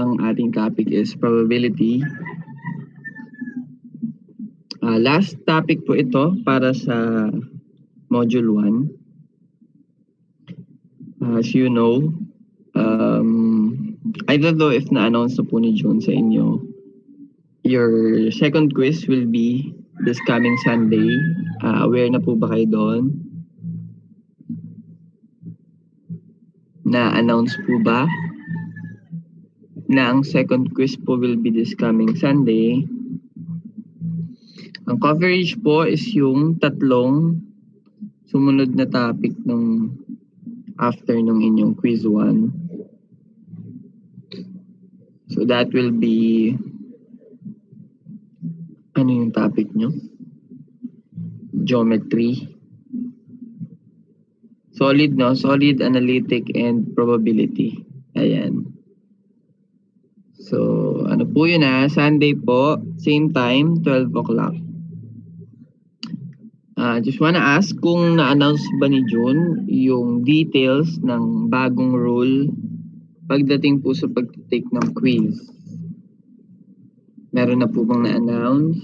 ang ating topic is probability. Last topic po ito para sa Module 1. As you know, I don't know if na-announce na po ni June sa inyo. Your second quiz will be this coming Sunday. Aware na po ba kayo doon? Na-announce po ba na ang second quiz po will be this coming Sunday? Ang coverage po is yung tatlong sumunod na topic nung after nung inyong quiz 1. So that will be, ano yung topic nyo? Geometry. Solid, no? Solid, analytic, and probability. Ayan. So, ano po yun Sunday po, same time, 12 o'clock. Just wanna ask kung na-announce ba ni June yung details ng bagong rule pagdating po sa pag-take ng quiz. Meron na po bang na-announce?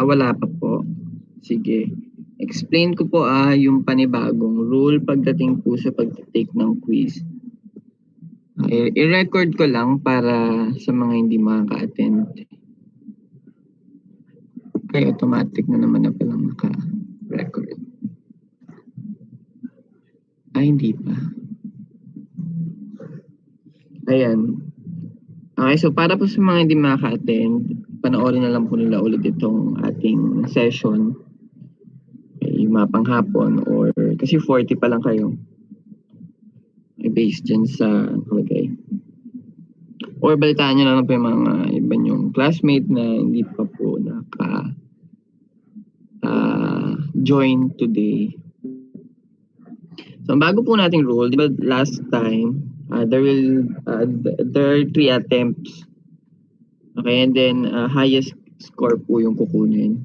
Wala pa po. Sige. Explain ko po yung panibagong rule pagdating po sa pag-take ng quiz. I-record ko lang para sa mga hindi makaka-attend. Okay, automatic na naman na palang naka-record. Hindi pa. Ayan. Okay, so para po sa mga hindi makaka-attend, panoorin na lang po nila ulit itong ating session. Yung mapang hapon or kasi 40 pa lang kayo. Based dyan sa kalagay. Or balitaan nyo na lang po yung mga iba yung classmate na hindi pa po join today. So, bago po nating rule, di ba last time, there are 3 attempts. Okay, and then highest score po yung kukunin.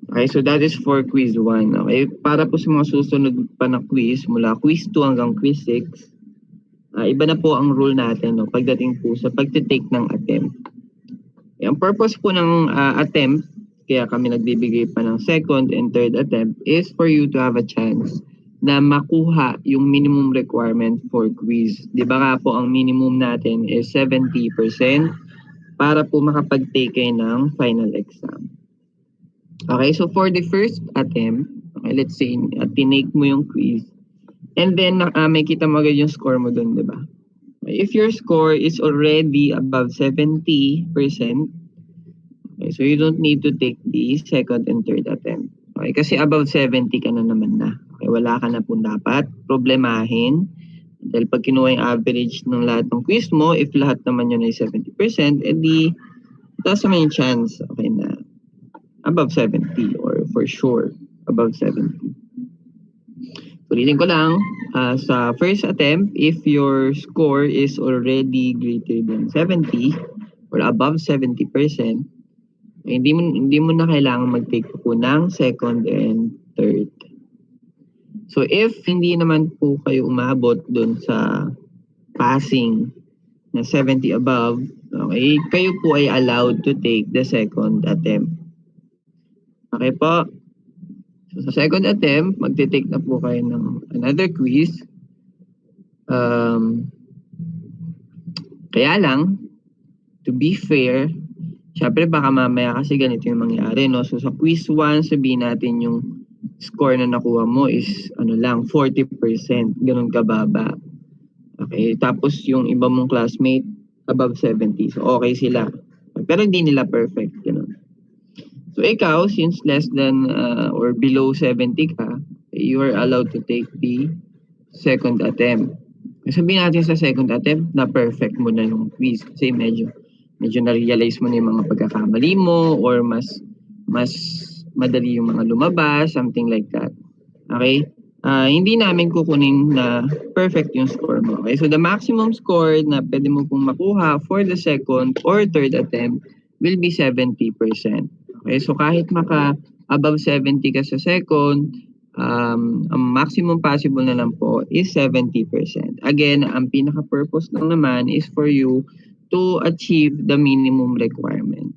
Okay, so that is for quiz 1. Okay, para po sa mga susunod pa na quiz, mula quiz 2 hanggang quiz 6, iba na po ang rule natin pagdating po sa pagtitake ng attempt. Okay, ang purpose po ng attempt, kaya kami nagbibigay pa ng second and third attempt, is for you to have a chance na makuha yung minimum requirement for quiz. Di ba nga po ang minimum natin is 70% para po makapag-take kayo ng final exam. Okay, so for the first attempt, okay, let's say tinake mo yung quiz, and then may kita mo agad yung score mo dun, di ba? If your score is already above 70%, okay, so you don't need to take the second and third attempt. Okay, kasi above 70 ka na naman na. Okay, wala ka na po dapat problemahin. Dahil pag kinuha yung average ng lahat ng quiz mo, if lahat naman yun ay 70%, edi itaas naman yung chance, okay, na above 70 or for sure above 70. Ulitin ko lang, sa first attempt, if your score is already greater than 70 or above 70%, hindi mo na kailangan mag-take po ng second and third. So if hindi naman po kayo umabot doon sa passing na 70 above, okay, kayo po ay allowed to take the second attempt. Okay po? So sa second attempt, magte-take na po kayo ng another quiz. Kaya lang, to be fair, syempre baka mamaya kasi ganito yung mangyari, no? So sa quiz 1, sabihin natin yung score na nakuha mo is lang 40%, ganun kababa. Okay, tapos yung iba mong classmate above 70. So okay sila. Pero hindi nila perfect, ganun. So ikaw, since less than or below 70 ka, you are allowed to take the second attempt. Sabihin natin sa second attempt na perfect mo na yung quiz kasi medyo na-realize mo na yung mga pagkakamali mo or mas madali yung mga lumabas, something like that. Okay? Hindi namin kukunin na perfect yung score mo. Okay? So the maximum score na pwede mo pong makuha for the second or third attempt will be 70%. Okay? So kahit above 70 ka sa second, ang maximum possible na lang po is 70%. Again, ang pinaka-purpose lang naman is for you to achieve the minimum requirement.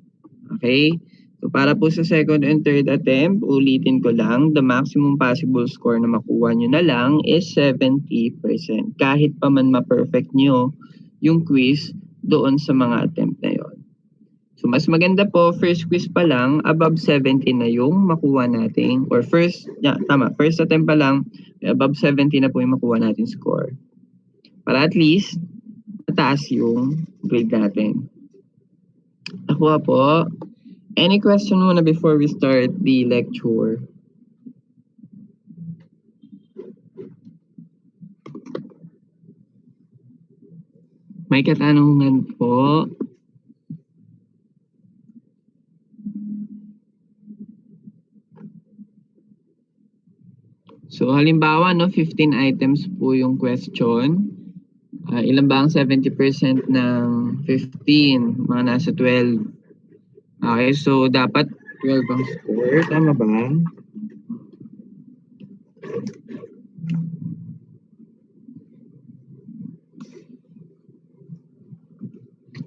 Okay? So para po sa second and third attempt, ulitin ko lang, the maximum possible score na makuha nyo na lang is 70%. Kahit pa man ma-perfect nyo yung quiz doon sa mga attempt na yon. So mas maganda po, first quiz pa lang, above 70 na yung makuha natin, or first attempt pa lang, above 70 na po yung makuha natin score. Para at least, mataas yung grade natin. Nakuha po. Any question muna before we start the lecture? May katanungan po. So halimbawa, 15 items po yung question. Ilan ba ang 70% ng 15? Mga nasa 12. Okay, so dapat 12 ang score. Tama ba?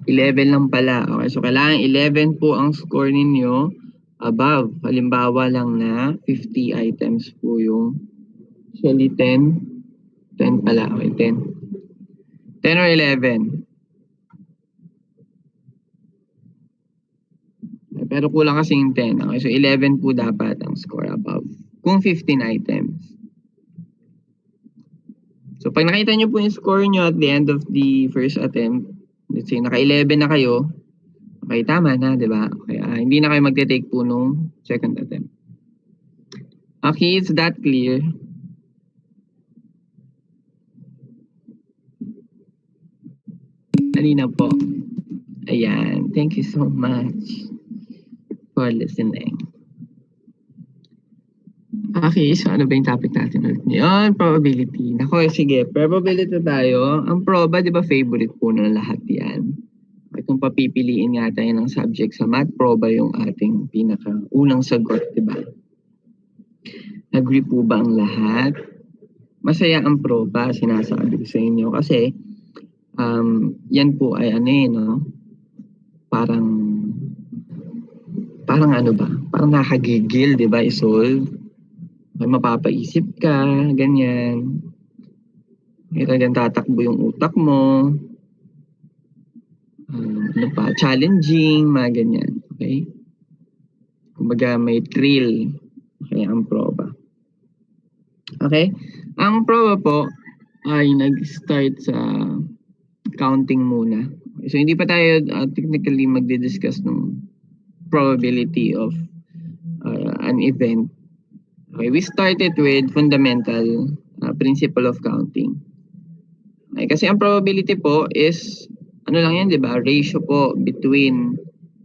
$11 lang pala. Okay, so kailangan 11 po ang score ninyo above. Halimbawa lang na 50 items po yung actually 10 pala. Okay, 10 or 11. Pero kulang kasi yung 10. Okay, so 11 po dapat ang score above. Kung 15 items. So pag nakita nyo po yung score nyo at the end of the first attempt, let's say naka-11 na kayo, okay, tama na, di ba? Okay, hindi na kayo magte-take po nung second attempt. Okay, is that clear? Kanina po. Ayan, thank you so much for listening. Okay, so ano ba yung topic natin ulit ngayon? Probability. Nako, sige, probability tayo. Ang proba, di ba, favorite po ng lahat yan. At kung papipiliin nga tayo ng subject sa math, proba yung ating pinaka-unang sagot, di ba? Agree po ba ang lahat? Masaya ang proba, sinasabi ko sa inyo. Kasi, yan po ay no? Parang ano ba? Parang nakagigil, di ba, isolve? May mapapaisip ka, ganyan. Talagang tatakbo yung utak mo. Challenging, mga ganyan. Okay? Kumbaga may thrill. Okay, ang proba. Okay? Ang proba po ay nag-start sa counting muna. Okay, so hindi pa tayo technically magdi-discuss ng probability of an event. Okay, we started with fundamental principle of counting. Okay, kasi ang probability po is, ano lang yan, di ba? Ratio po between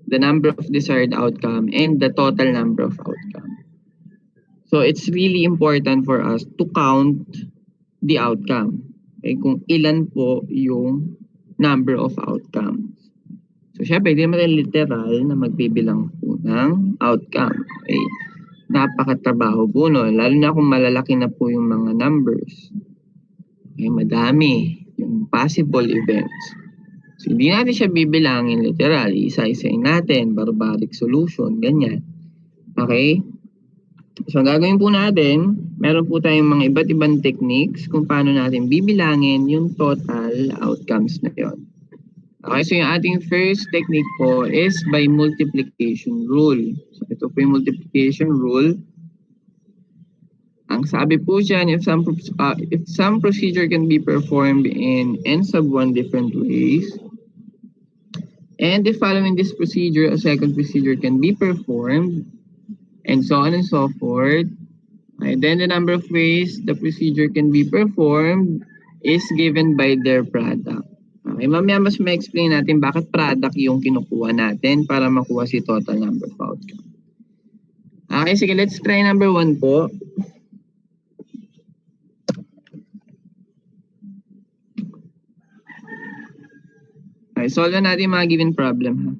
the number of desired outcome and the total number of outcome. So it's really important for us to count the outcome. Okay, kung ilan po yung number of outcomes. So syempre, hindi naman literal na magbibilang po ng outcome. Okay? Napakatrabaho po, no? Lalo na kung malalaki na po yung mga numbers. Okay, madami yung possible events. So, hindi natin siya bibilangin literal. Isa-isayin natin, barbaric solution, ganyan. Okay? So, ang gagawin po natin, meron po tayong mga iba't ibang techniques kung paano natin bibilangin yung total outcomes na yon. Okay, so yung ating first technique po is by multiplication rule. So ito po yung multiplication rule. Ang sabi po dyan, if some procedure can be performed in n sub 1 different ways, and if following this procedure, a second procedure can be performed, and so on and so forth, and then the number of ways the procedure can be performed is given by their product. Okay, mamaya mas ma-explain natin bakit product yung kinukuha natin para makuha si total number of outcome. Okay, sige, let's try number 1 po. Okay, solve na natin mga given problem. Ha?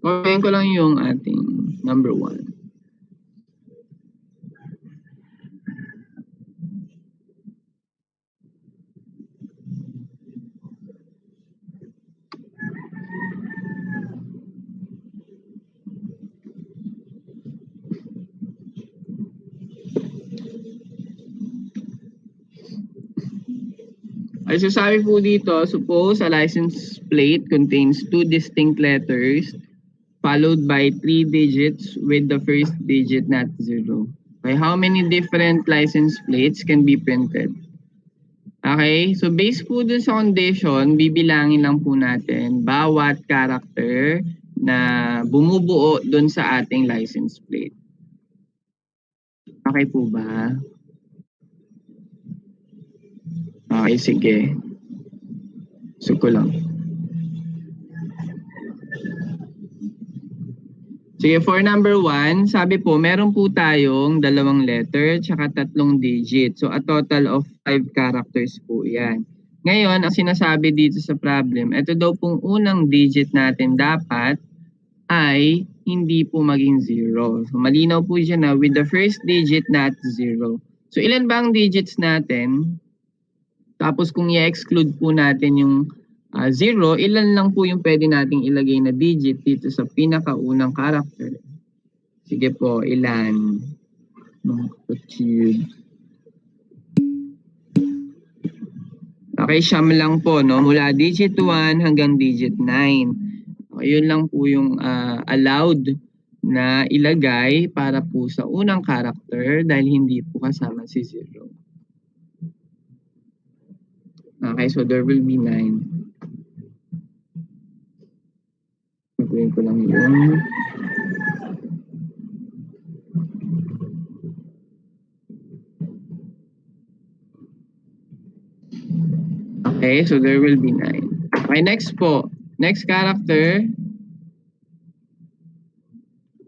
Kumain ko lang yung ating number 1. Ay, so sabi po dito, suppose a license plate contains 2 distinct letters followed by 3 digits with the first digit not 0. Okay, how many different license plates can be printed? Okay, so based po dun sa condition, bibilangin lang po natin bawat character na bumubuo dun sa ating license plate. Okay po ba? Okay, sige. So ko lang. Sige, for number 1, sabi po, meron po tayong 2 letter tsaka 3 digit. So, a total of 5 characters po yan. Ngayon, ang sinasabi dito sa problem, ito daw pong unang digit natin dapat ay hindi po maging 0. So, malinaw po siya na with the first digit not 0. So, ilan ba ang digits natin? Tapos, kung i-exclude po natin yung 0, ilan lang po yung pwede nating ilagay na digit dito sa pinakaunang character? Sige po, ilan? Okay, siyam lang po, no? Mula digit 1 hanggang digit 9. Okay, yun lang po yung allowed na ilagay para po sa unang character dahil hindi po kasama si 0. Okay, so there will be 9. Gagawin ko lang yun. Okay, so there will be 9. Okay, next po. Next character.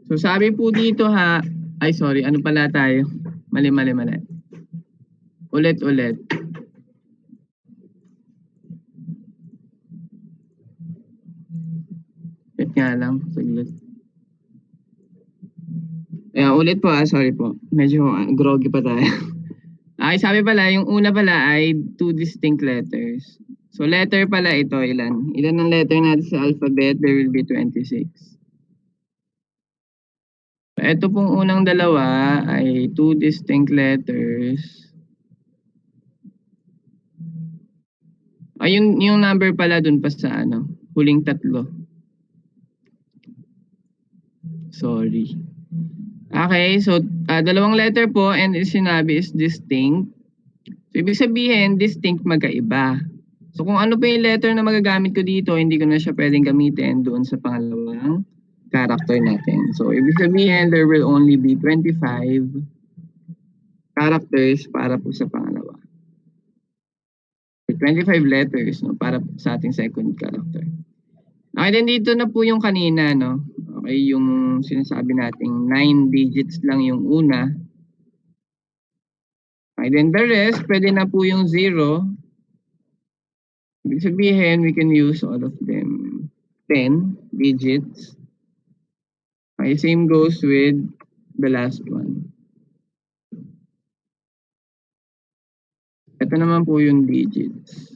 So sabi po dito ha, ay sorry, ano pala tayo? Mali. Ulit. Wait nga lang, saglit. Ulit po sorry po. Medyo groggy pa tayo. Ay, sabi pala, yung una pala ay 2 distinct letters. So letter pala ito, ilan? Ilan ang letter natin sa alphabet? There will be 26. Ito pong unang dalawa ay 2 distinct letters. Ay, yung number pala dun pa sa huling tatlo. Sorry. Okay, so dalawang letter po and sinabi is distinct. So ibig sabihin, distinct magkaiba. So kung ano pa yung letter na magagamit ko dito, hindi ko na siya pwedeng gamitin doon sa pangalawang character natin. So ibig sabihin, there will only be 25 characters para po sa pangalawa. 25 letters, no, para sa ating second character. Okay, then dito na po yung kanina, no. Okay, yung sinasabi nating 9 digits lang yung una. Okay, then the rest, pwede na po yung 0. Ibig sabihin, we can use all of them. 10 digits. Okay, same goes with the last one. Ito naman po yung digits.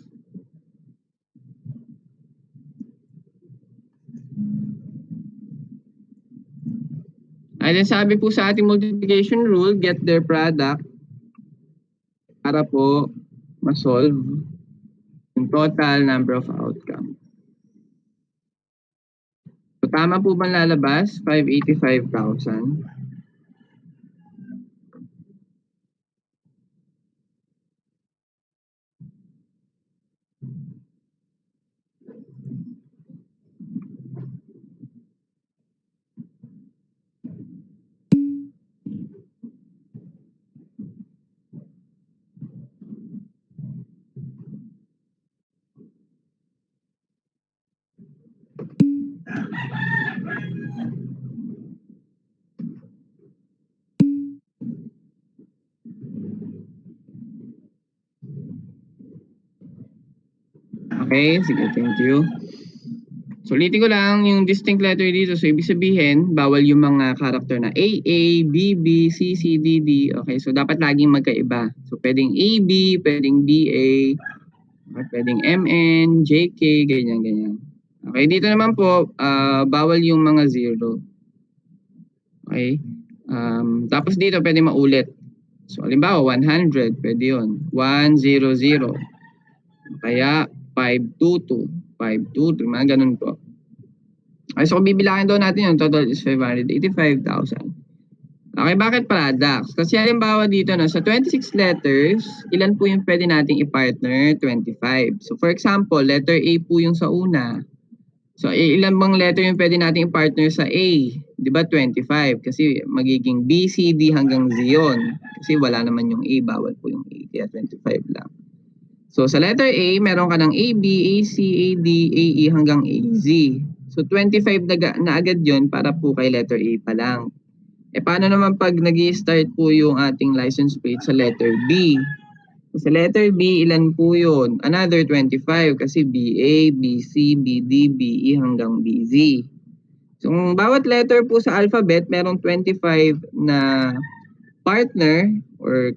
Ay, then sabi po sa ating multiplication rule, get their product para po ma-solve yung total number of outcome. So, tama po ba lalabas? 585,000. Okay, sige, thank you. So, ulitin ko lang yung distinct letter dito. So, ibig sabihin, bawal yung mga character na A, B, B, C, C, D, D. Okay, so dapat laging magkaiba. So, pwedeng AB, pwedeng BA, okay, pwedeng MN, JK, ganyan, ganyan. Okay, dito naman po, bawal yung mga zero. Okay, tapos dito pwede maulit. So, halimbawa, 100, pwede yun. 100. Kaya, 522, 523, mga ganun po. Okay, so kung bibilangin daw natin yung total is 585,000. Okay, bakit products? Kasi halimbawa dito no, sa 26 letters, ilan po yung pwede nating i-partner? 25. So for example, letter A po yung sa una. So ilan bang letter yung pwede nating i-partner sa A? 'Di ba 25? Kasi magiging B, C, D hanggang Z yun. Kasi wala naman yung A, bawal po yung A, kaya 25 lang. So sa letter A, meron ka ng AB, AC, AD, AE hanggang AZ. So 25 na agad yon para po kay letter A pa lang. Paano naman pag nag-i-start po yung ating license plate sa letter B? Sa letter B, ilan po yun? Another 25 kasi BA, BC, BD, BE hanggang BZ. So bawat letter po sa alphabet, merong 25 na partner or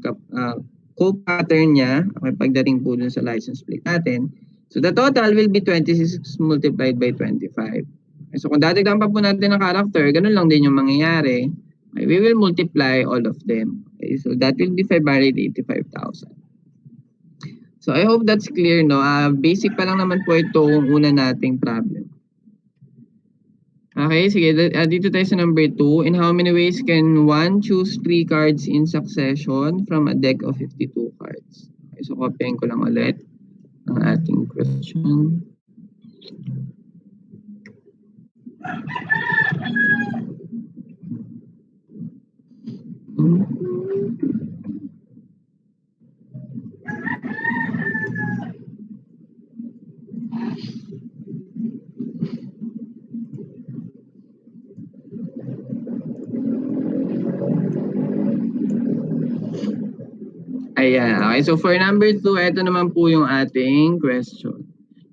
co-pattern niya, okay, pagdating po dun sa license plate natin. So the total will be 26 multiplied by 25. Okay, so kung dadagdagan pa po natin ng character, ganun lang din yung mangyayari. Okay, we will multiply all of them. Okay, so that will be 585,000. So I hope that's clear, no? Basic pa lang naman po ito yung una nating problem. Okay, sige. Dito tayo sa number 2. In how many ways can one choose 3 cards in succession from a deck of 52 cards? Okay, so copyahin ko lang ulit ang ating question. Ayan. Okay, so for number 2, ito naman po yung ating question.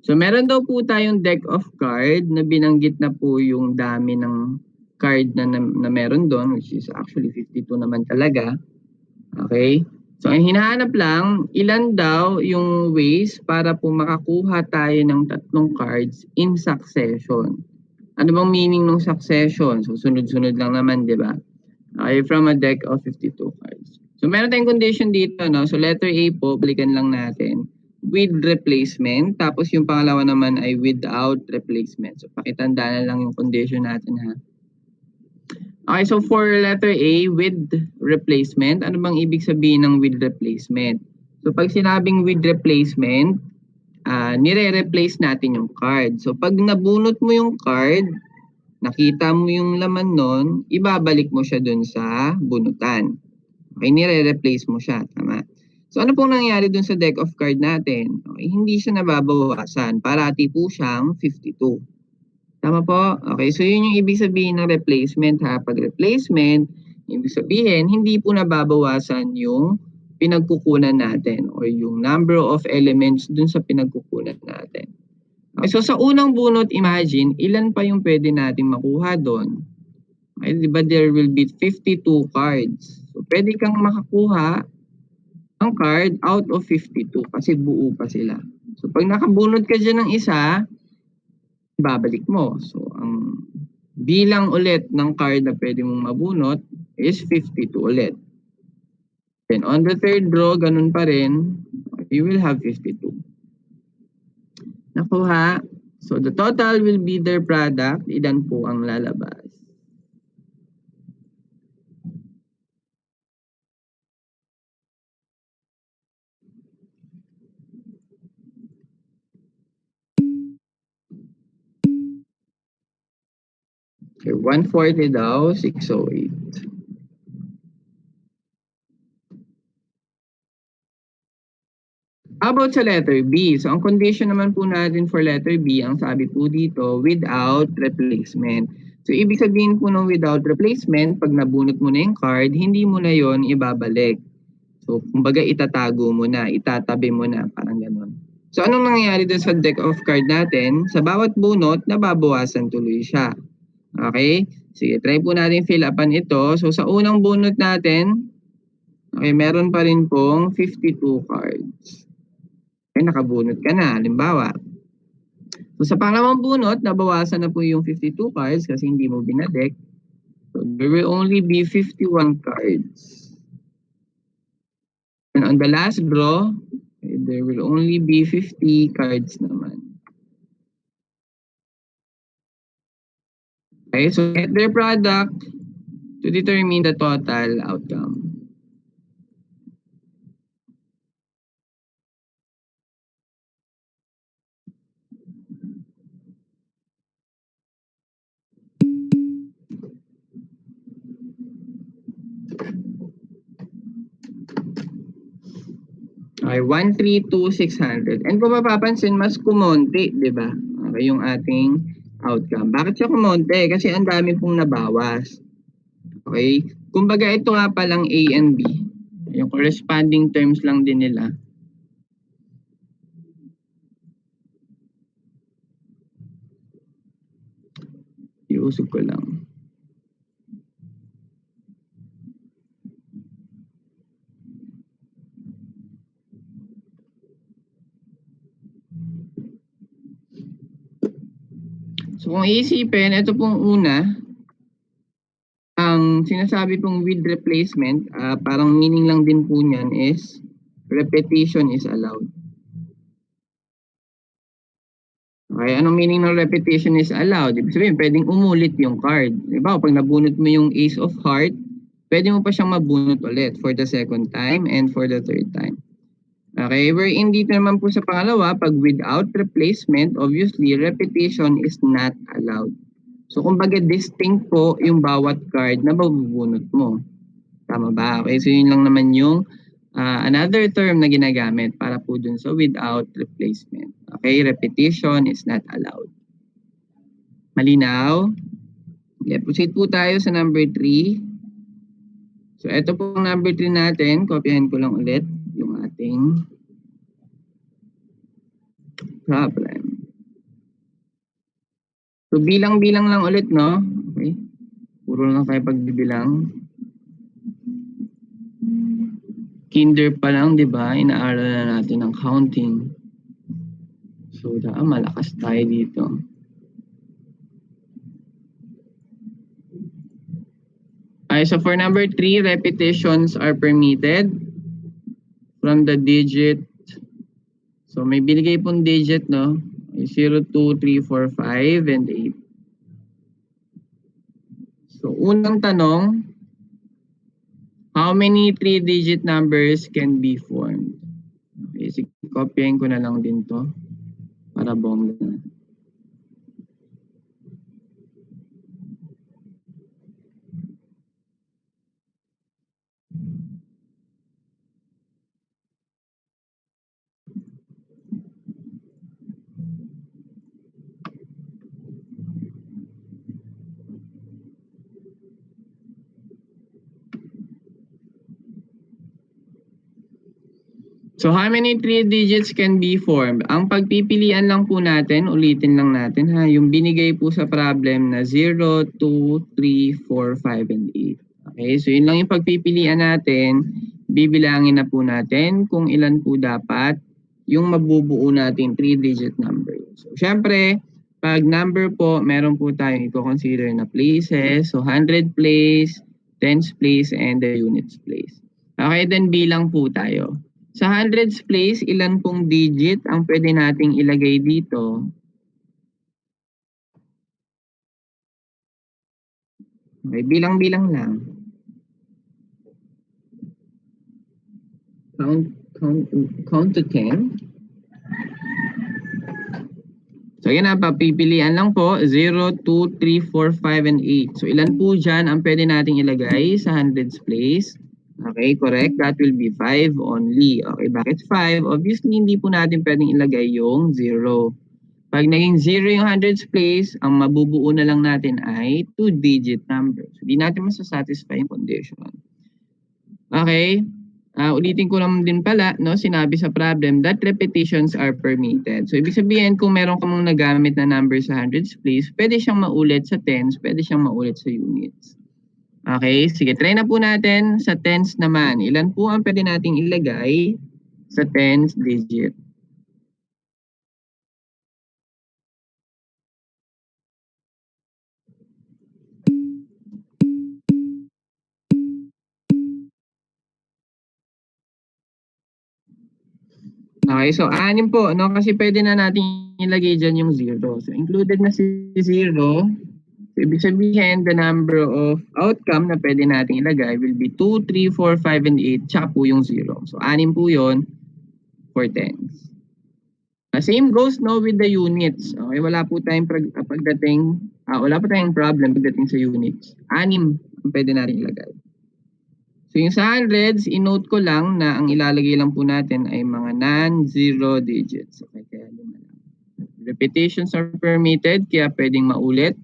So meron daw po tayong deck of card na binanggit na po yung dami ng card na meron doon, which is actually 52 naman talaga. Okay? So ang hinahanap lang, ilan daw yung ways para po makakuha tayo ng 3 cards in succession. Ano bang meaning ng succession? So sunod-sunod lang naman, di ba? Okay, from a deck of 52 cards. So meron tayong condition dito, no? So letter A po, balikan lang natin. With replacement. Tapos yung pangalawa naman ay without replacement. So pakitandaan na lang yung condition natin, ha? Okay, so for letter A, with replacement, ano bang ibig sabihin ng with replacement? So pag sinabing with replacement, nire-replace natin yung card. So pag nabunot mo yung card, nakita mo yung laman nun, ibabalik mo siya dun sa bunutan. Okay, nire-replace mo siya, tama? So ano pong nangyari dun sa deck of card natin? Okay, hindi siya nababawasan, parati po siyang 52. Tama po? Okay, so yun yung ibig sabihin ng replacement, ha? Pag replacement, ibig sabihin, hindi po nababawasan yung pinagkukunan natin or yung number of elements dun sa pinagkukunan natin. Okay, so sa unang bunot, imagine, ilan pa yung pwede natin makuha doon? Okay, di ba there will be 52 cards. So pwede kang makakuha ng card out of 52 kasi buo pa sila. So pag nakabunot ka dyan ng isa, babalik mo. So, ang bilang ulit ng card na pwede mong mabunot is 52 ulit. Then, on the third row, ganun pa rin, you will have 52. Nakuha. So, the total will be their product. Ilan po ang lalabas? Okay, 140 daw, 608. How about sa letter B? So, ang condition naman po natin for letter B, ang sabi po dito, without replacement. So, ibig sabihin po ng without replacement, pag nabunot mo na yung card, hindi mo na yon ibabalik. So, kumbaga itatago mo na, itatabi mo na, parang gano'n. So anong nangyayari dun sa deck of card natin? Sa bawat bunot, nababawasan tuloy siya. Okay? Sige, try po natin fill upan ito. So sa unang bunot natin, okay, meron pa rin pong 52 cards. Okay, nakabunot ka na, halimbawa. So sa pangalawang bunot, nabawasan na po yung 52 cards kasi hindi mo binadeck. So there will only be 51 cards. And on the last draw, okay, there will only be 50 cards naman. Okay, so get their product to determine the total outcome. Okay, 1, 3, 2, 600. And kung mapapansin, mas kumonti, di ba? Okay, yung ating outcome. Bakit siya kumonti? Kasi ang dami pong nabawas. Okay? Kumbaga ito nga palang A and B. Yung corresponding terms lang din nila. Iusog ko lang. So kung iisipin, ito pong una, ang sinasabi pong with replacement, parang meaning lang din po niyan is repetition is allowed. Okay, anong meaning ng repetition is allowed? Ibig sabihin, pwedeng umulit yung card. Diba, pag nabunot mo yung ace of heart, pwede mo pa siyang mabunot ulit for the second time and for the third time. Okay, wherein dito naman po sa pangalawa, pag without replacement, obviously, repetition is not allowed. So, kumbaga, distinct po yung bawat card na mabubunot mo. Tama ba? Okay, so yun lang naman yung another term na ginagamit para po dun sa without replacement. Okay, repetition is not allowed. Malinaw? Okay, proceed po tayo sa number 3. So, ito po number 3 natin. Kopyahin ko lang ulit yung ating problem. So, bilang-bilang lang ulit, no? Okay. Puro lang tayo pagbibilang. Kinder pa lang, di ba? Inaaral na natin ang counting. So, malakas tayo dito. Okay, so for number 3, repetitions are permitted from the digit. So, may binigay pong digit, no? 0, 2, 3, 4, 5, and 8. So, unang tanong, how many 3-digit numbers can be formed? Okay, sige, kopyahin ko na lang din to para bongga. So how many 3 digits can be formed? Ang pagpipilian lang po natin, ulitin lang natin ha, yung binigay po sa problem na 0, 2, 3, 4, 5, and 8. Okay, so yun lang yung pagpipilian natin. Bibilangin na po natin kung ilan po dapat yung mabubuo natin 3-digit number. So syempre, pag number po, meron po tayong i-consider na places. So 100 place, tens place, and the units place. Okay, then bilang po tayo. Sa hundreds place, ilan pong digit ang pwede nating ilagay dito? Okay, bilang-bilang lang. Count to 10. So yan na, papipilian lang po, 0, 2, 3, 4, 5, and 8. So ilan po dyan ang pwede nating ilagay sa hundreds place? Okay, correct. That will be 5 only. Okay, bakit 5? Obviously, hindi po natin pwedeng ilagay yung 0. Pag naging 0 yung hundreds place, ang mabubuo na lang natin ay 2-digit numbers. Hindi natin masasatisfy yung condition. Okay? Ulitin ko naman din pala, no, sinabi sa problem that repetitions are permitted. So, ibig sabihin, kung meron ka mong nagamit na number sa hundreds place, pwede siyang maulit sa tens, pwede siyang maulit sa units. Okay, sige, try na po natin sa tens naman. Ilan po ang pwede nating ilagay sa tens digit? Okay, so 6 po, no? Kasi pwede na natin ilagay dyan yung 0. So, included na si 0. So, ibig sabihin, the number of outcome na pwede natin ilagay will be 2, 3, 4, 5, and 8, tsaka po yung 0. So, 6 po yun for tens. Same goes no with the units. Okay, wala po tayong wala po tayong problem pagdating sa units. 6 ang pwede natin ilagay. So yung sa hundreds, i-note ko lang na ang ilalagay lang po natin ay mga non-zero digits. Okay, kaya lima lang. Repetitions are permitted, kaya pwedeng maulit.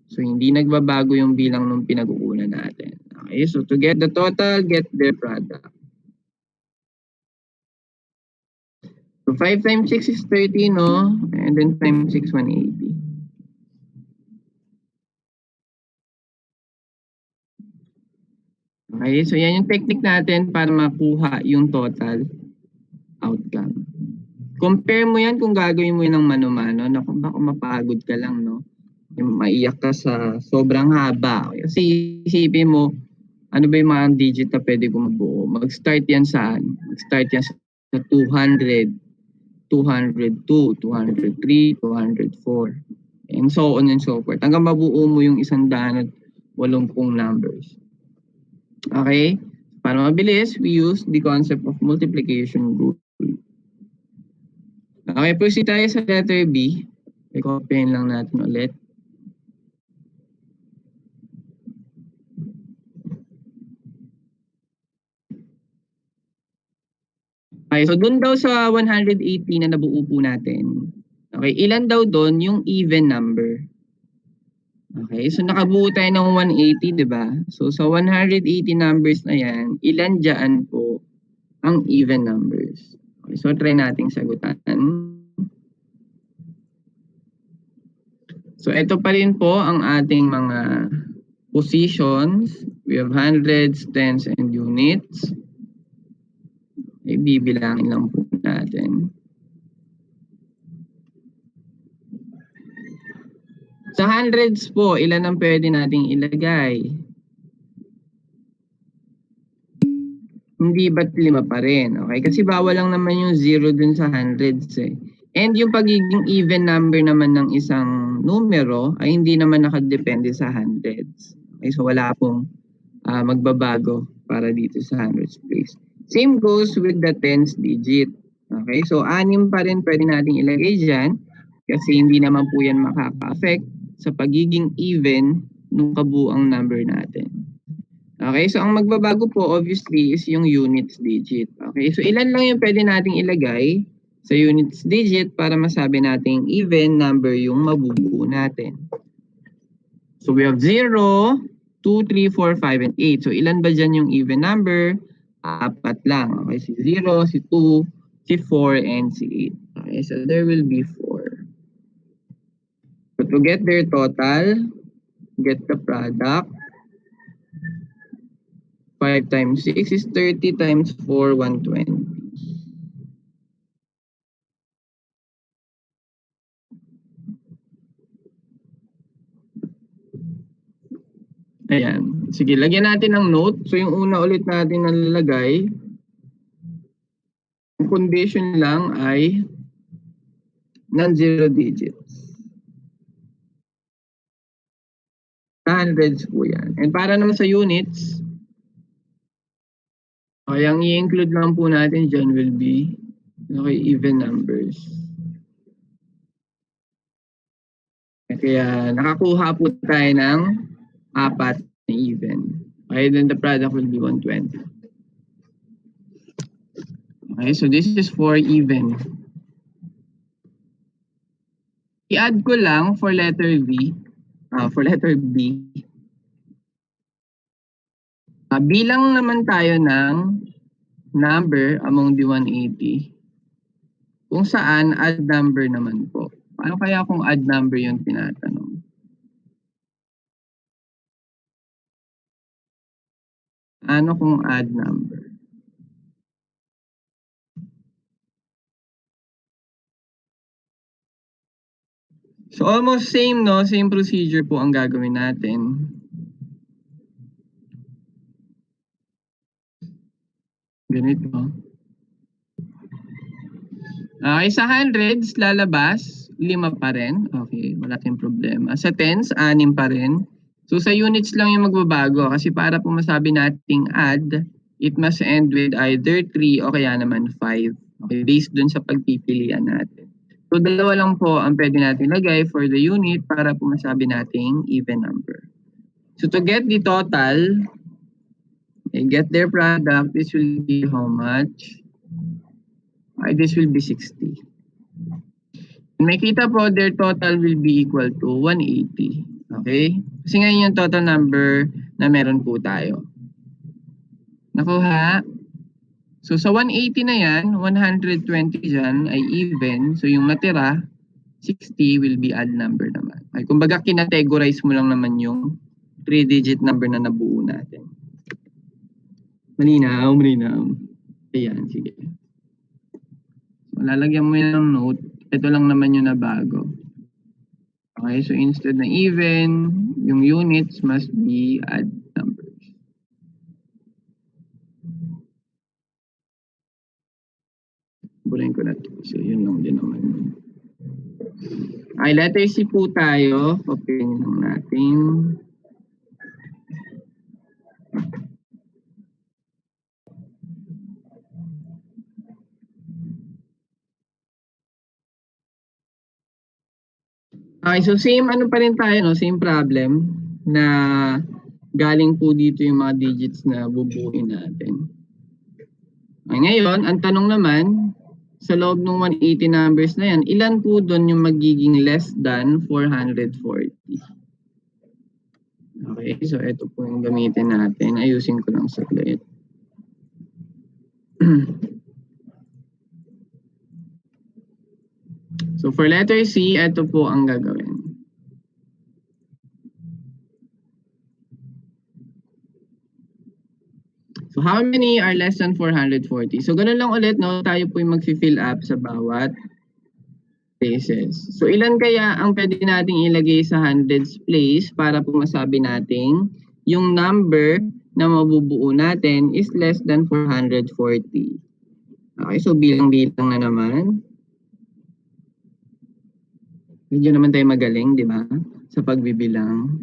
So hindi nagbabago yung bilang nung pinag-uulan natin. Okay, so to get the total, get their product. So 5 times 6 is 30, no? And then times 6, 180. Okay, so yan yung technique natin para makuha yung total outcome. Compare mo yan kung gagawin mo yan ng mano-mano. Naku, baka mapagod ka lang, no? Maiyak ka sa sobrang haba. Kasi isipin mo, ano ba yung mga digit na pwede kong mabuo? Mag-start yan saan? Mag-start yan sa 200, 202, 203, 204, and so on and so forth. Hanggang mabuo mo yung 180 numbers. Okay? Para mabilis, we use the concept of multiplication rule. Okay, proceed tayo sa letter B. I-copyin lang natin ulit. Okay, so dun daw sa 180 na nabuo po natin. Okay, ilan daw doon yung even number? Okay, so nakabuo tayo ng 180, di ba? So sa 180 numbers na yan, ilan dyan po ang even numbers? Okay, so try nating sagutan. So ito pa rin po ang ating mga positions. We have hundreds, tens, and units. Bibilangin lang po natin. Sa hundreds po, ilan ang pwede nating ilagay? Hindi ba't 5 pa rin? Okay, kasi bawal lang naman yung 0 dun sa hundreds eh. And yung pagiging even number naman ng isang numero ay hindi naman nakadepende sa hundreds. Okay, so wala pong magbabago para dito sa hundreds place. Same goes with the tens digit. Okay, so 6 pa rin pwede nating ilagay dyan kasi hindi naman po yan makaka-affect sa pagiging even nung kabuang number natin. Okay, so ang magbabago po obviously is yung units digit. Okay, so ilan lang yung pwede nating ilagay sa units digit para masabi nating even number yung mabubuo natin. So we have 0, 2, 3, 4, 5, and 8. So ilan ba dyan yung even number? 4 lang. Okay, si 0, si 2, si 4, and si 8. Okay, so there will be 4. So to get their total, get the product. 5 times 6 is 30 times 4, 120. Ayan. Sige, lagyan natin ng note. So yung una ulit natin nalalagay, yung condition lang ay non-zero digits. Hundreds po yan. And para naman sa units, okay, ang i-include lang po natin dyan will be okay, even numbers. Kaya nakakuha po tayo ng 4 na even. Okay, then the product will be 120. Okay, so this is for even. I-add ko lang for letter B, for letter B, Bilang naman tayo ng number among the 180 kung saan odd number naman po. Paano kaya kung odd number yung tinatanong? Ano kung odd number? So almost same, no? Same procedure po ang gagawin natin. Ganito. Okay, sa hundreds, lalabas, 5 pa rin. Okay, wala tayong problema. Sa tens, 6 pa rin. So sa units lang yung magbabago kasi para po masabi nating add, it must end with either 3 o kaya naman 5. Okay, based dun sa pagpipilian natin. So dalawa lang po ang pwede natin lagay for the unit para po masabi nating even number. So to get the total, get their product, this will be how much? This will be 60. Makita po, their total will be equal to 180. Okay? Kasi ngayon yung total number na meron po tayo. Nakuha? So sa 180 na yan, 120 dyan ay even. So yung natira, 60 will be odd number naman. Okay, kumbaga kinategorize mo lang naman yung 3-digit number na nabuo natin. Malinaw, malinaw. Ayan, sige. So, lalagyan mo yun ng note. Ito lang naman yung nabago. Okay, so instead na even, yung units must be odd numbers. Burin ko na to. So yun lang din naman. Okay, letter C po tayo. Copyin lang natin. Okay, so same ano pa rin tayo, no? Same problem na galing po dito yung mga digits na bubuuin natin. Okay, ngayon, ang tanong naman, sa loob ng 180 numbers na yan, ilan po doon yung magiging less than 440? Okay, so ito po yung gamitin natin. Ayusin ko lang saglit. So for letter C, ito po ang gagawin. So how many are less than 440? So ganun lang ulit, no? Tayo po yung mag-fill up sa bawat places. So ilan kaya ang pwede nating ilagay sa hundreds place para po masabi nating yung number na mabubuo natin is less than 440. Okay, so bilang-bilang na naman. Medyo naman tayo magaling, di ba? Sa pagbibilang.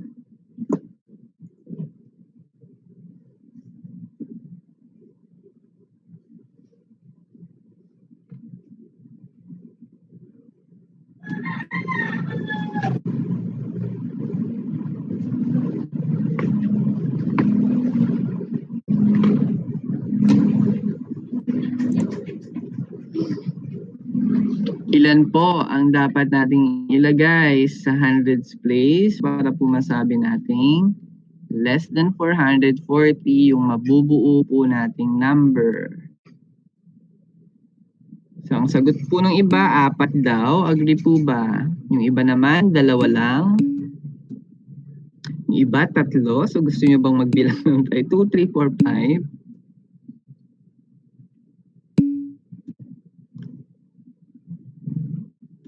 Ilan po ang dapat nating ilagay sa hundreds place para po masabi nating less than 440 yung mabubuo po nating number. So ang sagot po ng iba, 4 daw. Agree po ba? Yung iba naman, 2 lang. Yung iba, 3. So gusto nyo bang magbilang ng 2, 3, 4, 5?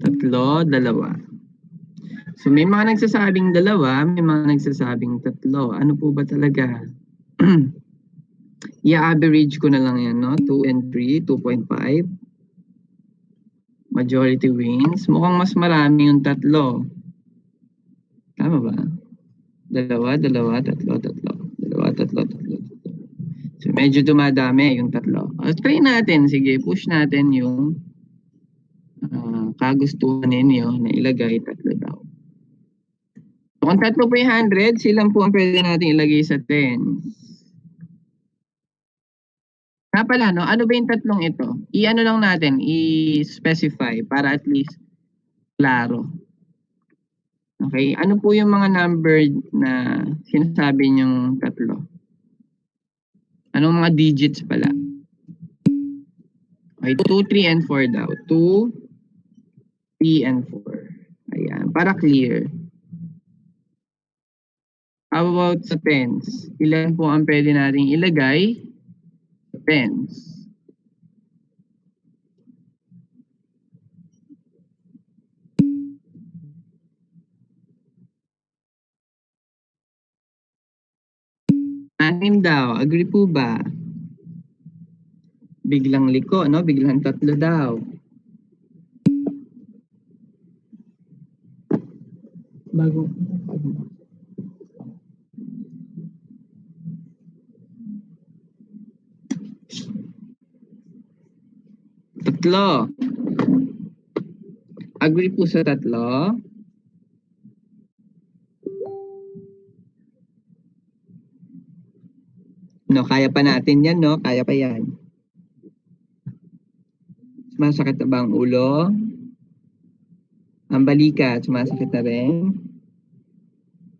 Tatlo, 2. So may mga nagsasabing 2, may mga nagsasabing 3. Ano po ba talaga? I-average ko na lang yan, no? 2 and 3, 2.5. Majority wins. Mukhang mas marami yung 3. Tama ba? 2, 2, 3, 2, 3. So medyo dumadami yung 3. Try natin. Sige, push natin yung kagustuhan ninyo na ilagay 3 daw. So, kung 3 po yung 100, silang po ang pwede natin ilagay sa 10. Pala, no? Ano ba yung 3 ito? I-ano lang natin, i-specify para at least klaro. Okay, ano po yung mga number na sinasabi niyong 3? Anong mga digits pala? Okay, 2, 3, and 4 daw. 2, 3, and 4. Ayan, para clear. How about sa tens? Ilan po ang pwede nating ilagay sa tens? Anim daw. Agree po ba? Biglang liko, no? Biglang tatlo daw. Bago. Tatlo. Agree po sa tatlo? No, kaya pa natin yan, no? Kaya pa yan. Sumasakit na ba ang ulo? Ang balikat, sumasakit na rin?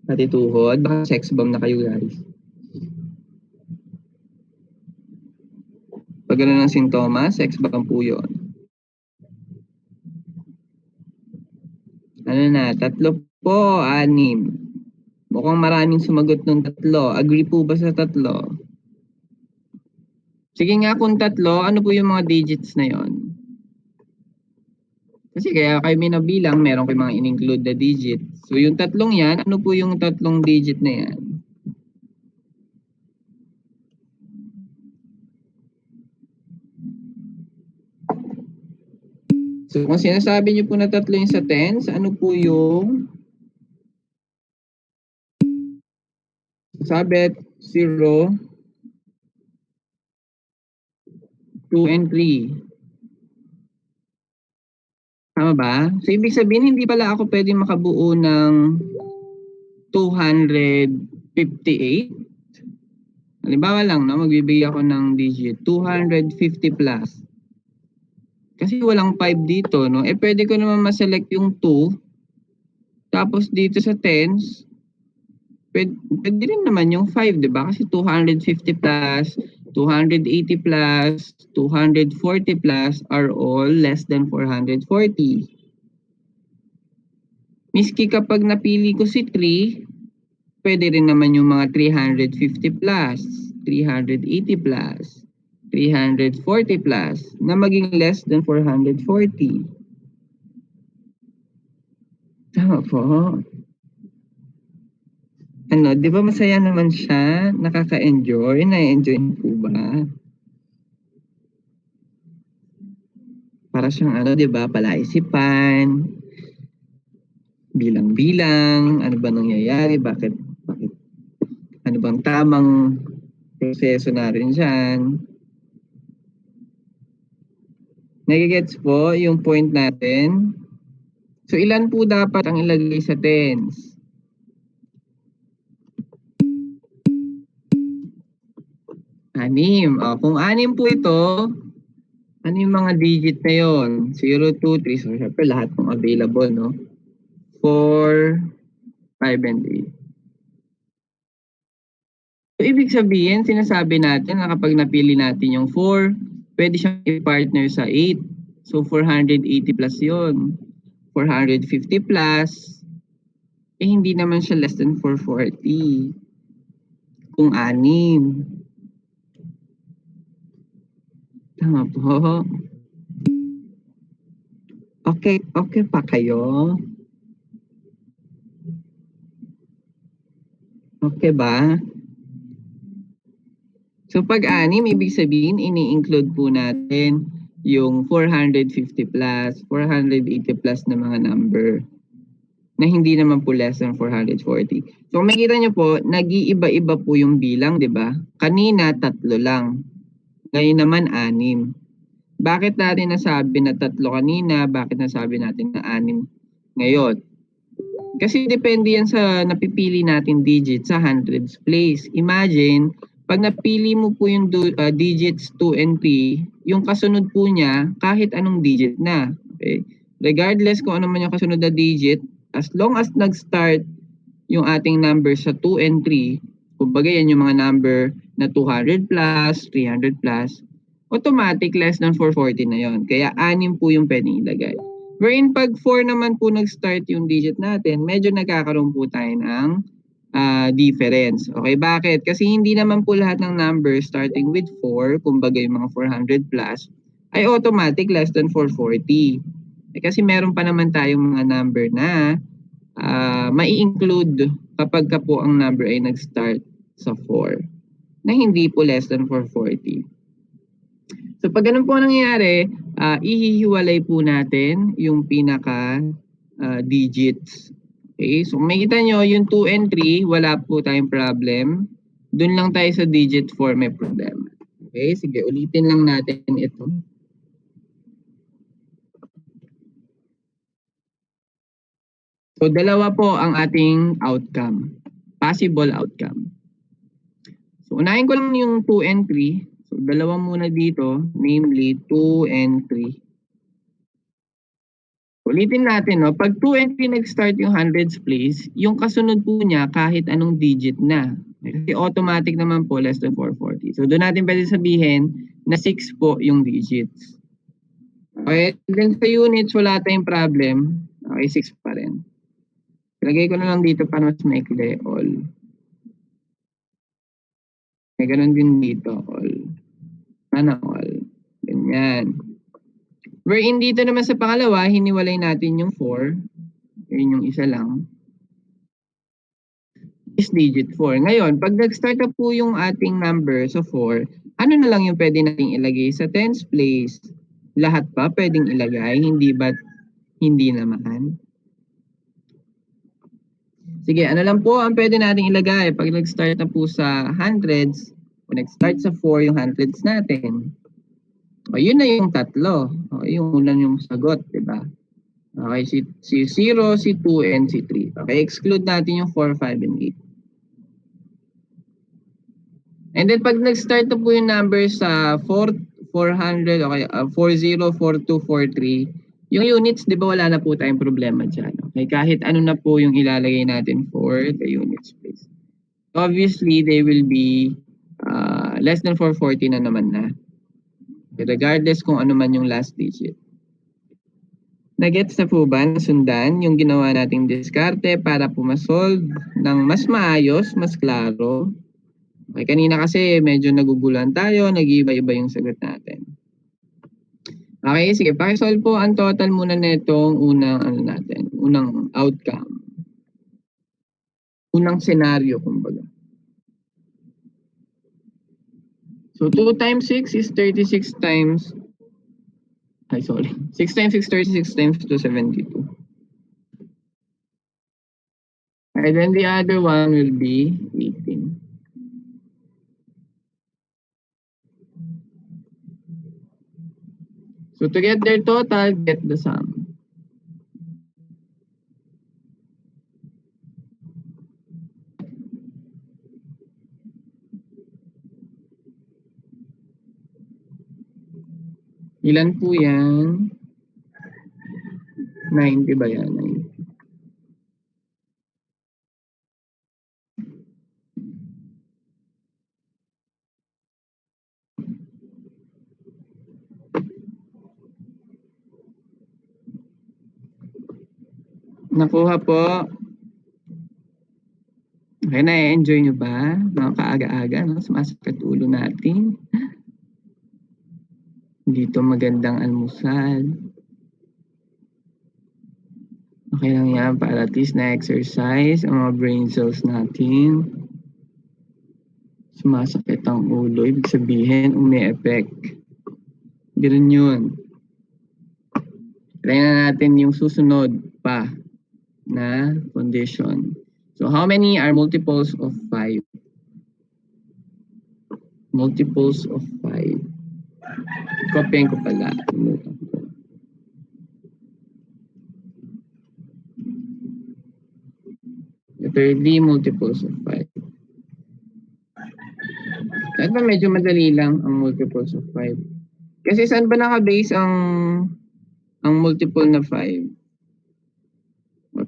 Pati tuhod? Baka sex bomb na kayo, guys. Pag gano'n ang sintomas, sex bomb po yun. Ano na, tatlo po, anim. Mukhang maraming sumagot ng tatlo. Agree po ba sa tatlo? Sige nga kung tatlo, ano po yung mga digits na yon? Kasi kaya kayo may nabilang, meron kayo mga in-include na digit. So yung tatlong yan, ano po yung tatlong digit na yan? So kung sinasabi niyo po na tatlo yung sa tens, ano po yung sabi 0, 2, and 3? Tama ba? So ibig sabihin hindi pala ako pwedeng makabuo ng 258. Halimbawa lang, no, magbibigay ako ng digit 250 plus. Kasi walang 5 dito, no? Eh pwede ko naman ma-select yung 2. Tapos dito sa tens, pwede rin naman yung 5, di ba? Kasi 250 plus, 280 plus, 240 plus are all less than 440. Miski kapag napili ko si 3, pwede rin naman yung mga 350 plus, 380 plus, 340 plus na maging less than 440. Tama po. Ano, di ba masaya naman siya? Nakaka-enjoy? Na-enjoy po ba? Para siyang ano, di ba? Palaisipan, bilang-bilang, ano ba nangyayari? Bakit? Ano bang tamang proseso natin dyan? Nagigets po yung point natin? So, ilan po dapat ang ilagay sa tens? Anim. O, kung anim po ito, ano yung mga digit na yun? 0, 2, 3. So, syempre lahat ng available, no? 4, 5, and 8. So, ibig sabihin, sinasabi natin na kapag napili natin yung 4, pwede siyang i-partner sa 8. So, 480 plus yun. 450 plus, eh hindi naman siya less than 440. Kung 6. Tama po. Okay, okay pa kayo? Okay ba? So pag 6, ibig sabihin ini-include po natin yung 450 plus, 480 plus na mga number na hindi naman po less than 440. So kung makikita nyo po, nag-iiba-iba po yung bilang, di ba? Kanina, 3 lang. Ngayon naman, 6. Bakit natin nasabi na 3 kanina? Bakit nasabi natin na 6 ngayon? Kasi depende yan sa napipili natin digit sa hundreds place. Imagine, pag napili mo po yung digits 2 and 3, yung kasunod po niya, kahit anong digit na. Okay? Regardless kung ano man yung kasunod na digit, as long as nag-start yung ating number sa 2 and 3, kumbaga yan yung mga number na 200 plus, 300 plus, automatic less than 440 na yon. Kaya 6 po yung pwedeng ilagay. Wherein pag 4 naman po nag-start yung digit natin, medyo nagkakaroon po tayo ng difference. Okay, bakit? Kasi hindi naman po lahat ng numbers starting with 4, kumbaga yung mga 400 plus, ay automatic less than 440. Kasi meron pa naman tayong mga number na mai-include kapag ka po ang number ay nag-start sa 4 na hindi po less than 440. So pag ganun po nangyayari, ihihiwalay po natin yung pinaka digits. Okay, so makita nyo yung 2 and 3, wala po tayong problem. Doon lang tayo sa digit 4 may problema. Okay, sige, ulitin lang natin ito. So dalawa po ang ating outcome, possible outcome. So unahin ko lang yung 2 and 3. So dalawa muna dito, namely 2 and 3. Ulitin natin, no? Pag 2 and 3 nag-start yung hundreds place, yung kasunod po niya kahit anong digit na. Kasi automatic naman po less than 440. So doon natin pwede sabihin na 6 po yung digits. Okay, then sa units wala tayong problem. Okay, 6 pa rin. Ilagay ko na lang dito para mas maikli, all. May ganun din dito, all. Sana all. Ganyan. Wherein dito naman sa pangalawa, hiniwalay natin yung 4. Yun yung isa lang. Is digit 4. Ngayon, pag nag-start na po yung ating number sa 4, ano na lang yung pwede nating ilagay sa tens place? Lahat pa pwedeng ilagay, hindi ba't hindi naman? Sige, ano lang po ang pwede nating ilagay pag nag-start na po sa hundreds, o nag-start sa 4 yung hundreds natin. O yun na yung tatlo. O yung ulan yung sagot, di ba? Okay, si 0, si 2, and si 3. Okay, exclude natin yung 4, 5, and 8. And then pag nag-start na po yung number sa 400, okay, 40, 42, 43, yung units, di ba wala na po tayong problema dyan. Okay, kahit ano na po yung ilalagay natin for the units place. Obviously, they will be less than 440 na naman na. Regardless kung ano man yung last digit. Nagets na po ba nasundan yung ginawa nating diskarte para po ma-solve ng mas maayos, mas klaro? Okay, kanina kasi medyo naguguluhan tayo, nag-iiba-iba yung sagot natin. Okay, sige, pakisolve po ang total muna nitong unang outcome. Unang senaryo, kumbaga. So 2 times 6 is 36 times 6 times 6, 36 times 2, 72. And then the other one will be 18. So to get their total, get the sum. Ilan po yan? 90 ba yan? 90. Nakuha po. Okay, na-enjoy nyo ba? Nakakaaga-aga, no? Sumasakit ulo natin. Dito magandang almusal. Okay lang yan para at least na-exercise ang mga brain cells natin. Sumasakit ang ulo, ibig sabihin umi-effect. Ganun yun. Try na natin yung susunod pa na condition. So how many are multiples of 5? Multiples of 5. Kopyahin ko pala. Thirdly, multiples of 5. Kahit ba medyo madali lang ang multiples of 5? Kasi saan ba naka-base ang multiple na 5?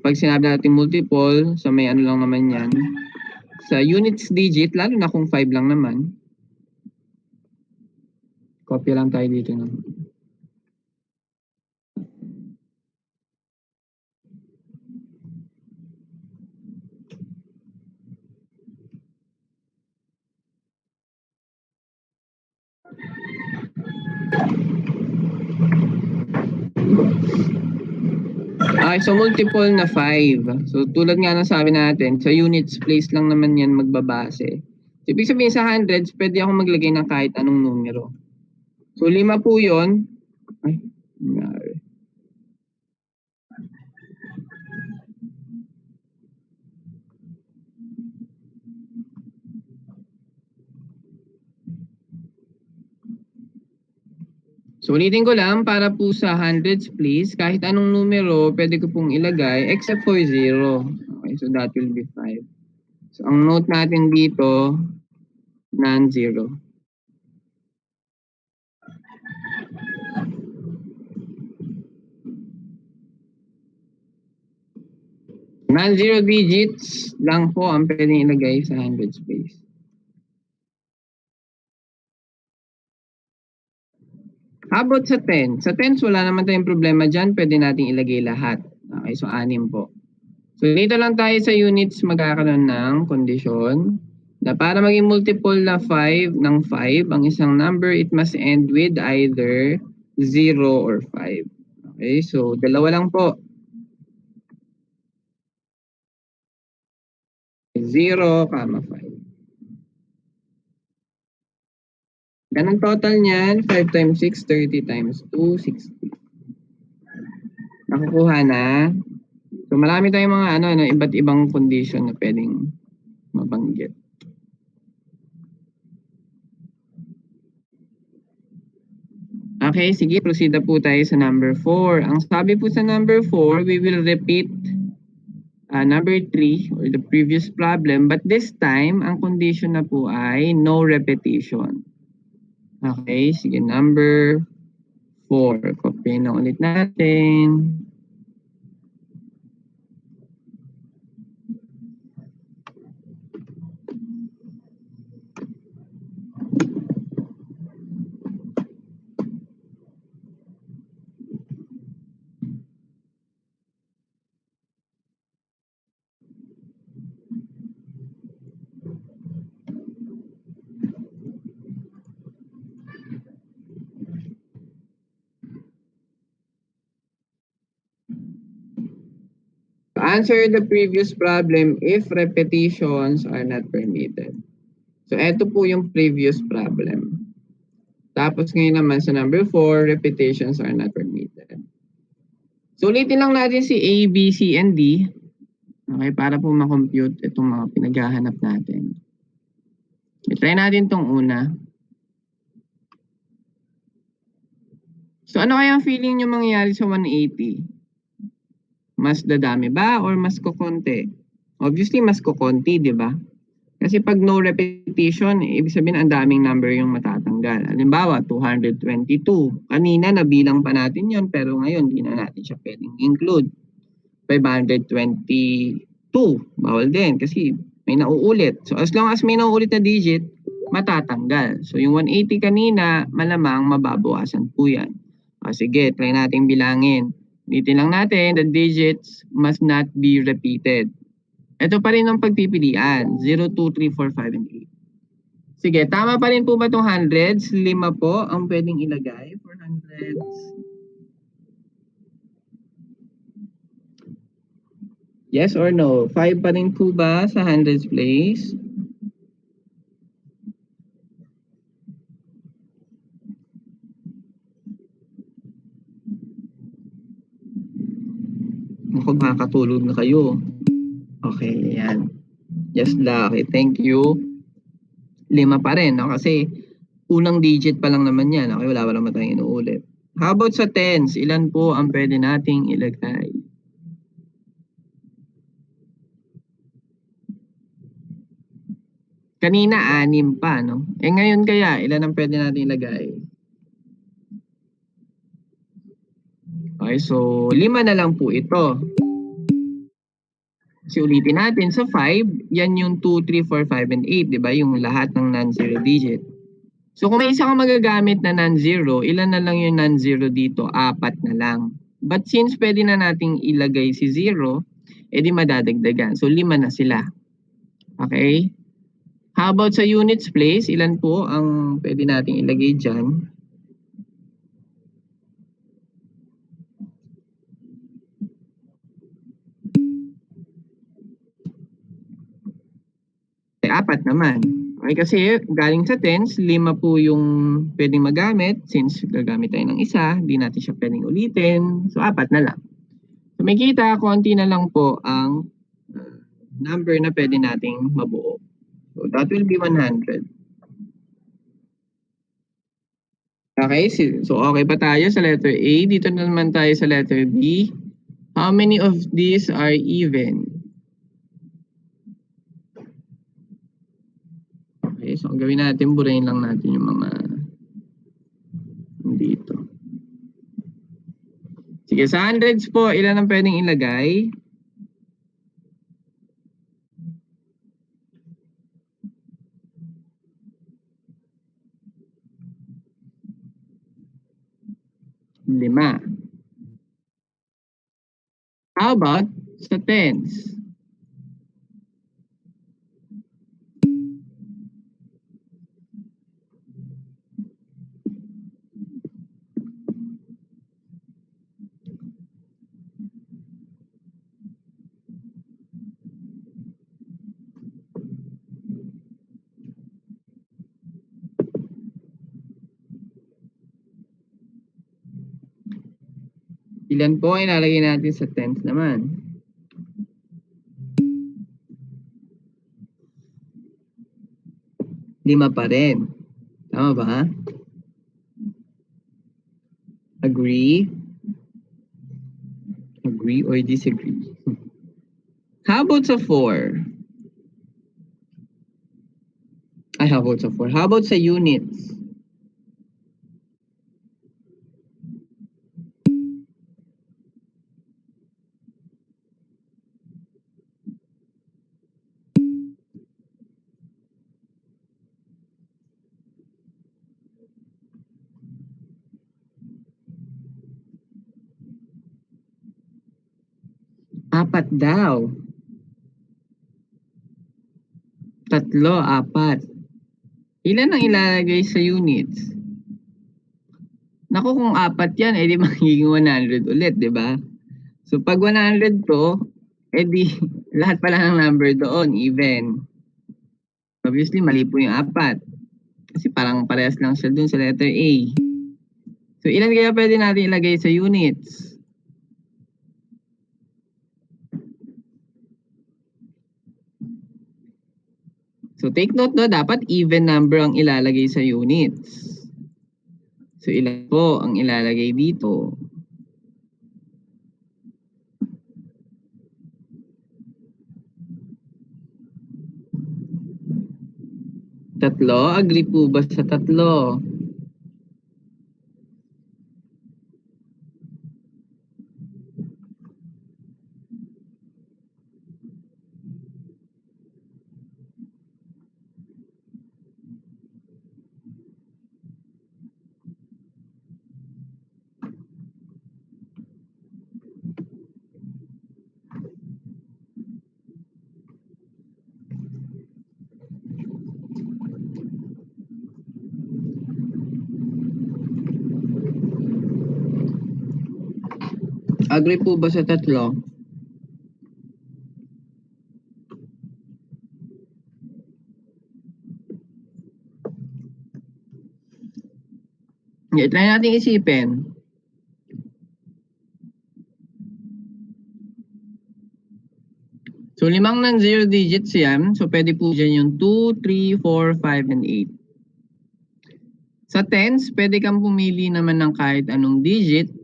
Pag sinabi natin multiple, so may ano lang naman yan. Sa units digit, lalo na kung 5 lang naman, Copy lang tayo dito. No? Okay, so multiple na 5. So tulad nga ng sabi natin, sa units place lang naman yan magbabase. So, ibig sabihin sa hundreds, pwede akong maglagay ng kahit anong numero. So 5 po yun. Ay, nangyari. So ulitin ko lang, para po sa hundreds place, kahit anong numero pwede ko pong ilagay except for 0. Okay, so that will be 5. So ang note natin dito, non-zero. Non-zero digits lang po ang pwedeng ilagay sa hundreds place. How about sa 10? Sa 10s, wala naman tayong problema dyan. Pwede nating ilagay lahat. Okay, so 6 po. So dito lang tayo sa units magkakaroon ng kondisyon na para maging multiple na 5 ng 5, ang isang number, it must end with either 0 or 5. Okay, so dalawa lang po. 0, 5. Ganang total niyan, 5 times 6, 30 times 2, 60. Nakukuha na. So marami tayong mga iba't ibang condition na pwedeng mabanggit. Okay, sige, proceed na po tayo sa number 4. Ang sabi po sa number 4, we will repeat number 3 or the previous problem, but this time, ang condition na po ay no repetition. Okay, sige, number 4. Copy na ulit natin. Answer the previous problem if repetitions are not permitted. So, ito po yung previous problem. Tapos ngayon naman sa number 4, repetitions are not permitted. So, ulitin lang natin si A, B, C, and D. Okay, para po makompute itong mga pinaghahanap natin. I-try natin itong una. So, ano kaya ang feeling nyo mangyayari sa 180? Mas dadami ba or mas kukonti? Obviously, mas kukonti, di ba? Kasi pag no repetition, ibig sabihin ang daming number yung matatanggal. Halimbawa, 222. Kanina nabilang pa natin yon, pero ngayon hindi na natin siya pwedeng include. 522. Bawal din kasi may nauulit. So as long as may nauulit na digit, matatanggal. So yung 180 kanina, malamang mababawasan po yan. O sige, try natin bilangin. Ulitin lang natin, the digits must not be repeated. Ito pa rin ang pagpipilian. 0, 2, 3, 4, 5, and 8. Sige, tama pa rin po ba itong hundreds? 5 po ang pwedeng ilagay for hundreds. Yes or no? 5 pa rin po ba sa hundreds place? Ako, makakatulog na kayo. Okay, yan. Yes, Lucky. Thank you. 5 pa rin, no? Kasi unang digit pa lang naman yan. Okay, wala pa naman tayong inuulit. How about sa tens? Ilan po ang pwede nating ilagay? Kanina, 6 pa, no? Eh ngayon kaya, ilan ang pwede nating ilagay? Okay, so 5 na lang po ito. Kasi ulitin natin, sa 5, yan yung 2, 3, 4, 5, and 8, di ba? Yung lahat ng non-zero digit. So kung may isa kang magagamit na non-zero, ilan na lang yung non-zero dito? 4 na lang. But since pwede na nating ilagay si 0, edi madadagdagan. So 5 na sila. Okay? How about sa units place? Ilan po ang pwede nating ilagay dyan? Apat naman. Okay, kasi galing sa tens, 5 po yung pwedeng magamit. Since gagamit tayo ng isa, hindi natin siya pwedeng ulitin. So, 4 na lang. So, may kita, konti na lang po ang number na pwede nating mabuo. So, that will be 100. Okay, so okay pa tayo sa letter A. Dito naman tayo sa letter B. How many of these are even? Okay, so ang gawin natin, burahin lang natin yung mga dito. Sige, sa hundreds po, ilan ang pwedeng ilagay? Lima. How about sa tens? Ilan po ay ilalagay natin sa tens naman? 5 pa rin. Tama ba? Agree? Agree or disagree? How about sa 4? Ay, how about sa 4? How about sa units? Apat daw. 3, 4. Ilan ang ilalagay sa units? Naku, kung 4 yan, edi magiging 100 ulit, di ba? So, pag 100 to, edi lahat pala ng number doon, even. Obviously, mali po yung 4. Kasi parang parehas lang siya dun sa letter A. So, ilan kaya pwede natin ilagay sa units? So, take note no, dapat even number ang ilalagay sa units. So, ilan po ang ilalagay dito? 3, agree po ba sa 3? Agree po ba sa 3? Okay, try natin isipin. So, 5 ng 0 digits yan. So, pwede po dyan yung 2, 3, 4, 5, and 8. Sa tens, pwede kang pumili naman ng kahit anong digit.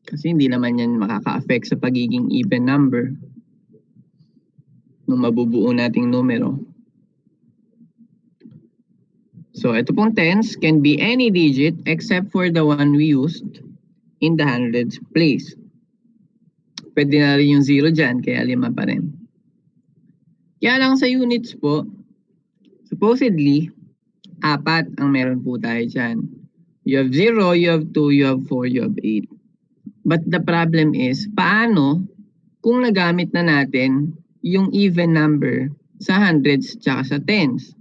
Kasi hindi naman yan makaka-affect sa pagiging even number nung mabubuo nating numero. So, ito pong tens can be any digit except for the one we used in the hundreds place. Pwede na rin yung 0 dyan, kaya 5 pa rin. Kaya lang sa units po, supposedly, Apat ang meron po tayo dyan. You have 0, you have 2, you have 4, you have 8. But the problem is, paano kung nagamit na natin yung even number sa hundreds tsaka sa tens?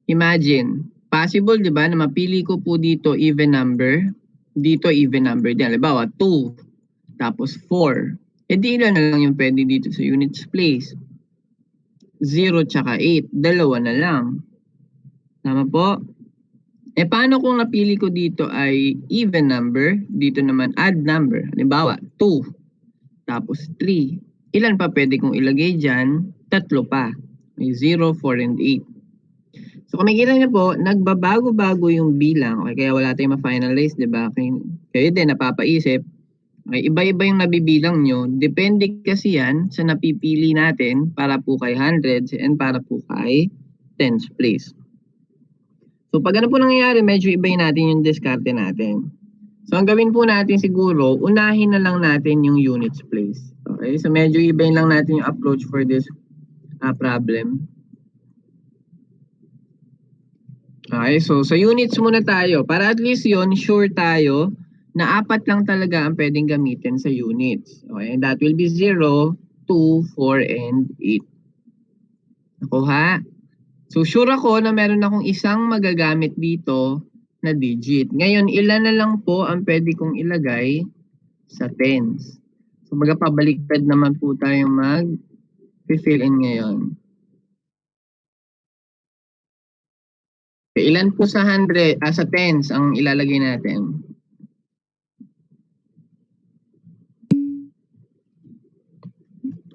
Imagine, possible 'di ba na mapili ko po dito even number, dito even number din. Halimbawa 2, tapos 4. E di ilan na lang yung pwede dito sa units place? 0 tsaka 8, dalawa na lang. Tama po? E paano kung napili ko dito ay even number, dito naman odd number. Halimbawa 2, tapos 3. Ilan pa pwede kong ilagay dyan? Tatlo pa. May 0, 4, and 8. So kung makikita niyo po, nagbabago-bago yung bilang. Okay, kaya wala tayong ma-finalize, di ba? Kayo din, napapaisip. Okay, iba-iba yung nabibilang nyo. Depende kasi yan sa napipili natin para po kay hundreds and para po kay tens place. So pag ano po nangyayari, medyo ibayin natin yung diskarte natin. So ang gawin po natin siguro, unahin na lang natin yung units place. Okay, so medyo ibayin lang natin yung approach for this problem. Okay, so sa units muna tayo. Para at least yon sure tayo na apat lang talaga ang pwedeng gamitin sa units. Okay, and that will be 0, 2, 4, and 8. Nakuha? So sure ako na meron akong isang magagamit dito na digit. Ngayon, ilan na lang po ang pwede kong ilagay sa tens. So magpabaliktad naman po tayo mag-fill in ngayon. Okay, ilan po sa sa tens ang ilalagay natin?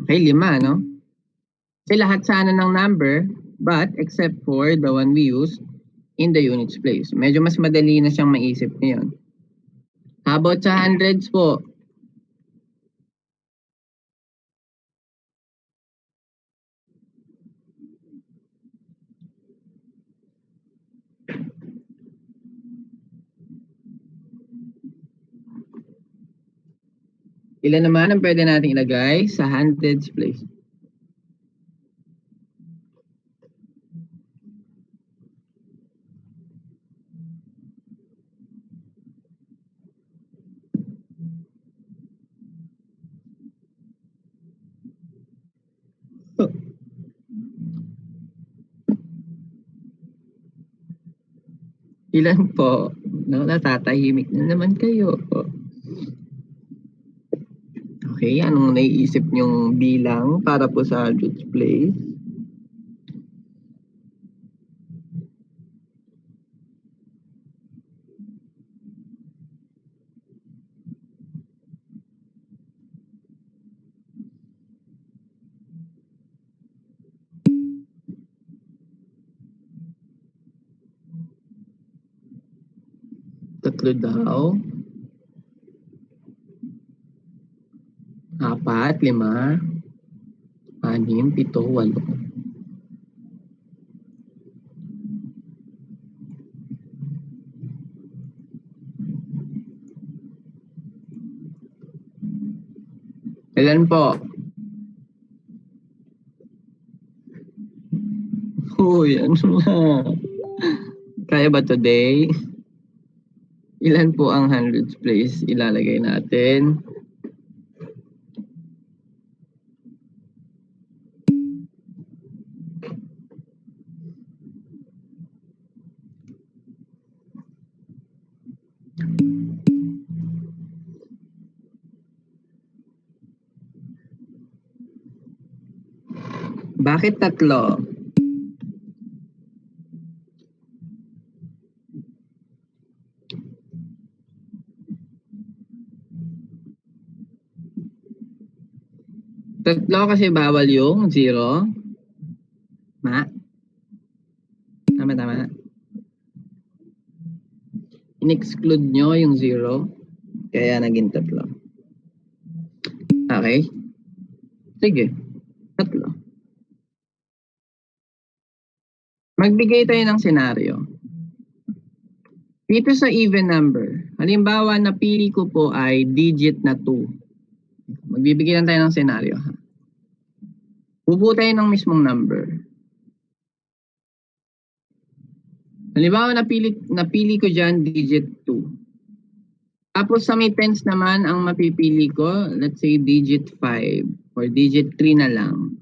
Okay, 5, no? Kasi lahat sana ng number, but except for the one we use in the units place. Medyo mas madali na siyang maisip ngayon. How about sa hundreds po? Ilan naman ang pwede natin ilagay sa hundreds place? Ilan po? No, natatahimik na naman kayo. Okay, anong naiisip nyong bilang para po sa hundreds place? Tatlo daw. 4, 5, 6, 7, 8. Ilan po? Uy, ano na? Kaya ba today? Ilan po ang hundreds place ilalagay natin? Bakit tatlo? Tatlo kasi bawal yung 0. Ma? Tama. In-exclude nyo yung 0. Kaya naging tatlo. Okay? Sige. Tatlo. Magbigay tayo ng senaryo. Dito sa even number, halimbawa napili ko po ay digit na 2. Magbibigay lang tayo ng senaryo. Bubuo tayo ng mismong number. Halimbawa, napili ko dyan digit 2. Tapos sa may tens naman, ang mapipili ko, let's say digit 5 or digit 3 na lang.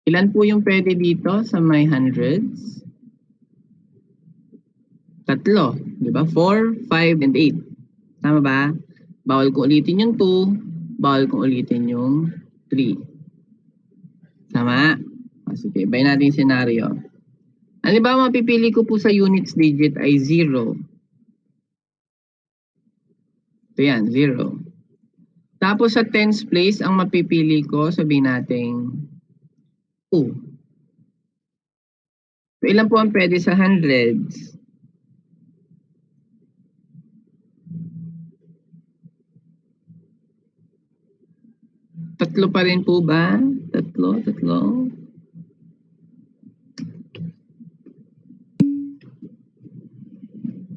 Ilan po yung pwede dito sa may hundreds? Tatlo, di ba? 4, 5, and 8. Tama ba? Bawal kong ulitin yung 2, bawal kong ulitin yung 3. Tama? Sige, bayin natin yung scenario. Halimbawa, mapipili ko po sa units digit ay 0. Ito yan, 0. Tapos sa tens place, ang mapipili ko, sabihin natin 2. So, ilan po ang pwede sa hundreds? Tatlo pa rin po ba? Tatlo.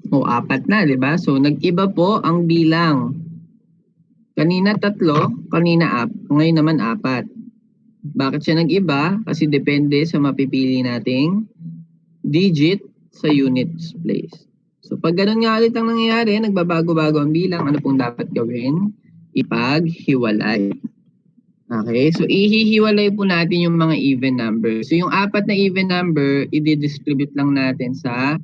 O, 4 na, di ba? So, nag-iba po ang bilang. Kanina 3, kanina ngayon naman 4. Bakit siya nag-iba? Kasi depende sa mapipili nating digit sa units place. So, pag ganun nga ulit ang nangyayari, nagbabago-bago ang bilang, ano pong dapat gawin? Ipaghiwalay. Okay, so ihihiwalay po natin yung mga even number. So, yung 4 na even number, i-distribute lang natin sa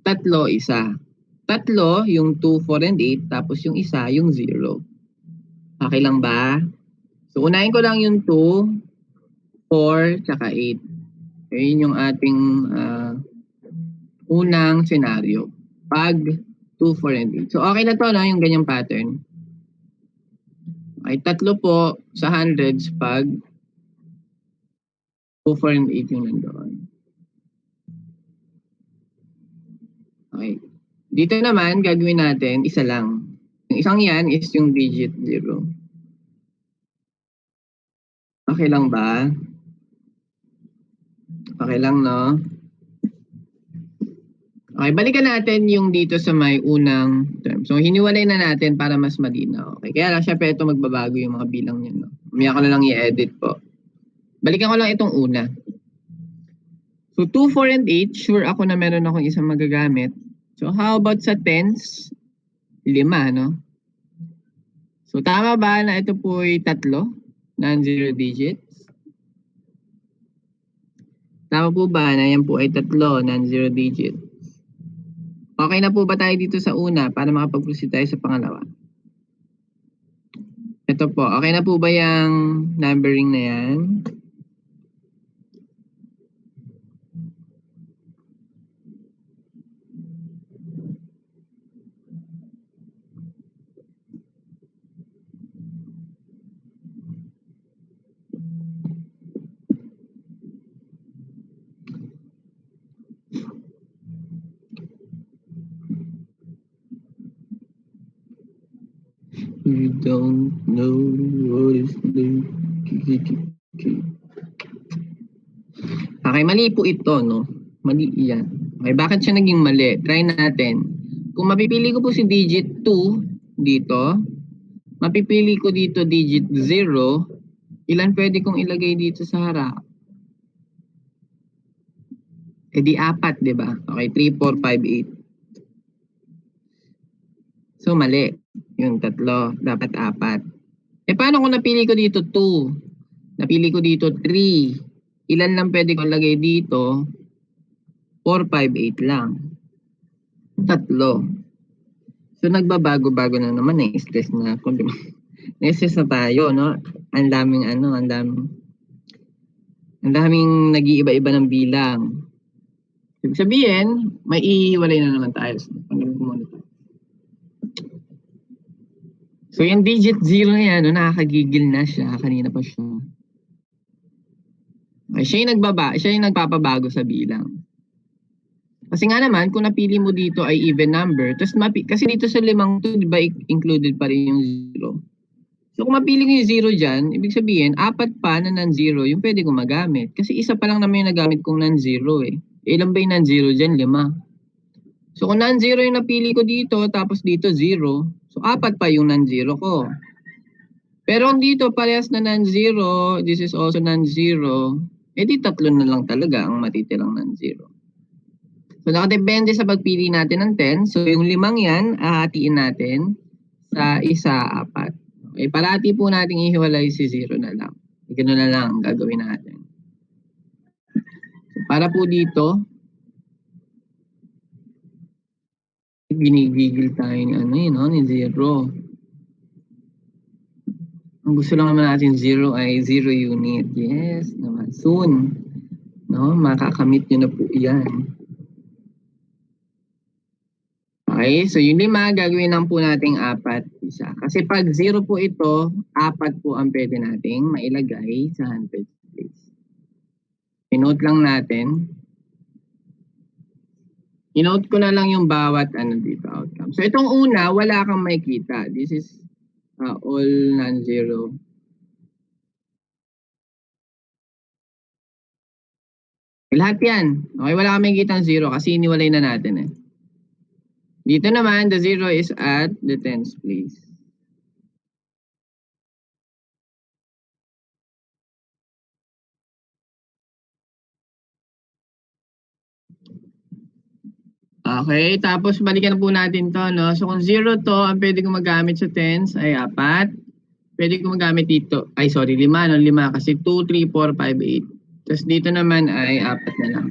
3, 1. 3, yung 2, 4, and 8, tapos yung isa, yung 0. Okay lang ba? So, unahin ko lang yung 2, 4, tsaka 8. So, yun yung ating unang scenario. Pag 2, 4, and 8. So, okay na to, no? Yung ganyang pattern. Okay, 3 po sa hundreds pag 2, 4, and 8 yung nandoon. Okay. Dito naman, gagawin natin, isa lang. Yung isang yan is yung digit 0. Okay lang ba? Okay lang, no? Okay, balikan natin yung dito sa may unang term. So, hiniwalay na natin para mas malinaw. Okay, kaya lang syempre ito magbabago yung mga bilang niya, no? Mamaya ko na lang i-edit po. Balikan ko lang itong una. So, 2, 4, and 8, sure ako na meron akong isang magagamit. So, how about sa tens? 5, no? So, tama ba na ito po ay 3? Non-zero digits? Tama po ba na yan po ay 3, non-zero digits? Okay na po ba tayo dito sa una para makapag-proceed tayo sa pangalawa? Ito po, okay na po ba yung numbering na yan? You don't know what is the... Okay, mali po ito, no? Mali yan. Okay, bakit siya naging mali? Try natin. Kung mapipili ko po si digit 2 dito, mapipili ko dito digit 0, ilan pwede kong ilagay dito sa harap? Eh di 4, di ba? Okay, 3, 4, 5, 8. So, mali. Yung 3, dapat 4. Eh, paano kung napili ko dito 2? Napili ko dito 3. Ilan lang pwede ko lagay dito? 4, 5, 8 lang. 3. So, nagbabago-bago na naman eh. Stress na ako. Na-stress na tayo, no? Ang daming ang daming nag-iiba-iba ng bilang. Ibig sabihin, may iiwalay na naman tayo. Panggalin ko muna ito. So, yung digit 0 na yan, no, nakakagigil na siya. Kanina pa siya. Okay, siya yung nagpapabago sa bilang. Kasi nga naman, kung napili mo dito ay even number, tapos kasi dito sa 5 to, di ba, included pa rin yung 0. So, kung mapili ko yung 0 dyan, ibig sabihin, 4 pa na non-zero yung pwede kong magamit. Kasi isa pa lang naman yung nagamit kong non-zero eh. Ilan ba yung non-zero dyan? 5. So, kung non-zero yung napili ko dito, tapos dito 0, so 4 pa yung non-zero ko. Pero kung dito parehas na non-zero, this is also non-zero, edi 3 na lang talaga ang matitirang non-zero. So nakadepende sa pagpili natin ng 10. So yung 5 yan, hahatiin natin sa 4. Okay, parati po nating ihiwalay si 0 na lang. Ganoon na lang ang gagawin natin. So, para po dito, ginigigil tayo ni ni 0. Ang gusto lang naman natin 0 ay 0 unit. Yes, naman. Soon. No, makakamit nyo na po yan. Okay, so yung 5, gagawin lang po nating 4 isa. Kasi pag 0 po ito, 4 po ang pwede nating mailagay sa 100 place. Inote lang natin. Inote ko na lang yung bawat dito outcome. So itong una, wala kang makikita. This is all non-zero. Lahat yan. Okay, wala kang makikita ng 0 kasi iniwalay na natin eh. Dito naman, the 0 is at the tens place. Okay, tapos balikan na po natin to, no? So kung 0 to, ang pwede kong magamit sa tens ay 4. Pwede kong magamit dito, 5, no? 5 kasi 2, 3, 4, 5, 8. Tapos dito naman ay 4 na lang.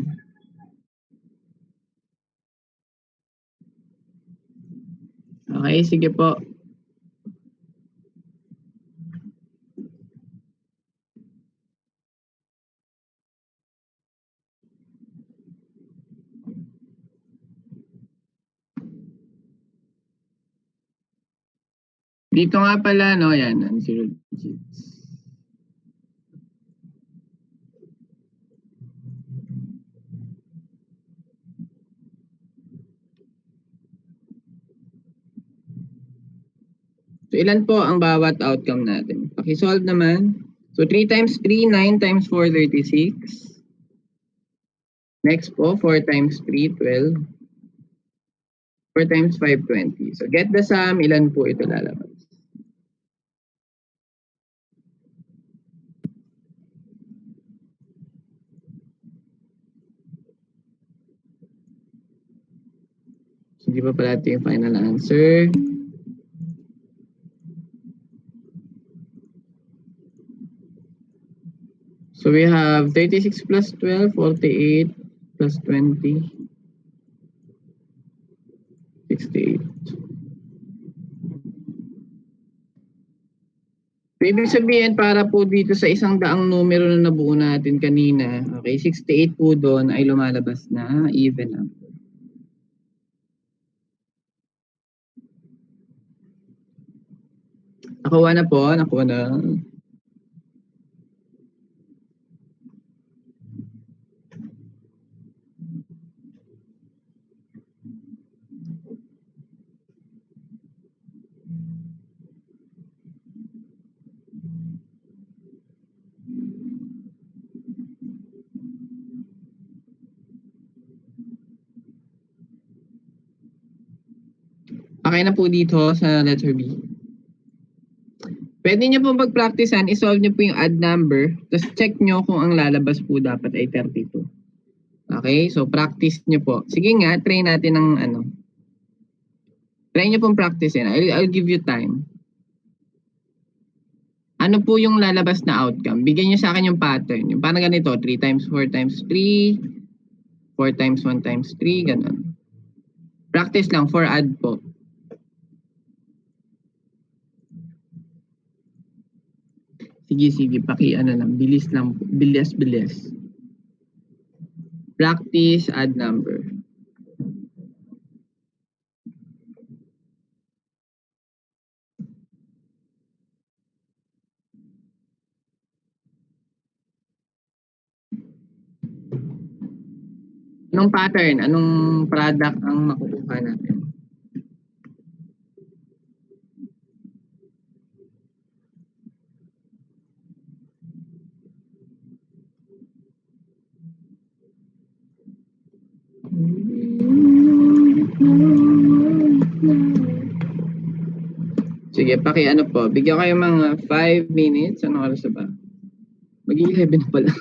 Okay, sige po. Dito nga pala, no? Yan, ang 0 digits. So ilan po ang bawat outcome natin? Paki-solve naman. So 3 times 3, 9 times 4, 36. Next po, 4 times 3, 12. 4 times 5, 20. So get the sum, ilan po ito lalabas? So di ba pala ito yung final answer? So we have 36 plus 12, 48 plus 20, 68. So, ibig sabihin para po dito sa 100 numero na nabuo natin kanina, okay, 68 po doon ay lumalabas na even number. Nakuha na po, nakuha na. Okay na po dito sa letter B. Pwede nyo po mag-practicean, isolve nyo po yung odd number, tapos check nyo kung ang lalabas po dapat ay 32. Okay, so practice nyo po. Sige nga, try natin ng Try nyo pong practicein. I'll give you time. Ano po yung lalabas na outcome? Bigyan nyo sa akin yung pattern. Yung parang ganito, 3 times 4 times 3, 4 times 1 times 3, ganun. Practice lang for add po. Sige, lang. Bilis lang po. Bilis. Practice add number. Anong pattern? Anong product ang makukuha natin? Sige, po. Bigyan kayo mga 5 minutes. Anong oras na ba? Mag-11 na pala.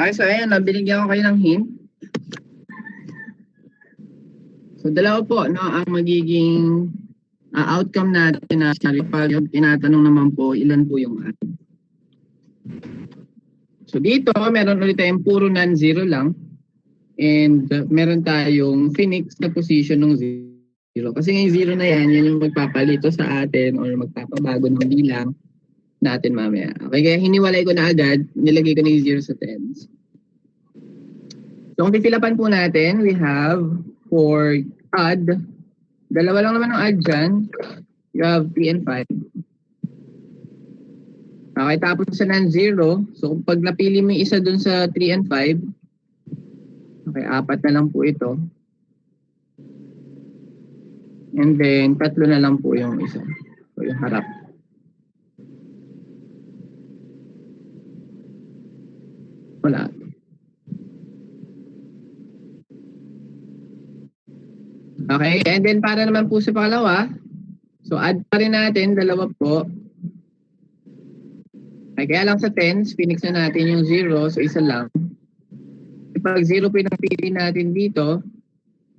Okay, so ayan, binigyan ko kayo ng hint. So dalawa po, no, ang magiging outcome natin na pag tinatanong naman po, ilan po yung add. So dito, meron ulit tayong puro non-zero lang. And meron tayong Phoenix na position ng zero. Kasi yung zero na yan yung magpapalito sa atin or magpapabago ng bilang natin mamaya. Okay, kaya hiniwalay ko na agad, nilagay ko na yung zero sa tens. So kung pipilapan po natin, we have for add, dalawa lang naman ang add dyan. You have 3 and 5. Okay, tapos sa non-zero, so pag napili mo yung isa dun sa 3 and 5, okay, 4 na lang po ito. And then, 3 na lang po yung isa. So, yung harap. Wala. Okay, and then para naman po sa pangalawa, so add pa rin natin, dalawa po. Okay, kaya lang sa tens, Phoenix na natin yung 0, so isa lang. Pag 0 po yung napili natin dito,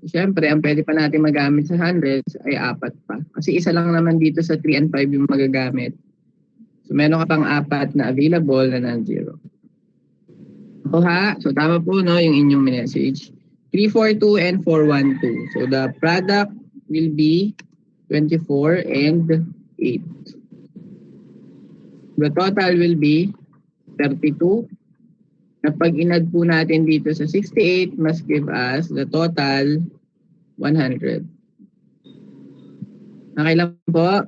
siyempre, ang pwede pa natin magamit sa hundreds ay 4 pa. Kasi isa lang naman dito sa 3 and 5 yung magagamit. So, meron ka pang 4 na available na non-zero. So, tama po, no, yung inyong message. 342 and 412. So, the product will be 24 and 8. The total will be 32. Kapag in-add po natin dito sa 68, must give us the total 100. Okay lang po?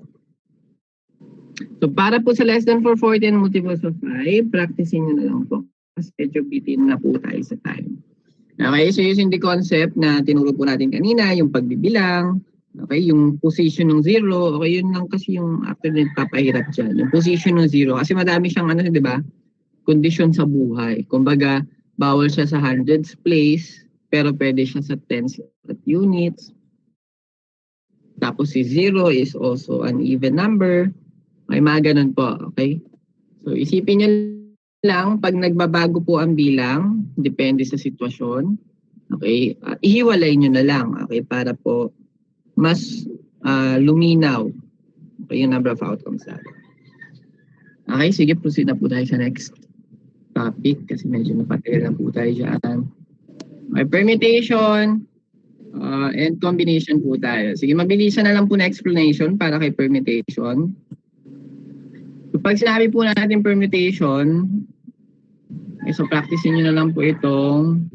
So, para po sa less than 440 and multiples of 5, practicing nyo na lang po. Mas medyo bitin na po tayo sa time. Okay, so using the concept na tinuro po natin kanina, yung pagbibilang, okay, yung position ng 0, okay, yun lang kasi yung after nagpapahirap dyan. Yung position ng 0, kasi madami siyang ano, di ba? Kondisyon sa buhay. Kumbaga, bawal siya sa hundreds place, pero pwede siya sa tens at units. Tapos si 0 is also an even number. Okay, mga ganun po, okay? So, isipin nyo lang, pag nagbabago po ang bilang, depende sa sitwasyon, okay, ihiwalay nyo na lang, okay, para po mas luminaw, okay, yung number of outcomes natin. Okay, sige, proceed na po tayo sa next topic kasi medyo napatagal na po tayo dyan. Okay, permutation and combination po tayo. Sige, mabilisan na lang po na explanation para kay permutation. So, pag sinabi po natin permutation, okay, so practicein nyo na lang po itong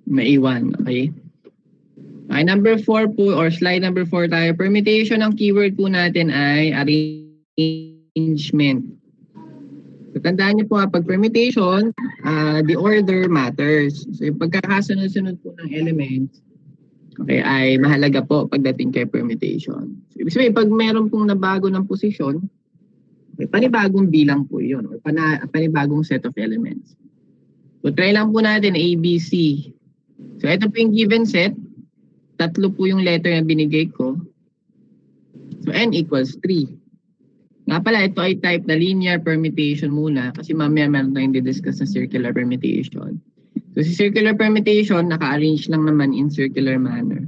maiwan, okay? Okay, number 4 po or slide number 4 tayo. Permutation, ang keyword po natin ay arrangement. So, tandaan nyo po pag permutation, the order matters. So, yung pagkakasunod-sunod po ng elements, okay, ay mahalaga po pagdating kay permutation. So, ibig sabihin, pag meron pong nabago ng posisyon, okay, panibagong bilang po yun, or panibagong set of elements. So, try lang po natin A, B, C. So, ito po yung given set. 3 po yung letter na binigay ko. So, n equals 3. Nga pala, ito ay type na linear permutation muna kasi mamaya meron tayong didiscuss na circular permutation. So, si circular permutation, naka-arrange lang naman in circular manner.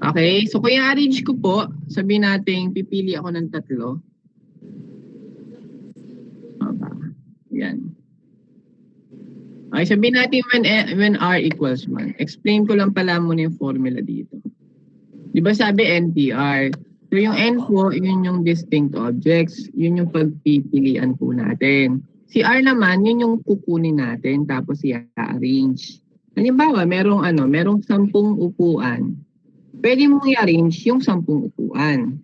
Okay, so kung i-arrange ko po, sabihin natin, pipili ako ng 3. Yan. Okay, sabihin natin when R equals 1. Explain ko lang pala muna yung formula dito. Di ba sabi NTR? So yung N po, yun yung distinct objects. Yun yung pagpipilian po natin. Si R naman, yun yung kukunin natin tapos i-arrange. Halimbawa, merong 10 upuan. Pwede mong i-arrange yung 10 upuan.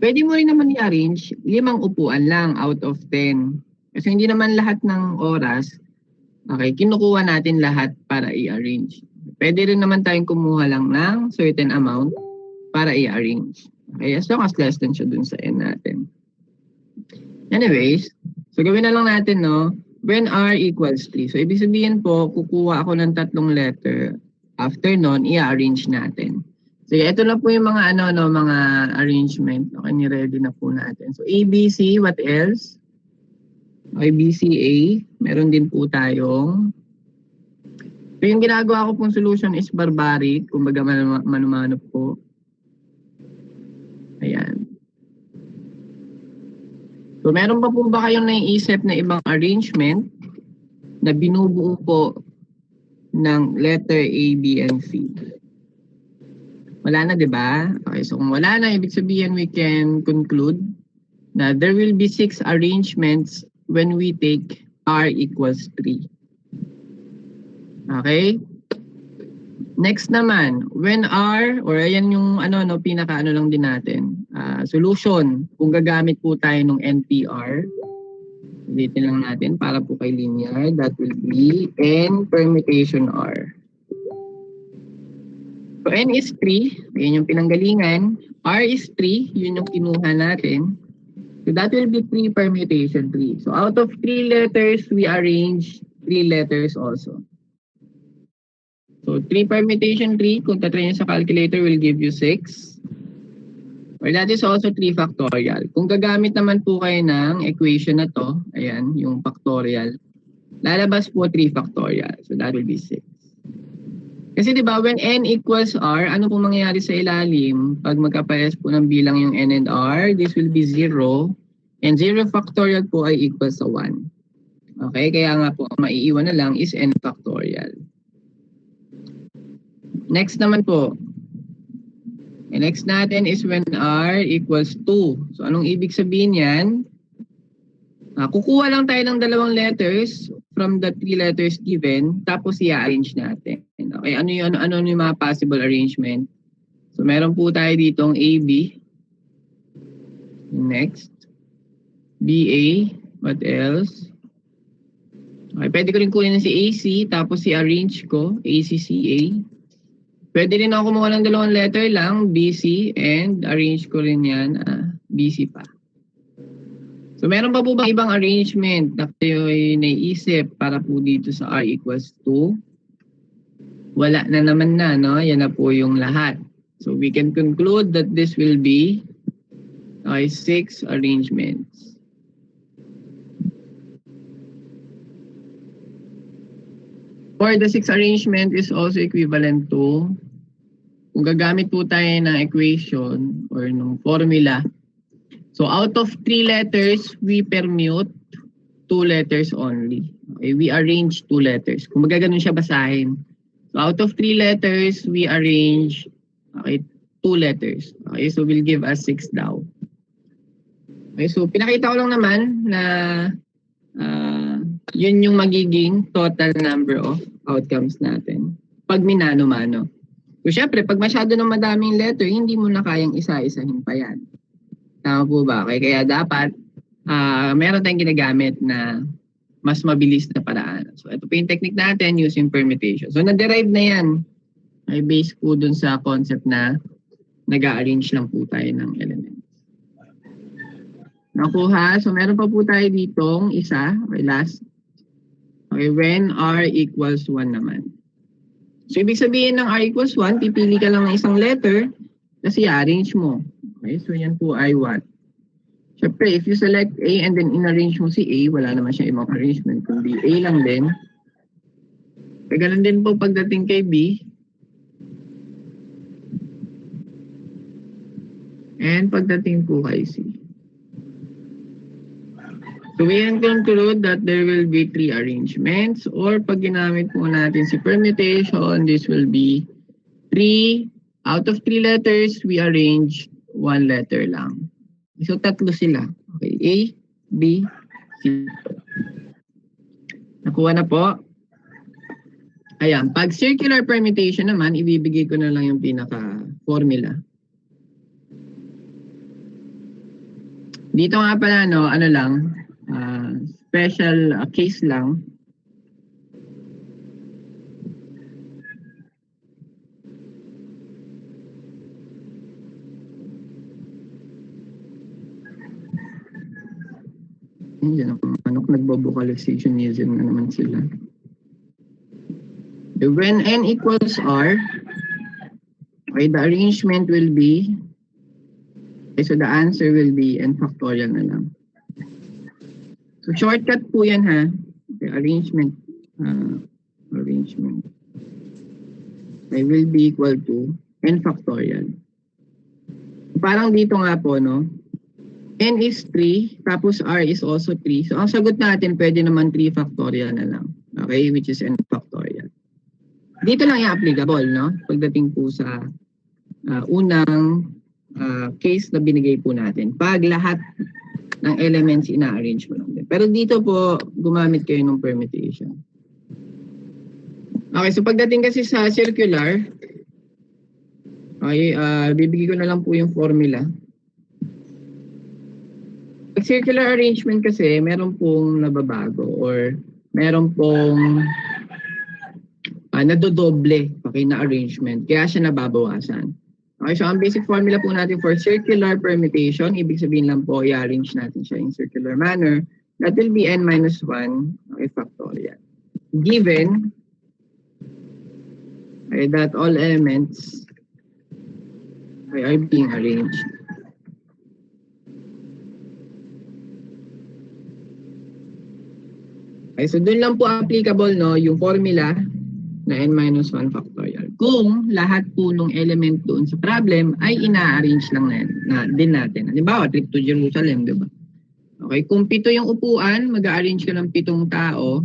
Pwede mo rin naman i-arrange 5 upuan lang out of 10. Kasi hindi naman lahat ng oras, okay, kinukuha natin lahat para i-arrange. Pwede rin naman tayong kumuha lang ng certain amount para i-arrange. Okay, as long as less than siya dun sa N natin. Anyways, so gawin na lang natin, no? When R equals 3. So, ibig sabihin po, kukuha ako ng 3 letter. After nun, i-arrange natin. Sige, ito na po yung mga mga arrangement. Okay, ni-ready na po natin. So ABC, what else? Okay, BCA, meron din po tayong. So yung ginagawa ko pong solution is barbaric, kumbaga mano-mano po. Ayan. So meron pa po ba kayong naiisip na ibang arrangement na binubuo po ng letter A, B, and C? Wala na, di ba? Okay, so kung wala na, ibig sabihin we can conclude na there will be 6 arrangements when we take R equals 3. Okay? Next naman, when R, or ayan yung pinaka lang din natin, solution, kung gagamit po tayo ng NPR, ulitin lang natin para po kay linear, that will be N permutation R. So N is 3, yun yung pinanggalingan. R is 3, yun yung kinuha natin. So that will be 3 permutation 3. So out of 3 letters, we arrange 3 letters also. So 3 permutation 3, kung tatry nyo sa calculator, will give you 6. Or that is also 3 factorial. Kung gagamit naman po kayo ng equation na to, ayan, yung factorial, lalabas po 3 factorial. So that will be 6. Kasi diba, when n equals r, ano pong mangyayari sa ilalim? Pag magkaparehas po ng bilang yung n and r, this will be 0. And 0 factorial po ay equals sa 1. Okay, kaya nga po, ang maiiwan na lang is n factorial. Next naman po. Next natin is when r equals 2. So anong ibig sabihin yan? Kukuha lang tayo ng dalawang letters from the 3 letters given, tapos i-arrange natin. Okay, ano yung mga possible arrangement? So meron po tayo ditong AB. Next. BA. What else? Okay, pwede ko rin kunin si AC, tapos i-arrange ko, ACCA. Pwede rin ako kumuha ng dalawang letter lang, BC, and arrange ko rin yan, BC pa. So meron pa po bang ibang arrangement na kayo ay naiisip para po dito sa R equals 2? Wala na naman na, no? Yan na po yung lahat. So we can conclude that this will be 6 arrangements. Or the 6 arrangement is also equivalent to, kung gagamit po tayo ng equation or ng formula, so out of 3 letters, we permute 2 letters only. Okay, we arrange 2 letters. Kung magaganon siya basahin. So out of 3 letters, we arrange 2 letters. Okay, so will give us 6 daw. Okay, so pinakita ko lang naman na yun yung magiging total number of outcomes natin pag minano-mano. So syempre, pag masyado ng madaming letter, hindi mo na kayang isa-isahin pa yan. Tama po ba? Okay, kaya dapat meron tayong ginagamit na mas mabilis na paraan. So ito po yung technique natin using permutation. So na-derive na yan. Ay based po dun sa concept na nag-arrange lang po tayo ng elements. Nakuha. So meron pa po tayo ditong isa. Okay, last. Okay, when R equals 1 naman. So ibig sabihin ng R equals 1, pipili ka lang ng isang letter kasi arrange mo. Okay, so yan po ay what? Siyempre, if you select A and then in-arrange mo si A, wala naman siya ibang arrangement, kundi A lang din. Kaya ganun din po pagdating kay B. And pagdating po kay C. So we can conclude that there will be 3 arrangements, or pag ginamit po natin si permutation, this will be 3 out of 3 letters, we arrange 1 letter lang. So tatlo sila. Okay, A, B, C. Nakuha na po. Ayan, pag circular permutation naman, ibibigay ko na lang yung pinaka-formula. Dito nga pala, no, ano lang, special case lang. Yan ang manok, nagbo-vocalizationism na naman sila. When n equals r, Okay, the arrangement will be, okay, so the answer will be n factorial na lang. So shortcut po yan ha. Okay, arrangement. Arrangement. Okay, will be equal to n factorial. Parang dito nga po, no? N is 3, tapos R is also 3. So ang sagot natin, pwede naman 3 factorial na lang. Okay, which is n factorial. Dito lang yung applicable, no? Pagdating po sa unang case na binigay po natin. Pag lahat ng elements ina-arrange mo lang din. Pero dito po, gumamit kayo ng permutation. Okay, so pagdating kasi sa circular, okay, bibigay ko na lang po yung formula. Pag circular arrangement kasi, meron pong nababago or meron pong nadodoble okay, na arrangement. Kaya siya nababawasan. Okay, so ang basic formula po natin for circular permutation, ibig sabihin lang po, i-arrange natin siya in circular manner. That will be n minus 1 okay, factorial. Given okay, that all elements okay, are being arranged. Okay, so dun lang po applicable no, yung formula na n minus 1 factorial. Kung lahat po ng element doon sa problem ay ina-arrange lang din natin. Halimbawa, trip to Jerusalem, di ba? Okay, kung 7 yung upuan, mag-arrange ka ng 7 tao.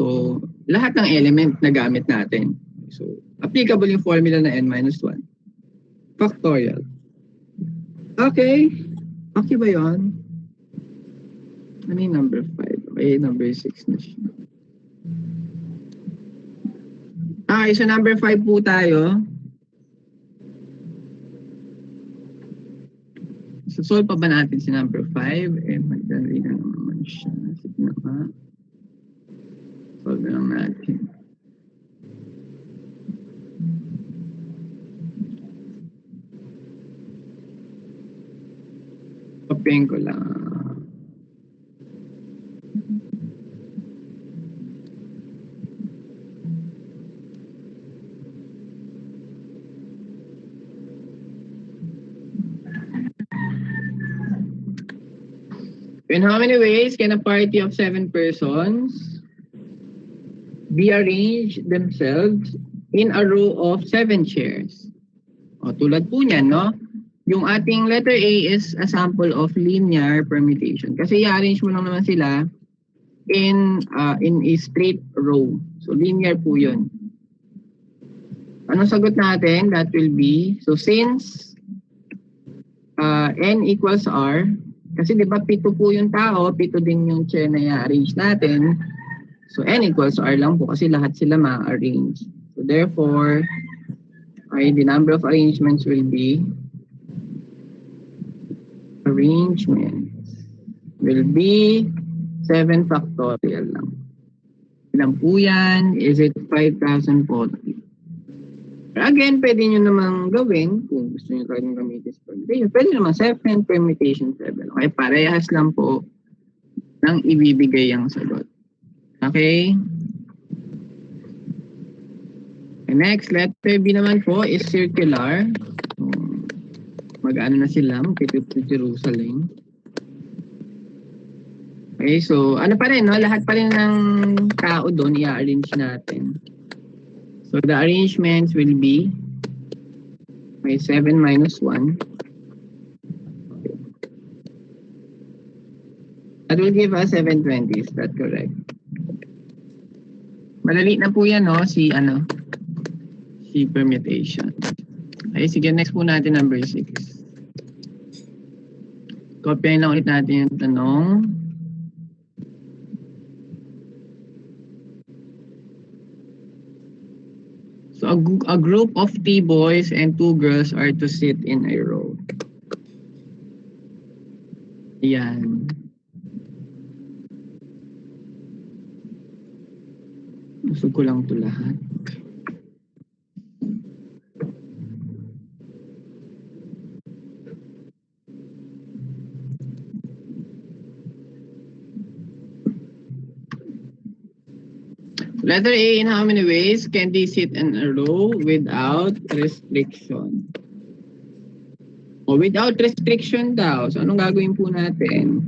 So, lahat ng element na gamit natin. So, applicable yung formula na n minus 1 factorial. Okay. Okay ba yun? Ano yung number 5? Okay, number 6 na siya. Okay, so number 5 po tayo. So solve pa ba natin si number 5? Eh, magdali na naman siya. Sige na ba? Solve na lang natin. Open ko lang. In how many ways can a party of 7 persons be arranged themselves in a row of 7 chairs? O, tulad po niyan, no? Yung ating letter A is a sample of linear permutation. Kasi i-arrange mo lang naman sila in a straight row. So, linear po yun. Anong sagot natin? That will be, so since n equals r, kasi di ba 7 po yung tao, 7 din yung chair na i-arrange natin. So n equals r lang po kasi lahat sila ma-arrange. So therefore, okay, the number of arrangements will be will be 7 factorial lang. Ilan po yan? Is it 5,040? Again, pwede nyo namang gawin kung gusto nyo kayong gamitin sa permutation. Pwede naman 7 permutation 7. Okay, parehas lang po ng ibibigay ang sagot. Okay? And next, letter B naman po is circular. Mag-ano na sila, mag-trip to Jerusalem. Okay, so ano pa rin, no? Lahat pa rin ng tao doon, i-arrange natin. So the arrangements will be okay, 7 minus 1. Okay. That will give us 720. Is that correct? Madali na po yan, no? Si permutation. Okay, sige, next po natin number 6. Copy lang ulit natin yung tanong. So a group of 3 boys and 2 girls are to sit in a row. Ayan. Gusto ko lang ito lahat. Letter A, in how many ways can they sit in a row without restriction? O without restriction daw. So anong gagawin po natin?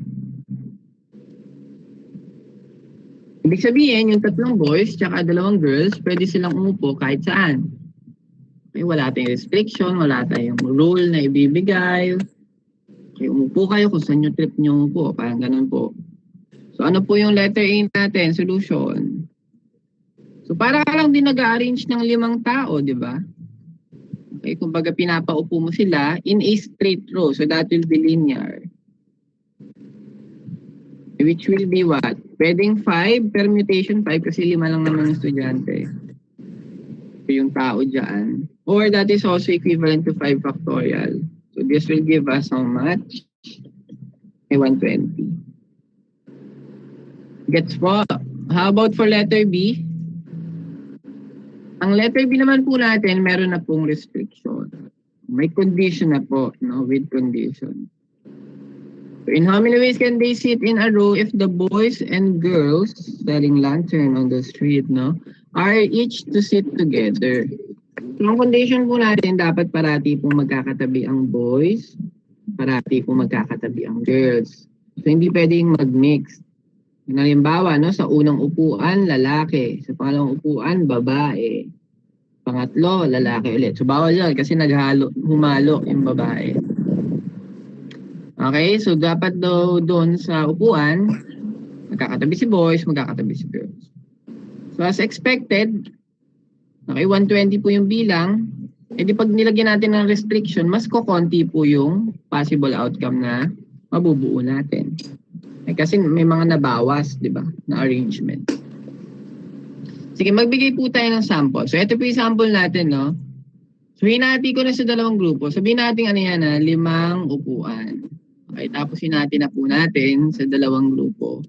Ibig sabihin, yung tatlong boys tsaka dalawang girls, pwede silang umupo kahit saan. Okay, wala tayong restriction, wala tayong rule na ibibigay. Okay, umupo kayo kung saan yung trip nyo umupo. Parang ganun po. So ano po yung letter A natin? Solution. So para ka lang din nag-arrange ng 5 tao, di ba? Okay, kumbaga pinapaupo mo sila in a straight row. So that will be linear. Which will be what? Pwedeng 5, permutation 5 kasi 5 lang naman yung estudyante. So yung tao dyan. Or that is also equivalent to 5 factorial. So this will give us how much? 120. Gets po? How about for letter B? Ang letter B naman po natin, meron na pong restriction. May condition na po, no? With condition. So in how many ways can they sit in a row if the boys and girls selling lantern on the street, no, are each to sit together? So ang condition po natin, dapat parati pong magkakatabi ang boys, parati pong magkakatabi ang girls. So hindi pwedeng mag-mix. Halimbawa, no, sa unang upuan, lalaki. Sa pangalawang upuan, babae. Pangatlo, lalaki ulit. So bawal yan kasi humalo yung babae. Okay, so dapat daw doon sa upuan, magkakatabi si boys, magkakatabi si girls. So as expected, okay, 120 po yung bilang. E di pag nilagyan natin ng restriction, mas kokonti po yung possible outcome na mabubuo natin. Kasi may mga nabawas, di ba, na arrangement. Sige, magbigay po tayo ng sample. So, ito po yung sample natin, no? So, hinati ko na sa dalawang grupo. Sabihin natin, ano yan, 5 upuan. Okay, tapos hinati na po natin sa dalawang grupo.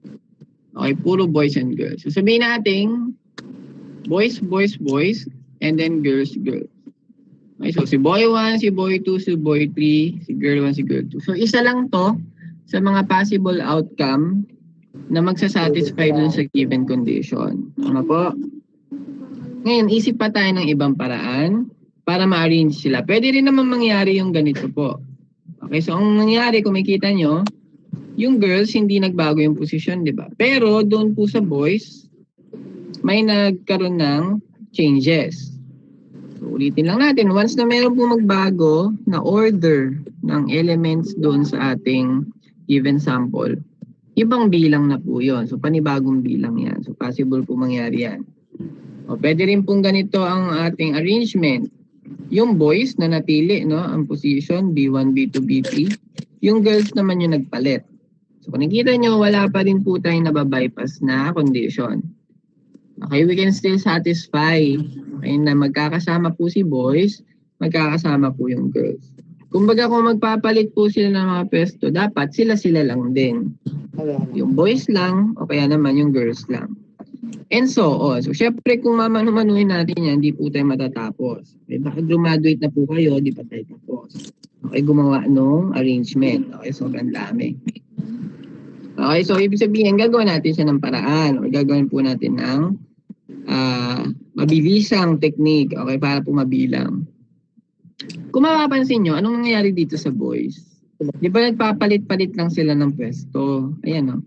Okay, puro boys and girls. So, sabihin natin, boys, boys, boys, and then girls, girls. Okay, so si boy 1, si boy 2, si boy 3, si girl 1, si girl 2. So, isa lang to sa mga possible outcome na magsasatisfy dun sa given condition. Ano po? Ngayon, isip pa tayo ng ibang paraan para ma-arrange sila. Pwede rin naman mangyari yung ganito po. Okay, so ang nangyari, kung makita nyo, yung girls hindi nagbago yung posisyon, di ba? Pero doon po sa boys, may nagkaroon ng changes. So, ulitin lang natin. Once na meron po magbago na order ng elements doon sa ating given sample, ibang bilang na po yun. So, panibagong bilang yan. So, possible po mangyari yan. O, pwede rin pong ganito ang ating arrangement. Yung boys na natili, no, ang position, B1, B2, B3. Yung girls naman yung nagpalit. So, kung nakita nyo, wala pa rin po tayong nababypass na condition. Okay, we can still satisfy. Okay, na magkakasama po si boys, magkakasama po yung girls. Kumbaga kung magpapalit po sila ng mga pwesto, dapat sila-sila lang din. Yung boys lang, o kaya naman yung girls lang. And so on. So, syempre kung mamanu-manuhin natin yan, hindi po tayo matatapos. Okay, baka graduate na po kayo, di pa tayo tapos. Okay, gumawa nung arrangement. Okay, sobrang dami. Okay, so ibig sabihin, gagawin natin siya ng paraan o gagawin po natin ng mabilisang technique, okay, para po mabilang. Kung mapapansin nyo, anong nangyayari dito sa boys? Di ba nagpapalit-palit lang sila ng pwesto? Ayan, no?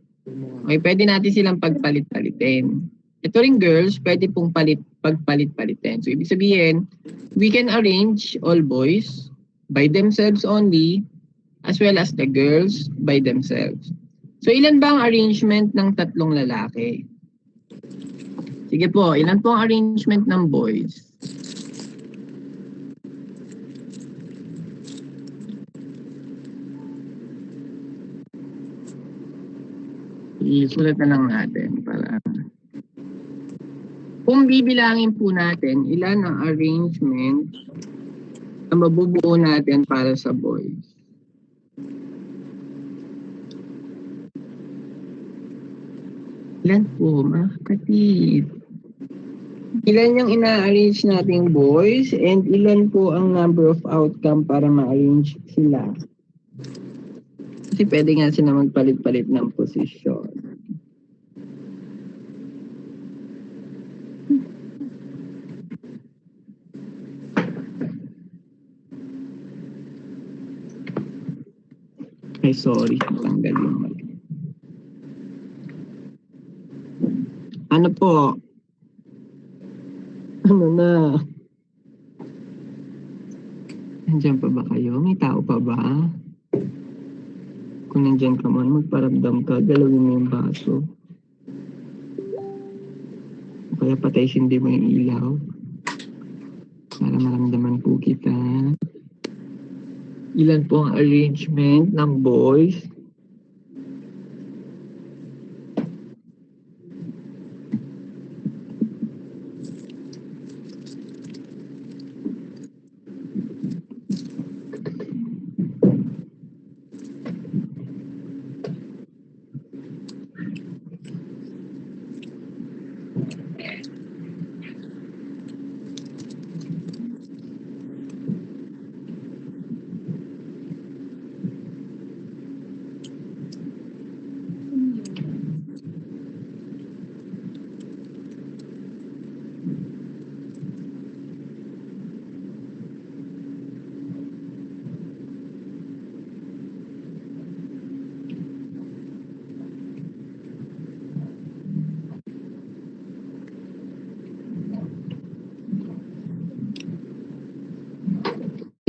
Okay, pwede natin silang pagpalit-palitin. Ito rin girls, pwede pong pagpalit-palitin. So, ibig sabihin, we can arrange all boys by themselves only as well as the girls by themselves. So, ilan ba ang arrangement ng tatlong lalaki? Sige po, ilan po ang arrangement ng boys? Isulat na lang natin para kung bibilangin po natin ilan ang arrangement na mabubuo natin para sa boys. Ilan po, mga kapatid? Ilan yung ina-arrange nating boys and ilan po ang number of outcome para ma-arrange sila? Kasi pwede nga sila magpalit-palit ng posisyon. Okay, sorry. Tanggal yung mali. Ano po? Ano na? Nandiyan pa ba kayo? May tao pa ba? Kung nandiyan ka man, magparamdam ka. Galawin mo yung baso. O kaya patay-sindi mo yung ilaw. Para maramdaman po kita. Ilan po ang arrangement ng boys?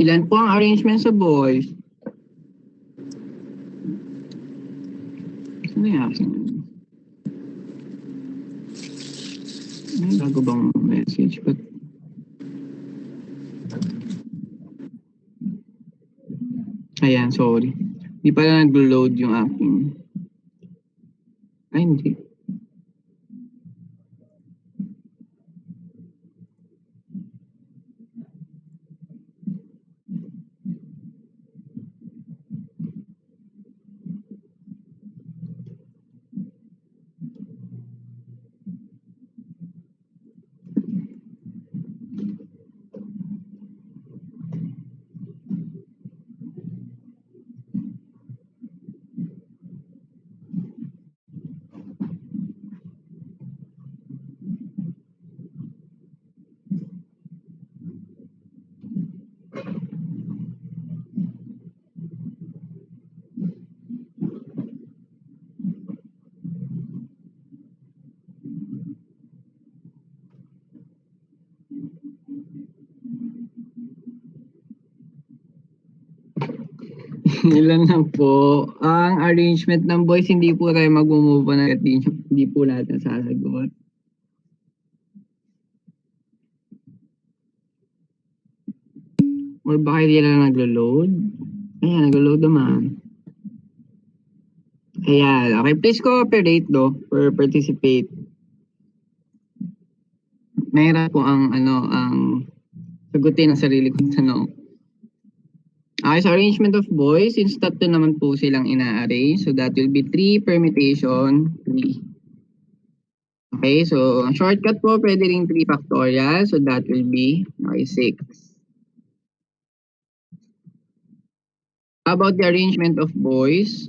Ilan po ang arrangement sa boys? Ano yung akin? May bago bang message? But ayan, sorry. Di pala nag-load yung aking. Ay, hindi. Ilan lang po. Ang arrangement ng boys, hindi po tayo mag-move on agad. Hindi po natin sasagot. Or baka hindi na naglo-load? Ayan, naglo-load naman. Ayan. Okay, please cooperate do or participate. Mahirap po ang sagutin ang sarili kong tanong. Okay, so arrangement of boys, since tatlo naman po silang ina-arrange, so that will be 3 permutation 3. Okay, so ang shortcut po pwede ring 3 factorial, so that will be 6. How about the arrangement of boys?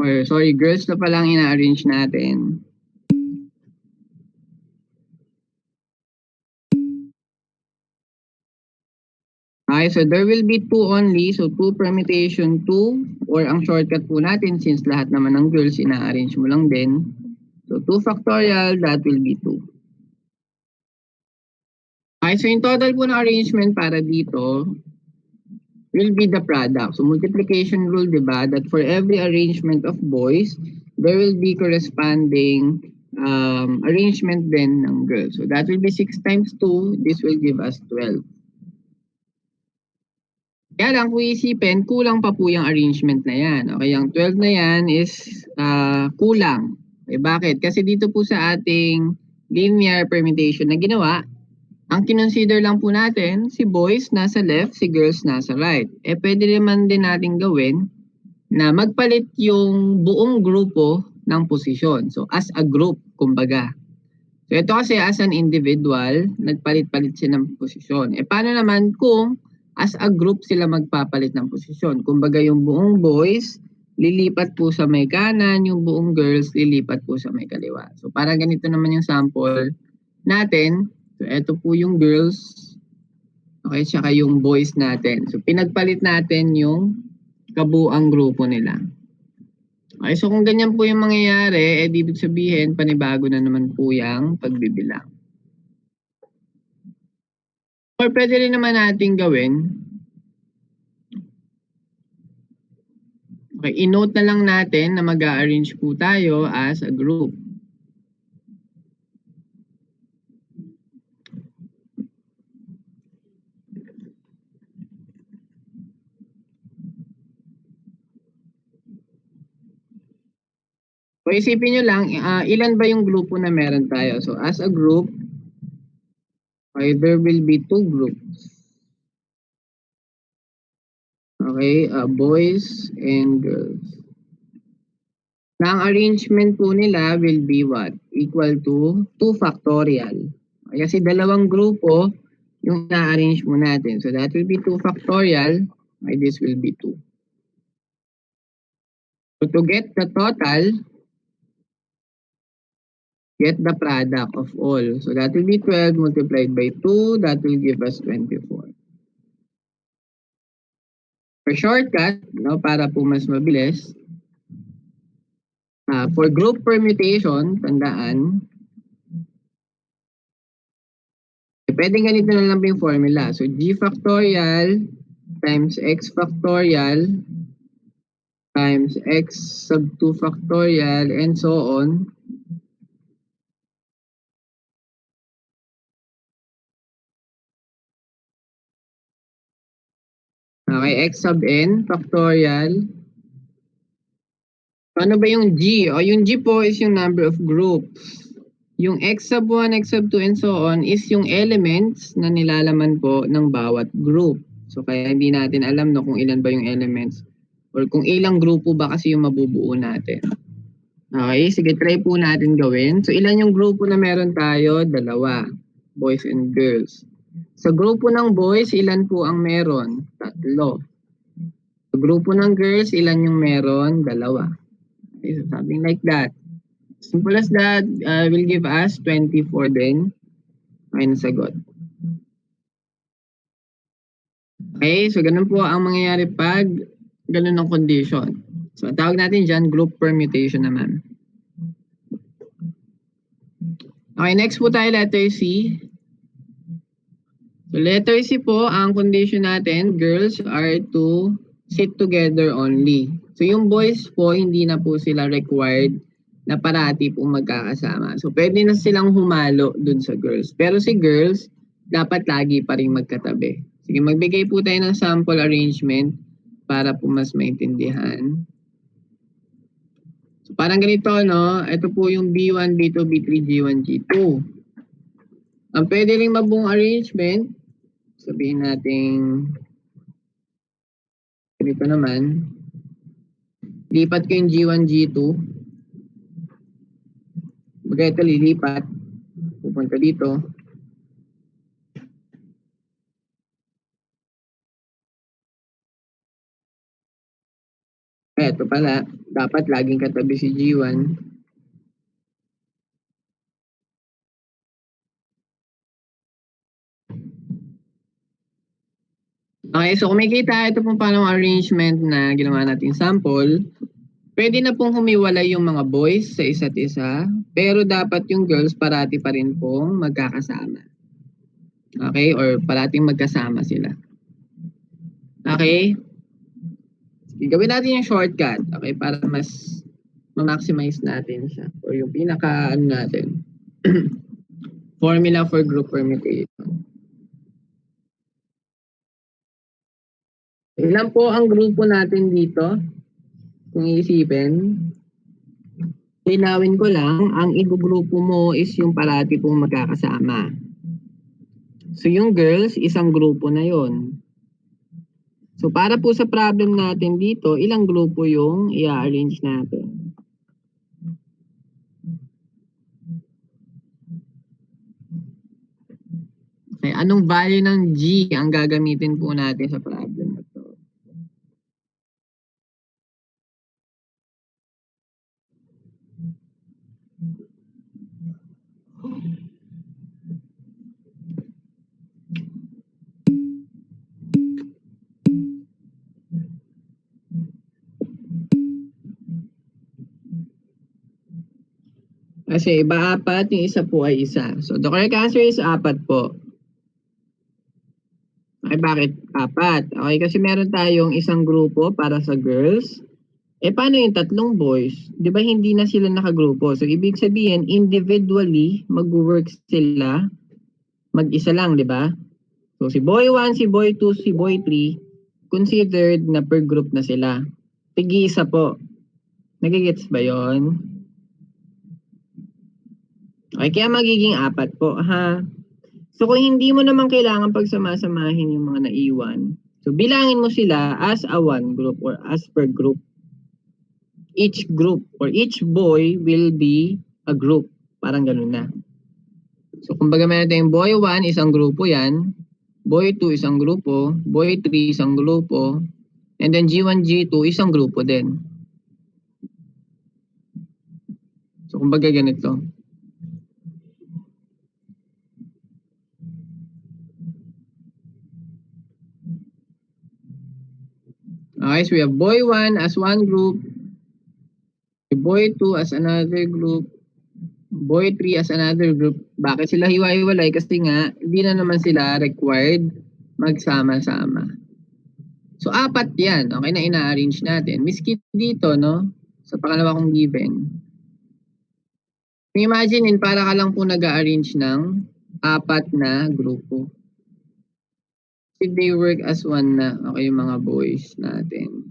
Or sorry, girls na palang ina-arrange natin. Okay, so there will be 2 only. So 2 permutation 2 or ang shortcut po natin since lahat naman ng girls ina-arrange mo lang din. So 2 factorial, that will be 2. Okay, so yung total po na arrangement para dito will be the product. So multiplication rule, diba? That for every arrangement of boys, there will be corresponding arrangement then ng girls. So that will be 6 times 2. This will give us 12. Kaya lang kung isipin, kulang pa po yung arrangement na yan. Okay, yung 12 na yan is kulang. Okay, bakit? Kasi dito po sa ating linear permutation na ginawa, ang kinonsider lang po natin, si boys nasa left, si girls nasa right. Pwede naman din natin gawin na magpalit yung buong grupo ng posisyon. So, as a group, kumbaga. So, ito kasi as an individual, nagpalit-palit sila ng posisyon. Paano naman kung as a group sila magpapalit ng posisyon? Kumbaga yung buong boys, lilipat po sa may kanan, yung buong girls, lilipat po sa may kaliwa. So parang ganito naman yung sample natin. So ito po yung girls, okay, saka yung boys natin. So pinagpalit natin yung kabuuang grupo nila. Okay, so kung ganyan po yung mangyayari, ibig sabihin, panibago na naman po yung pagbibilang. Or pwede rin naman natin gawin, okay, i-note na lang natin na mag-a-arrange po tayo as a group. So isipin nyo lang, ilan ba yung grupo na meron tayo? So as a group, okay, there will be two groups. Okay, boys and girls. Na ang arrangement po nila will be what? Equal to 2 factorial. Okay, kasi dalawang grupo yung na-arrange mo natin. So that will be 2 factorial. Okay, this will be 2. So to get the total, get the product of all. So that will be 12 multiplied by 2. That will give us 24. For shortcut, no, para po mas mabilis, for group permutation, tandaan, pwedeng ganito na lang yung formula. So g factorial times x factorial times x sub 2 factorial and so on. Okay, x sub n factorial. Ano ba yung g? O yung g po is yung number of groups. Yung x sub 1, x sub 2, and so on is yung elements na nilalaman po ng bawat group. So kaya hindi natin alam no kung ilan ba yung elements or kung ilang grupo ba kasi yung mabubuo natin. Okay, sige, try po natin gawin. So ilan yung grupo na meron tayo? Dalawa, boys and girls. Sa grupo ng boys, ilan po ang meron? Tatlo. Sa grupo ng girls, ilan yung meron? Dalawa. Okay, so something like that. Simple as that, will give us 24 din. Okay, nasagot. Okay, so ganun po ang mangyayari pag ganun ang condition. So tawag natin dyan group permutation naman. Okay, next po tayo letter C. So letter C po, ang condition natin, girls are to sit together only. So yung boys po, hindi na po sila required na parati pong magkakasama. So pwede na silang humalo dun sa girls. Pero si girls, dapat lagi pa rin magkatabi. Sige, magbigay po tayo ng sample arrangement para po mas maintindihan. So parang ganito, no? Ito po yung B1, B2, B3, G1, G2. Ang pwede rin mabuong arrangement, sabihin natin ganito naman, lipat ko yung G1, G2. Baga ito lilipat, pupunta dito. Ito pala, dapat laging katabi si G1. Okay, so kung makikita, ito pong parang arrangement na ginawa natin sample. Pwede na pong humiwalay yung mga boys sa isa't isa, pero dapat yung girls parati pa rin pong magkakasama. Okay, or parating magkasama sila. Okay? Gawin natin yung shortcut, okay, para mas ma-maximize natin siya. Or yung pinaka, natin, formula for group permutation. Ilan po ang grupo natin dito? Kung iisipin, linawin ko lang, ang igugrupo mo is yung parati pong magkakasama. So yung girls, isang grupo na yon. So para po sa problem natin dito, ilang grupo yung i-arrange natin? Okay, anong value ng G ang gagamitin po natin sa problem na to? Kasi iba 4, yung isa po ay isa. So the correct answer is 4 po. Okay, bakit 4? Okay, kasi meron tayong isang grupo para sa girls. Paano yung 3 boys? 'Di ba hindi na sila nakagrupo? So ibig sabihin individually mag-work sila mag-isa lang, 'di ba? So si boy 1, si boy 2, si boy 3 considered na per group na sila. Tig-isa po. Nagigets ba 'yon? Okay, kaya magiging 4 po, ha? So kung hindi mo naman kailangan pagsama-samahin yung mga naiwan, so bilangin mo sila as a one group or as per group. Each group or each boy will be a group. Parang ganun na. So kumbaga meron tayong boy 1, isang grupo yan. Boy 2, isang grupo. Boy 3, isang grupo. And then G1, G2, isang grupo din. So kumbaga ganito. Okay, so we have boy 1 as one group. Boy 2 as another group. Boy 3 as another group. Bakit sila hiwa-hiwalay? Kasi nga, hindi na naman sila required magsama-sama. So, 4 yan. Okay na ina-arrange natin. Miski dito, no? Sa pangalawa kong given. Imagine, para ka lang po nag-arrange ng 4 na grupo. If they work as one na, okay, yung mga boys natin.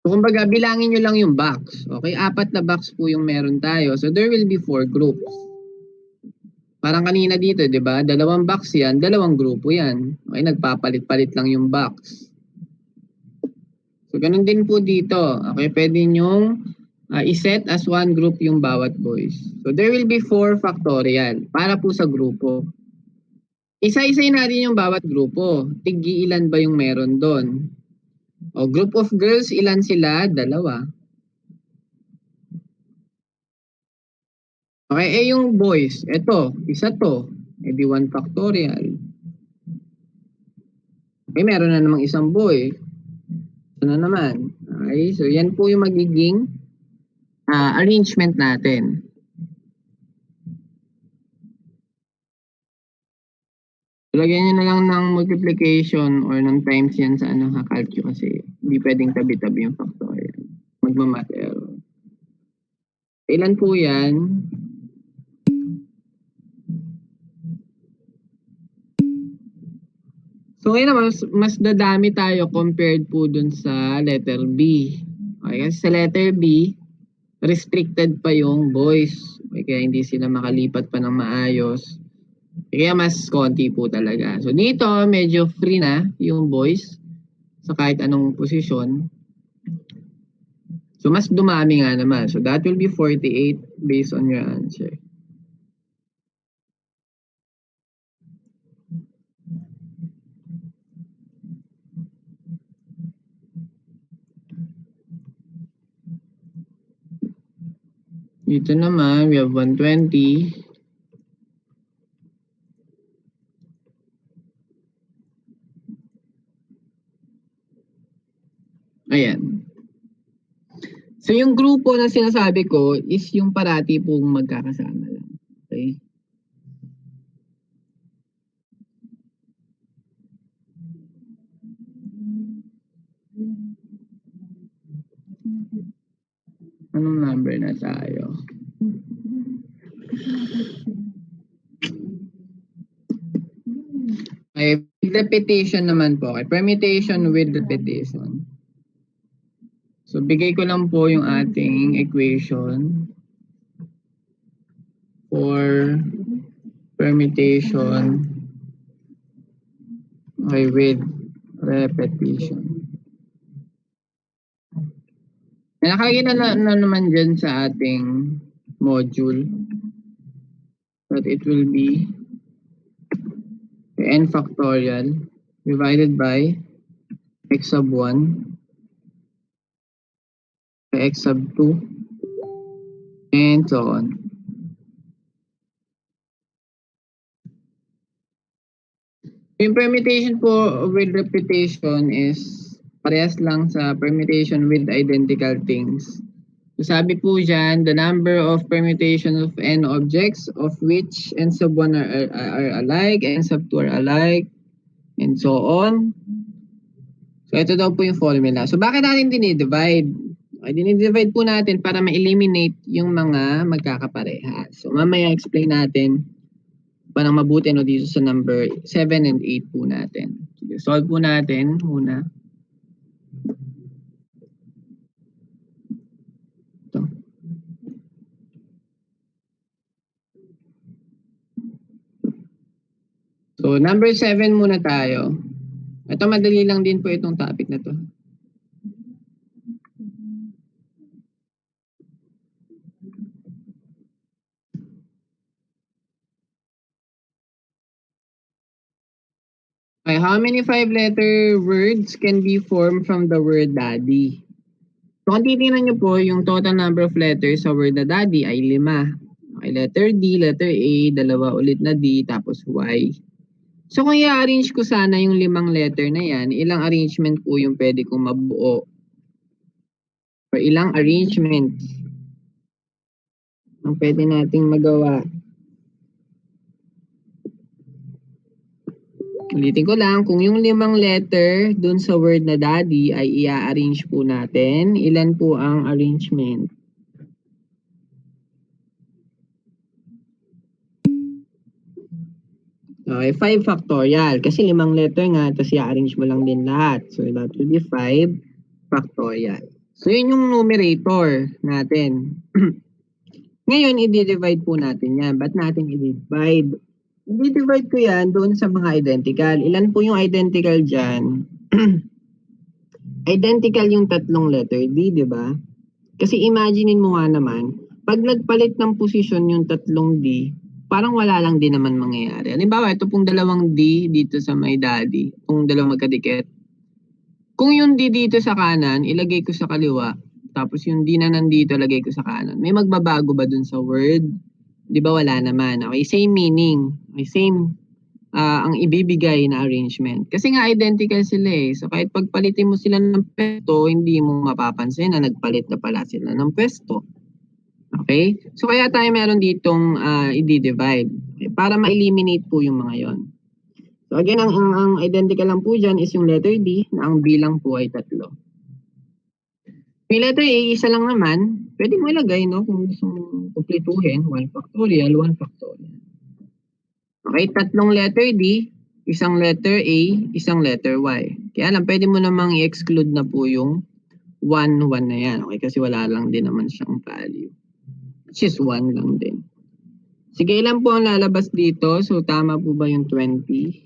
So, kumbaga, bilangin nyo lang yung box. Okay, 4 na box po yung meron tayo. So, there will be 4 groups. Parang kanina dito, di ba? 2 box yan, 2 grupo yan. Okay, nagpapalit-palit lang yung box. So, ganun din po dito. Okay, pwede nyong iset as one group yung bawat boys. So, there will be 4 factorial para po sa grupo. Isa-isay natin yung bawat grupo. Tig ilan ba yung meron doon? O, group of girls, ilan sila? 2. Okay, yung boys, eto, isa to. Di 1 factorial. Okay, meron na namang isang boy. Ito na naman. Okay, so yan po yung magiging arrangement natin. Lagyan nyo na lang ng multiplication or ng times yan sa calcu kasi hindi pwedeng tabi-tabi yung factorial. Magmamath error. Ilan po yan? So ngayon mas dadami tayo compared po dun sa letter B. Okay, kasi sa letter B, restricted pa yung boys. Okay, kaya hindi sila makalipat pa ng maayos. Kaya mas konti po talaga. So dito, medyo free na yung boys sa kahit anong posisyon. So mas dumami nga naman. So that will be 48 based on your answer. Dito naman, we have 120. Ayan. So yung grupo na sinasabi ko is yung parati pong magkakasama lang. Okay? Anong number na tayo? Okay, with repetition naman po. Okay, permutation with repetition. So, bigay ko lang po yung ating equation for permutation with repetition. Nakalagay na naman dyan sa ating module that it will be n factorial divided by x sub 1 x sub 2 and so on. Yung permutation po with repetition is parehas lang sa permutation with identical things. So sabi po dyan, the number of permutations of n objects of which n sub 1 are alike, n sub 2 are alike, and so on. So ito daw po yung formula. So bakit natin dinidivide? Okay, dinidivide po natin para ma-eliminate yung mga magkakapareha. So mamaya explain natin parang mabuti no dito sa number 7 and 8 po natin. Sige, solve po natin muna. Ito. So number 7 muna tayo. Ito madali lang din po itong topic na to. Okay, how many 5-letter words can be formed from the word daddy? So kung titingnan nyo po, yung total number of letters sa word na daddy ay 5. Okay, letter D, letter A, dalawa ulit na D, tapos Y. So kung i-arrange ko sana yung 5 letter na yan, ilang arrangement po yung pwede kong mabuo? Or ilang arrangement ang pwede nating magawa? Ulitin ko lang, kung yung 5 letter dun sa word na daddy ay i-arrange po natin, ilan po ang arrangement? Okay, 5 factorial. Kasi 5 letter nga, tapos i-arrange mo lang din lahat. So that will be 5 factorial. So yun yung numerator natin. Ngayon, i-divide po natin yan. Ba't natin i-divide? I-divide ko yan doon sa mga identical. Ilan po yung identical dyan? Identical yung tatlong letter D, di ba? Kasi imaginein mo nga naman, pag nagpalit ng posisyon yung tatlong D, parang wala lang din naman mangyayari. Halimbawa, ito pong dalawang D dito sa may daddy, kung dalawang magkadikit. Kung yung D dito sa kanan, ilagay ko sa kaliwa, tapos yung D na nandito, lagay ko sa kanan. May magbabago ba dun sa word? Di ba wala naman? Okay, same meaning. Okay, same ang ibibigay na arrangement. Kasi nga identical sila eh. So kahit pagpalitin mo sila ng pwesto, hindi mo mapapansin na nagpalit na pala sila ng pwesto. Okay? So kaya tayo meron ditong i-divide. Okay? Para ma-eliminate po yung mga yon. So again, ang identical lang po dyan is yung letter D na ang bilang po ay 3. Yung letter A, isa lang naman. Pwede mo ilagay, no? Kung gusto mong kumpletuhin, 1 factorial, 1 factorial. Okay, 3 letter D, isang letter A, isang letter Y. Kaya lang, pwede mo namang i-exclude na po yung 1, 1 na yan. Okay, kasi wala lang din naman siyang value. Which is 1 lang din. Sige, ilan po ang lalabas dito? So, tama po ba yung 20?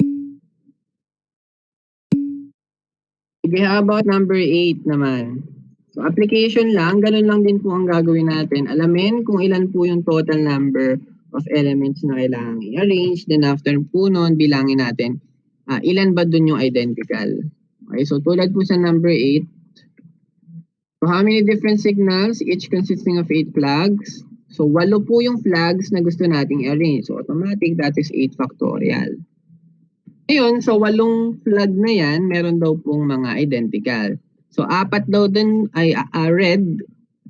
Sige, how about number 8 naman? So, application lang, ganun lang din po ang gagawin natin. Alamin kung ilan po yung total number of elements na kailangan i-arrange. Then after po nun, bilangin natin ilan ba dun yung identical. Okay, so tulad po sa number 8. So how many different signals? Each consisting of 8 flags. So 8 po yung flags na gusto nating i-arrange. So automatic, that is 8 factorial. Ngayon, so 8 flag na yan, meron daw pong mga identical. So 4 daw dun ay red,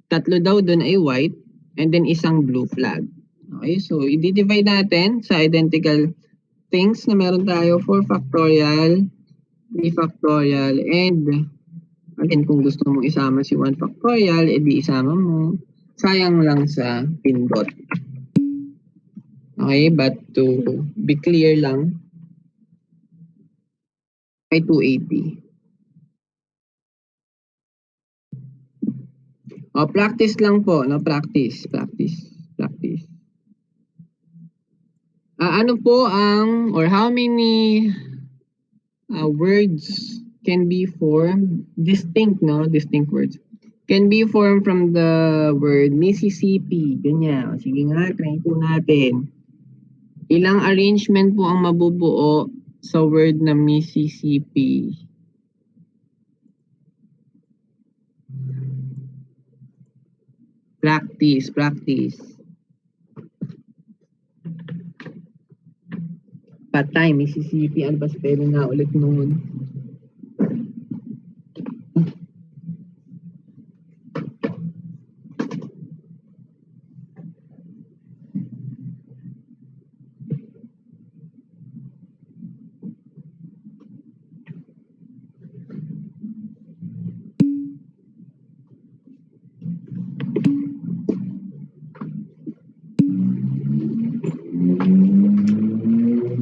3 daw dun ay white, and then isang blue flag. Okay, so i-divide natin sa identical things na meron tayo, 4 factorial, 3 factorial, and again, kung gusto mong isama si 1 factorial, edi isama mo. Sayang lang sa pindot. Okay, but to be clear lang, ay 280. O, practice lang po, no? Practice. Ano po ang, or how many words can be formed, distinct words, can be formed from the word Mississippi. Ganyan. O, sige nga, try po natin. Ilang arrangement po ang mabubuo sa word na Mississippi? Practice. Patay, Mississippi. Ano ba spelling nga ulit noon?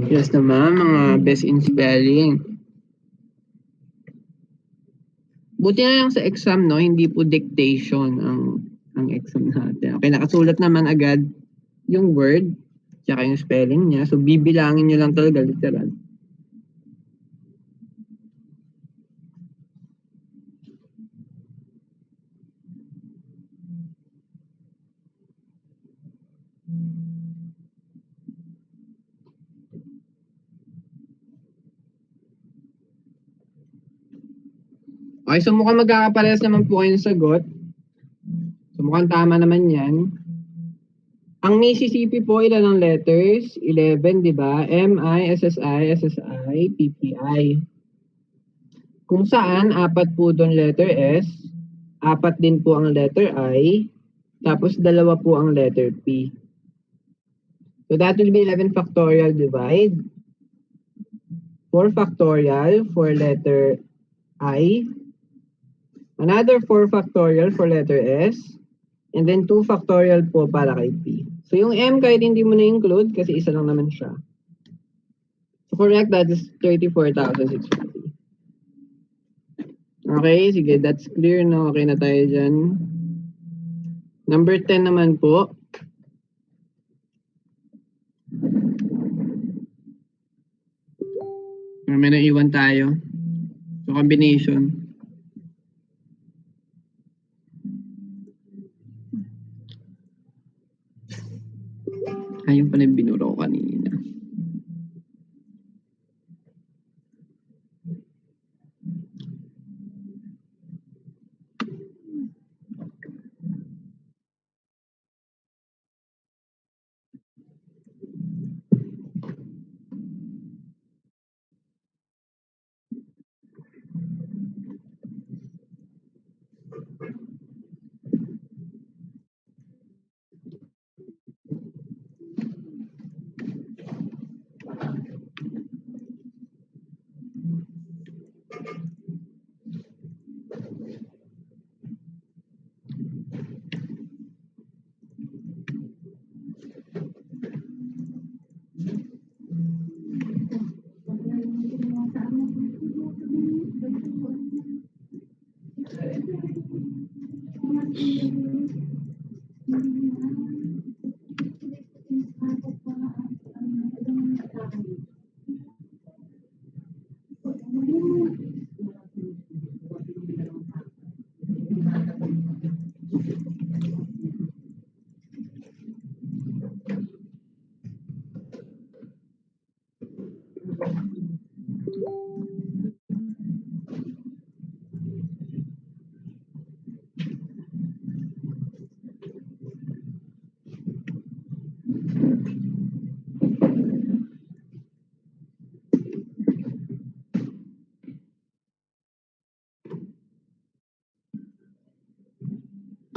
Yes naman, mga best in spelling. Buti na lang sa exam, no, hindi po dictation ang exam natin. Okay, nakasulat naman agad yung word, tsaka yung spelling niya. So, bibilangin nyo lang talaga, literal. Okay, so mukhang magkakaparehas naman po kayo ng sagot. So, mukhang tama naman yan. Ang Mississippi po, ilan ang letters? 11, di ba? M-I-S-S-I, S-S-I, P-P-I. Kung saan, apat po doon letter S, apat din po ang letter I, tapos dalawa po ang letter P. So that will be 11 factorial divide. 4 factorial for letter I. Another 4 factorial for letter S. And then 2 factorial po para kay P. So yung M kahit hindi mo na-include kasi isa lang naman siya. So correct, that is 34,650. Okay, sige, that's clear, no? Okay na tayo dyan. Number 10 naman po. May naiwan tayo. So combination. Ayun pala yung binuro ko kanina.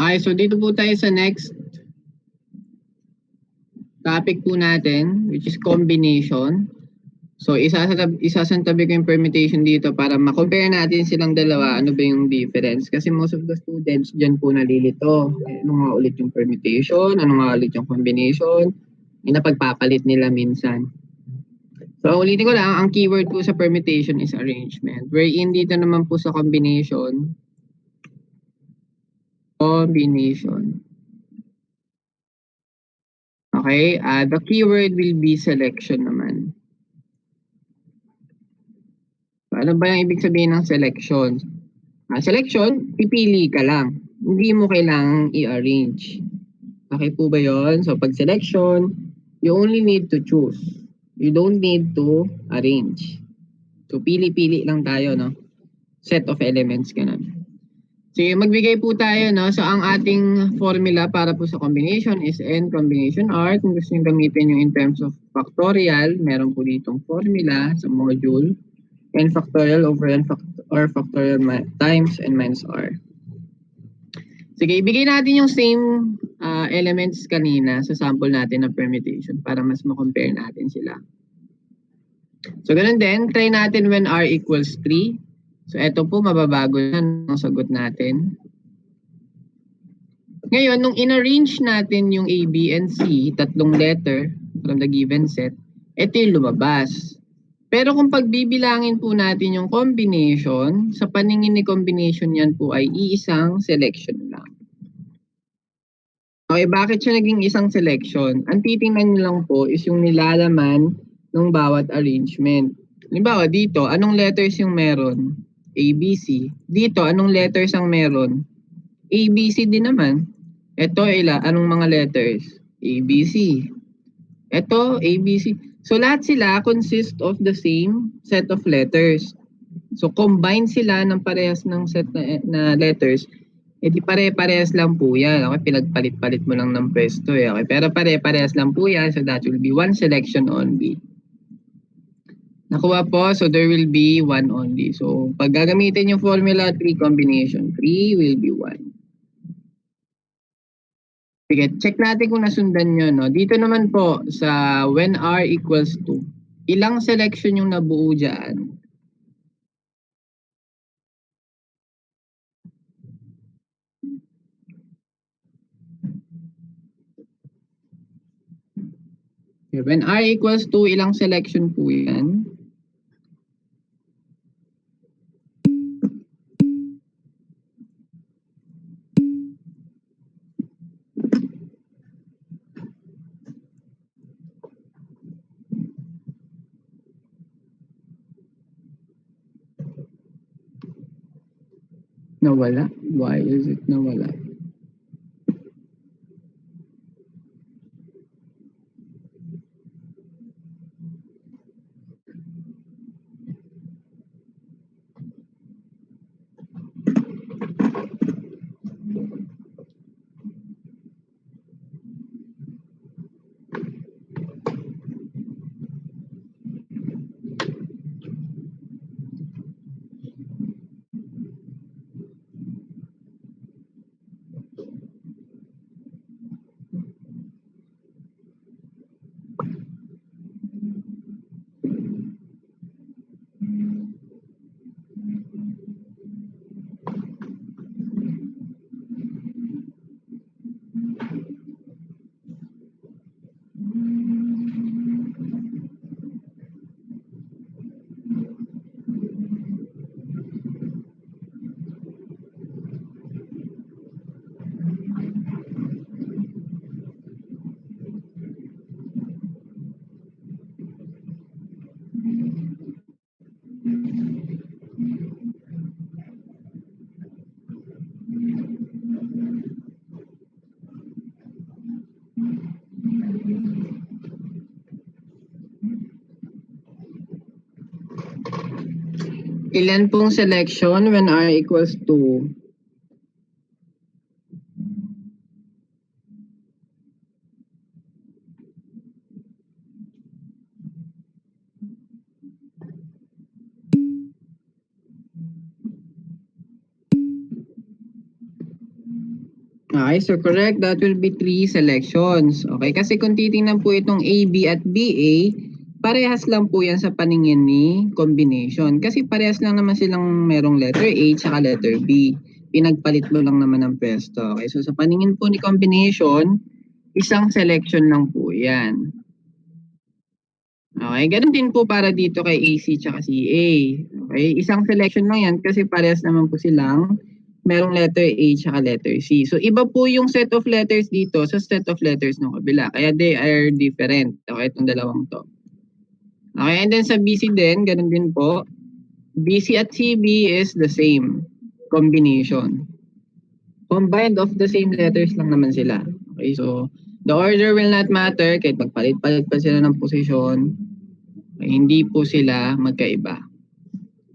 Okay, so dito po tayo sa next topic po natin, which is combination. So, isasantabi ko yung permutation dito para ma-compare natin silang dalawa. Ano ba yung difference? Kasi most of the students dyan po nalilito. Ano nga ulit yung permutation? Ano nga ulit yung combination? Yung napagpapalit nila minsan. So, ulitin ko lang, ang keyword po sa permutation is arrangement. Wherein dito naman po sa combination, okay, the keyword will be selection naman. So, ano ba yung ibig sabihin ng selection? Selection, pipili ka lang. Hindi mo kailangang i-arrange. Okay po ba yun? So, pag selection, you only need to choose. You don't need to arrange. So, pili-pili lang tayo, no? Set of elements, ganun. Sige, magbigay po tayo, no? So, ang ating formula para po sa combination is n combination r. Kung gusto nyo gamitin yung in terms of factorial, meron po ditong formula sa module. N factorial over r factorial times n minus r. Sige, ibigay natin yung same elements kanina sa sample natin ng permutation para mas ma-compare natin sila. So, ganun din, try natin when r equals 3. So, eto po, mababago na ang sagot natin. Ngayon, nung in-arrange natin yung A, B, and C, tatlong letter from the given set, ito yung lumabas. Pero kung pagbibilangin po natin yung combination, sa paningin ni combination yan po ay iisang selection lang. Okay, bakit siya naging isang selection? Ang titingnan nyo lang po is yung nilalaman ng bawat arrangement. Halimbawa, dito, anong letters yung meron? A, B, C. Dito, anong letters ang meron? A, B, C din naman. Ito, anong mga letters? A, B, C. Ito, A, B, C. So, lahat sila consist of the same set of letters. So, combine sila ng parehas ng set na letters. Di pare-parehas lang po yan. Okay, pinagpalit-palit mo lang ng pwesto. Okay, pero pare-parehas lang po yan. So, that will be one selection only. Nakuha po. So, there will be one only. So, pag gagamitin yung formula 3 combination, 3 will be 1. Sige, check natin kung nasundan nyo. No? Dito naman po sa when r equals 2, ilang selection yung nabuo dyan? Okay, when r equals 2, ilang selection po yan? Nawala? Why is it nawala? Ilan pong selection when r equals 2? Okay, so correct. That will be 3 selections. Okay, kasi kung titingnan po itong A, B at BA, parehas lang po yan sa paningin ni combination. Kasi parehas lang naman silang merong letter A tsaka letter B. Pinagpalit mo lang naman ng pwesto. Okay, so sa paningin po ni combination, isang selection lang po yan. Okay, ganun din po para dito kay AC tsaka CA. Okay, isang selection lang yan kasi parehas naman po silang merong letter A tsaka letter C. So, iba po yung set of letters dito sa set of letters ng kabila. Kaya they are different. Okay, itong dalawang to. Okay, and then sa BC din, ganun din po. BC at CB is the same combination. Combined of the same letters lang naman sila. Okay, so the order will not matter kahit magpalit-palit pa sila ng posisyon. Okay, hindi po sila magkaiba.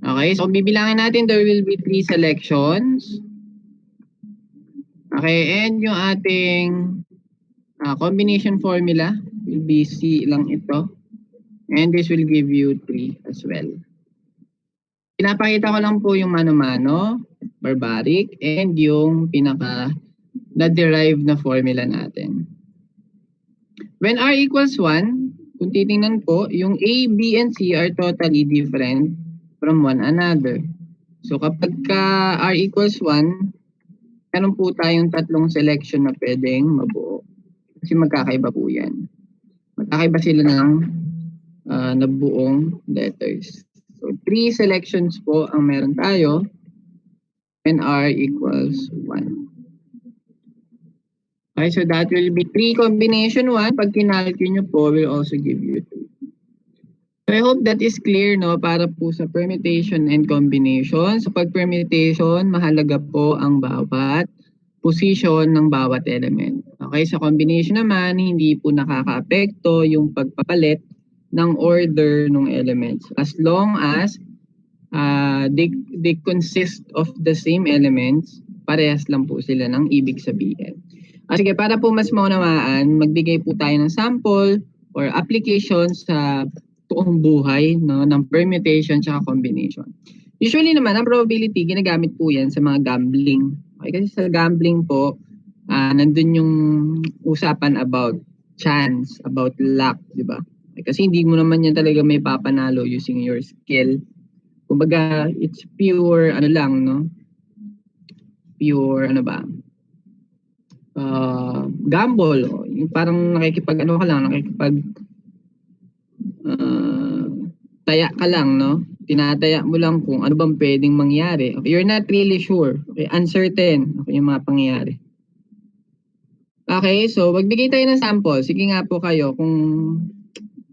Okay, so bibilangin natin there will be 3 selections. Okay, and yung ating combination formula will be C lang ito. And this will give you 3 as well. Pinapakita ko lang po yung mano-mano, barbaric, and yung pinaka na-derived na formula natin. When R equals 1, kung titingnan po, yung A, B, and C are totally different from one another. So kapag ka R equals 1, meron po tayong tatlong selection na pwedeng mabuo. Kasi magkakaiba po yan. Magkakaiba sila ng nabuong letters. So 3 selections po ang meron tayo when R equals 1. Okay, so that will be 3 combination 1. Pag kinalculate nyo po, will also give you 2. So I hope that is clear, no, para po sa permutation and combination. So pag permutation, mahalaga po ang bawat position ng bawat element. Okay, sa combination naman, hindi po nakakaapekto yung pagpapalit ng order ng elements. As long as they consist of the same elements, parehas lang po sila ng ibig sabihin. Sige, para po mas maunawaan, magbigay po tayo ng sample or application sa toong buhay, no, ng permutation at combination. Usually naman, ang probability, ginagamit po yan sa mga gambling. Okay, kasi sa gambling po, nandun yung usapan about chance, about luck, di ba? Okay, kasi hindi mo naman yan talaga may papanalo using your skill. Kumbaga, it's pure, ano lang, no? Pure, ano ba? Gamble. Yung parang nakikipag, ano ka lang, nakikipag taya ka lang, no? Tinataya mo lang kung ano bang pwedeng mangyari. Okay, you're not really sure. Okay, uncertain. Okay, yung mga pangyayari. Okay, so magbigay tayo ng sample. Sige nga po kayo kung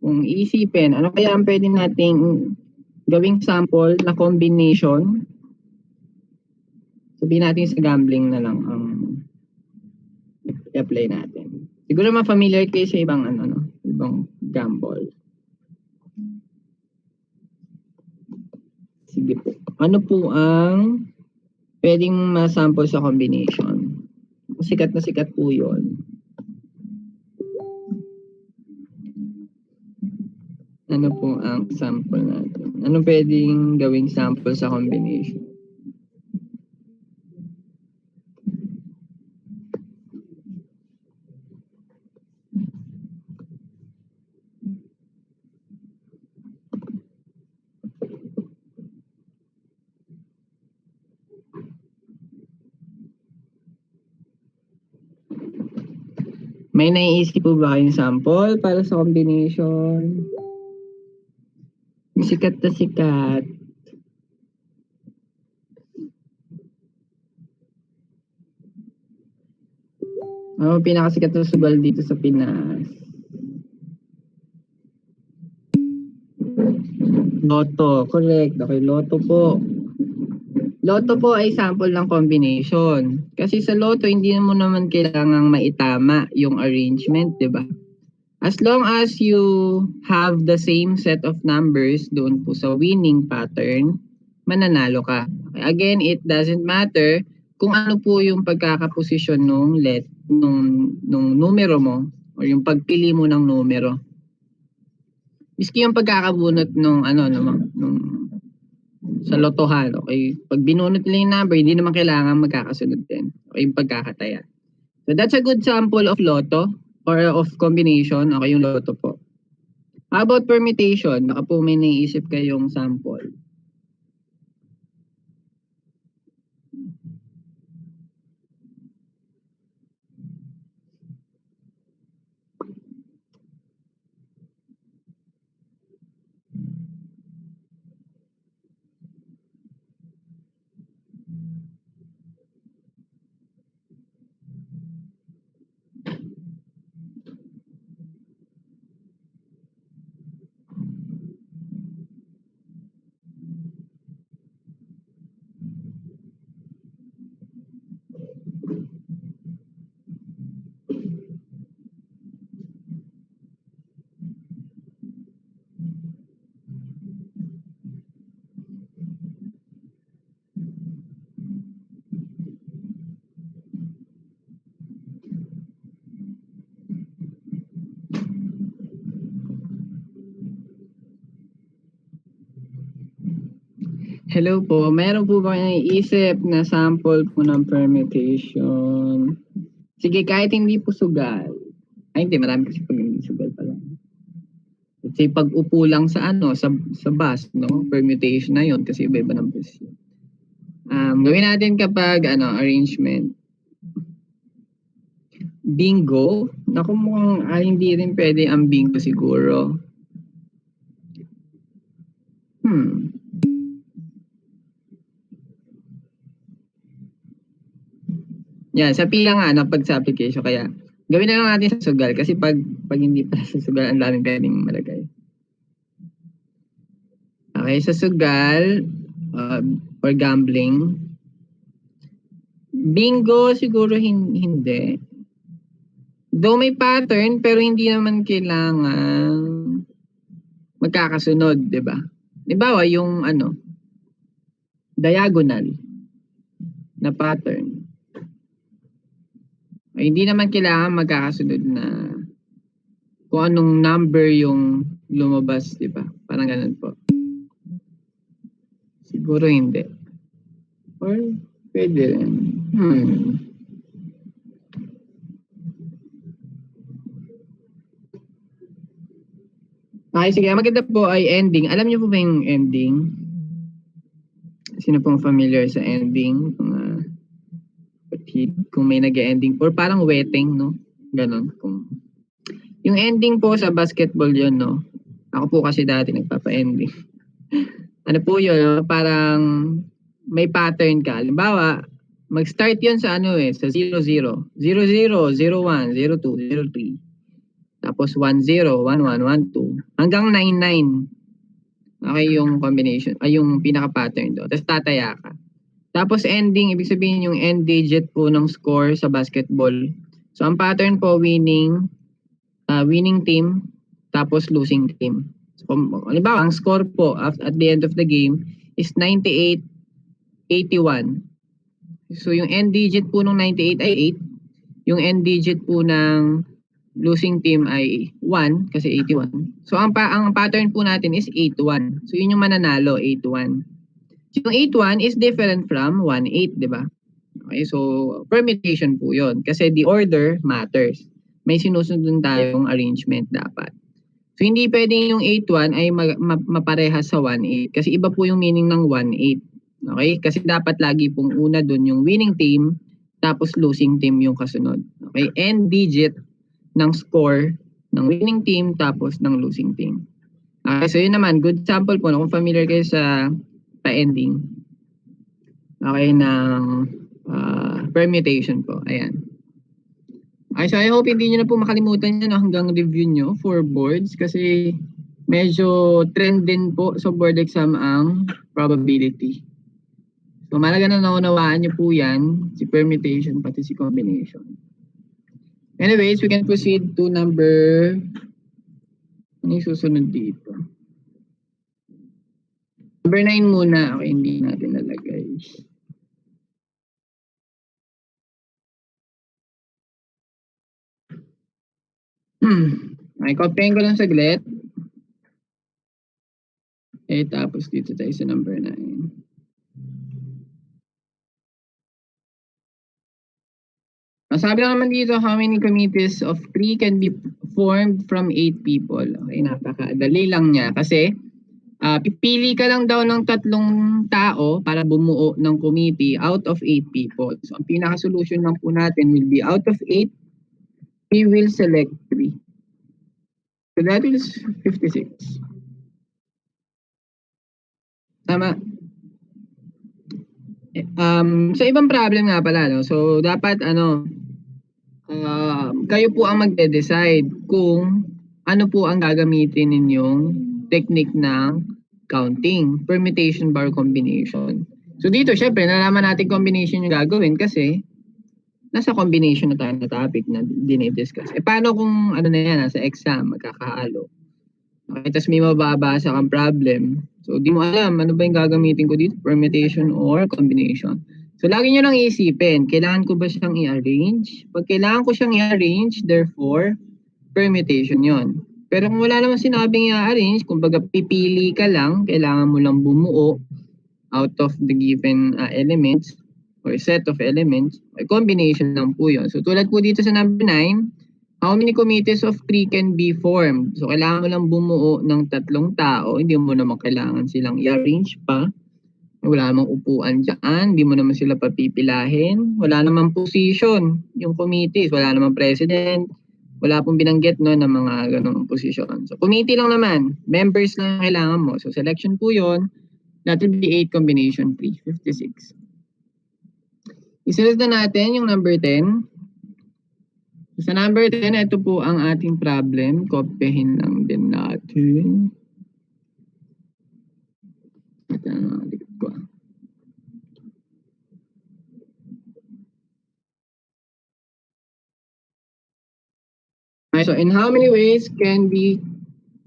iisipin, ano kaya ang pwede nating gawing sample na combination. Sabihin natin sa gambling na lang ang i-apply natin. Siguro naman familiar kayo sa ibang ano, no? Ibang gamble. Sige po. Ano po ang pwedeng masample sa combination? Sikat na sikat po yun. Ano po ang sample natin? Ano pwedeng gawing sample sa combination? May naiisip po ba kayong sample para sa combination? Sikat na sikat. Ano pinakasikat na sugal dito sa Pinas? Lotto, correct. Okay, Lotto po. Lotto po ay sample ng combination. Kasi sa Lotto, hindi mo naman kailangang maitama yung arrangement, di ba? As long as you have the same set of numbers doon po sa winning pattern, mananalo ka. Okay, again, it doesn't matter kung ano po yung pagkakaposisyon nung numero mo or yung pagpili mo ng numero. Miski yung pagkakabunot nung sa lotohan, okay? Pag binunot nila yung number, hindi naman kailangan magkakasunod din. Okay, yung pagkakataya. So that's a good sample of lotto or of combination. Okay, yung lotto po. How about permutation? Baka po may naisip kayong sample. Hello po, meron po ba kayong iisip na sample po ng permutation? Sige, kahit hindi po sugal. Ay, hindi, marami kasi pag hindi sugal pala. Let's say, pag upo lang sa sa bus, no? Permutation na yon kasi iba-iba ng bus yun. Gawin natin kapag, arrangement. Bingo? Naku, mukhang hindi rin pwede ang bingo siguro. Yan, sa pila nga, pag sa application. Kaya, gawin na lang natin sa sugal. Kasi pag hindi pa sa sugal, ang daming pwedeng malagay. Okay, sa sugal, or gambling. Bingo, siguro hindi. Though may pattern, pero hindi naman kailangan magkakasunod, di ba? Di ba, yung diagonal na pattern. Ay, hindi naman kailangan magkakasunod na kung anong number yung lumabas, di ba? Parang ganun po. Siguro hindi. Or pwede rin. Okay, sige. Maganda po ay ending. Alam niyo po ba yung ending? Sino pong familiar sa ending? Kung may nag-ending or parang wedding, no? Ganon. Yung ending po sa basketball yun, no? Ako po kasi dati nagpapa-ending. Ano po yun? Parang may pattern ka. Halimbawa, mag-start yun sa sa 0-0. 0-0, 0-1, 0-2, 0-3. Tapos 1-0, 1-1, 1-2. Hanggang 9-9. Okay yung combination. Ay, yung pinaka-pattern do. Tapos tataya ka. Tapos ending, ibig sabihin yung end digit po ng score sa basketball. So ang pattern po winning team, tapos losing team. So halimbawa, ang score po at the end of the game is 98-81. So yung end digit po ng 98 ay 8. Yung end digit po ng losing team ay 1 kasi 81. So ang pattern po natin is 8-1. So yun yung mananalo, 8-1. Yung 8-1 is different from 1-8, di ba? Okay, so permutation po yun. Kasi the order matters. May sinusunod tayong arrangement dapat. So hindi pwedeng yung 8-1 ay maparehas sa 1-8. Kasi iba po yung meaning ng 1-8. Okay? Kasi dapat lagi pong una dun yung winning team, tapos losing team yung kasunod. Okay? End digit ng score ng winning team, tapos ng losing team. Okay, so yun naman, good sample po. Kung familiar kayo sa pa-ending. Okay, ng permutation po. Ayan. Okay, so I hope hindi nyo na po makalimutan yun hanggang review nyo for boards kasi medyo trend din po sa board exam ang probability. So malaga na naunawaan nyo po yan, si permutation pati si combination. Anyways, we can proceed to number... Ano yung susunod dito? Number 9 muna. Okay, hindi natin nalagay. Okay, copyain ko lang saglit. Tapos dito tayo sa number 9. Sabi lang naman dito, how many committees of 3 can be formed from 8 people? Okay, napakadali lang niya. Kasi, pipili ka lang daw ng 3 tao para bumuo ng committee out of 8 people. So, ang pinaka-solution lang po natin will be out of 8, we will select 3. So, that is 56. Tama. Sa ibang problem nga pala, no? So, dapat, kayo po ang magde-decide kung ano po ang gagamitin ninyong technique ng counting, permutation bar combination. So dito, syempre, nalaman natin combination yung gagawin kasi nasa combination na tayo na topic na dinidiscuss. Paano kung na yan, nasa exam, magkakahalo? Okay, tapos may mababasa kang problem. So, di mo alam, ano ba yung gagamitin ko dito? Permutation or combination. So, lagi nyo lang iisipin, kailangan ko ba siyang i-arrange? Pag kailangan ko siyang i-arrange, therefore, permutation yon. Pero kung wala naman sinabing i-arrange, kumbaga pipili ka lang, kailangan mo lang bumuo, out of the given elements or set of elements, a combination lang po yun. So tulad po dito sa number 9, how many committees of 3 can be formed? So kailangan mo lang bumuo ng 3 tao, hindi mo naman kailangan silang i-arrange pa. Wala namang upuan dyan, hindi mo naman sila papipilahin. Wala namang position yung committees, wala namang president, wala pong binanggit no, ng mga ganong posisyon. So committee lang naman, members lang kailangan mo. So selection po yun, that will be 8 combination 3, 56. Isunod na natin yung number 10. So, sa number 10, ito po ang ating problem. Kopyahin lang din natin. Ito na, likod ko. Okay, so in how many ways can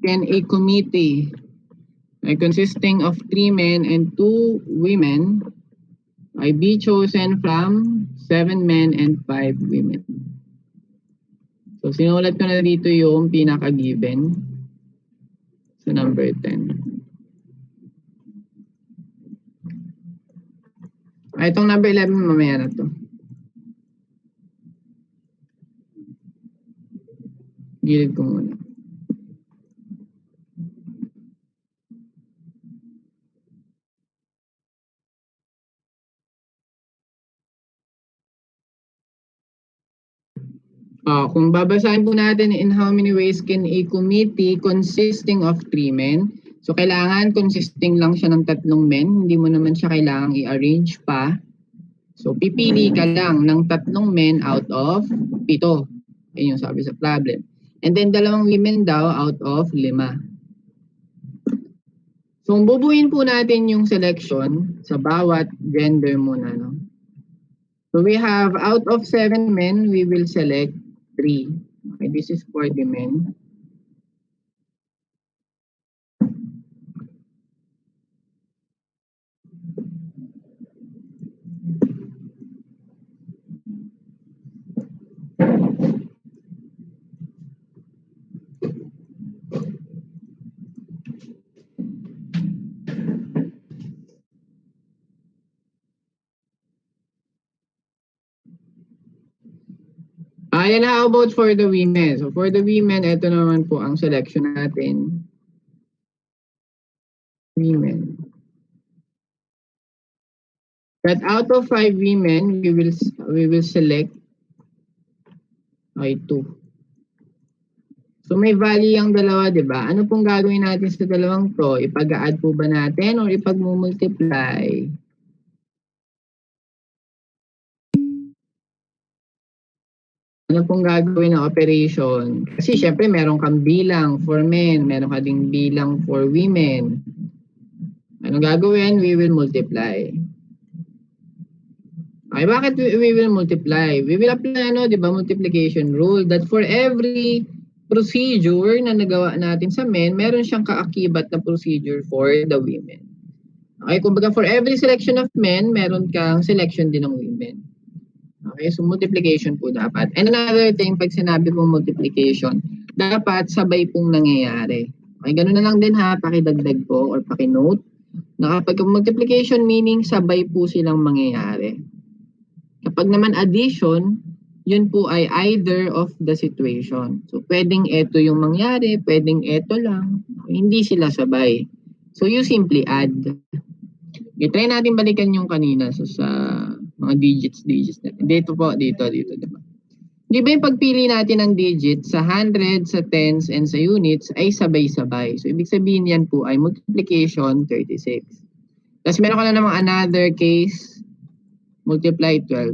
a committee consisting of 3 men and 2 women be chosen from 7 men and 5 women? So sinulat ko na dito yung pinaka-given sa number 10. Itong number 11 mamaya na to. Gilid ko muna. Kung babasahin po natin in how many ways can a committee consisting of 3 men. So kailangan consisting lang siya ng 3 men. Hindi mo naman siya kailangang i-arrange pa. So pipili ka lang ng 3 men out of 7. Ayun yung sabi sa problem. And then 2 women daw out of 5. So kung bubuin po natin yung selection sa bawat gender muna. No? So we have out of 7 men, we will select 3. Okay, this is for the men. And how about for the women? So for the women, ito naman po ang selection natin. Women. But out of 5 women, we will select 2. So may value ang dalawa, 'di ba? Ano pong gagawin natin sa dalawang 'to? Ipag-add po ba natin or ipag-multiply? Ano pong gagawin ng operation? Kasi syempre meron kang bilang for men, meron ka ding bilang for women. Anong gagawin? We will multiply. Okay, bakit we will multiply? We will apply di ba, multiplication rule that for every procedure na nagawa natin sa men, meron siyang kaakibat na procedure for the women. Okay, kumbaga for every selection of men, meron kang selection din ng women. Okay, so multiplication po dapat. And another thing, pag sinabi pong multiplication, dapat sabay pong nangyayari. Okay, ganun na lang din ha, pakidagdag po or pakinote na kapag multiplication meaning sabay po silang mangyayari. Kapag naman addition, yun po ay either of the situation. So pwedeng ito yung mangyari, pwedeng ito lang. Hindi sila sabay. So you simply add. Okay, try natin balikan yung kanina sa mga digits natin. Dito po, dito, diba? Di ba yung pagpili natin ng digits sa hundreds, sa tens, and sa units ay sabay-sabay. So ibig sabihin yan po ay multiplication 36. Tapos meron ka na namang another case, multiply 12.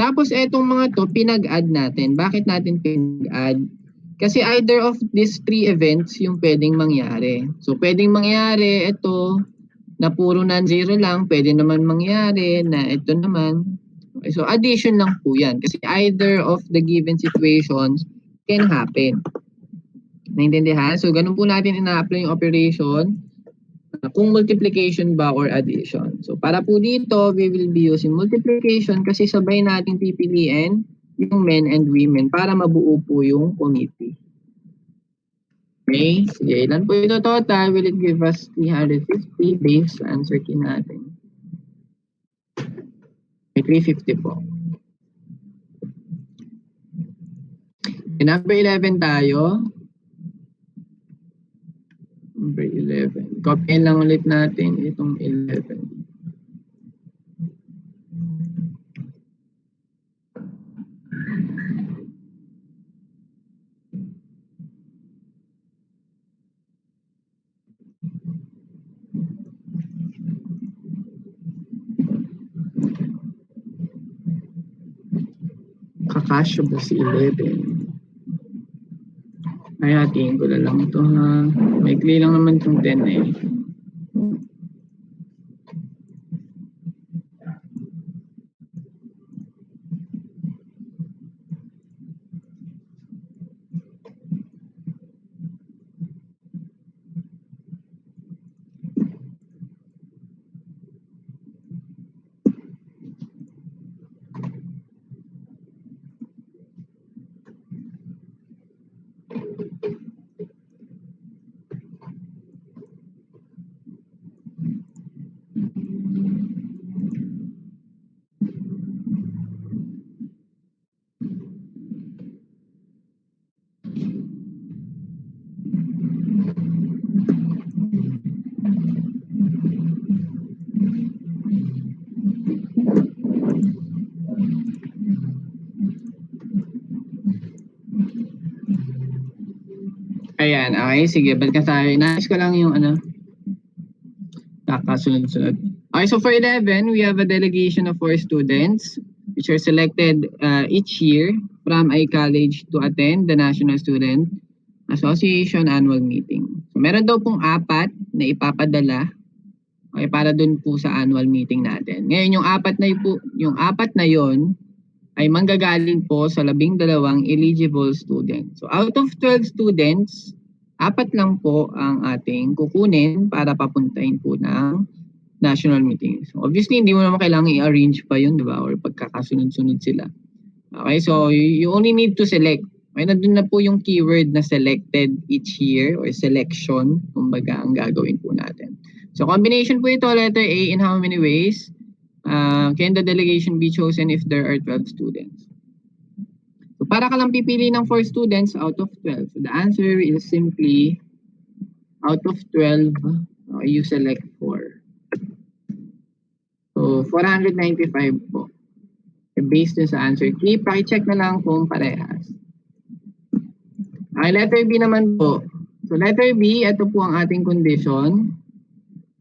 Tapos etong mga to, pinag-add natin. Bakit natin pinag-add? Kasi either of these 3 events yung pwedeng mangyari. So pwedeng mangyari ito, na puro non-zero lang, pwede naman mangyari na ito naman. Okay, so addition lang po yan. Kasi either of the given situations can happen. Naintindihan? So ganun po natin ina-apply yung operation kung multiplication ba or addition. So para po dito, we will be using multiplication kasi sabay natin pipiliin yung men and women para mabuo po yung committee. Okay, sige, ilan po ito total? Will it give us 350 base? Answer key natin. 350 po. Number 11 tayo. Number 11. Copyin lang ulit natin itong 11. Kakasya ba si 11? Ay, hatiin ko na lang ito ha. Maikli lang naman itong 10 eh. Ayan, okay. Sige, balikan tayo. Nais ko lang yung kakasunod-sunod. Okay, so for 11, we have a delegation of 4 students which are selected each year from a college to attend the National Student Association annual meeting. So meron daw pong 4 na ipapadala okay, para dun po sa annual meeting natin. Ngayon, yung apat na yon ay manggagaling po sa 12 eligible students. So out of 12 students, 4 lang po ang ating kukunin para papuntahin po ng national meeting. So obviously, hindi mo naman kailangan i-arrange pa yun, di ba? Or pagkakasunod-sunod sila. Okay, so you only need to select. Okay, nandun na po yung keyword na selected each year or selection, kumbaga ang gagawin po natin. So combination po ito, letter A, in how many ways? Can the delegation be chosen if there are 12 students? So para ka lang pipili ng 4 students out of 12. So the answer is simply out of 12, you select 4. So 495 po. Based dun sa answer key, paki-check na lang kung parehas. Okay, letter B naman po. So letter B, ito po ang ating condition.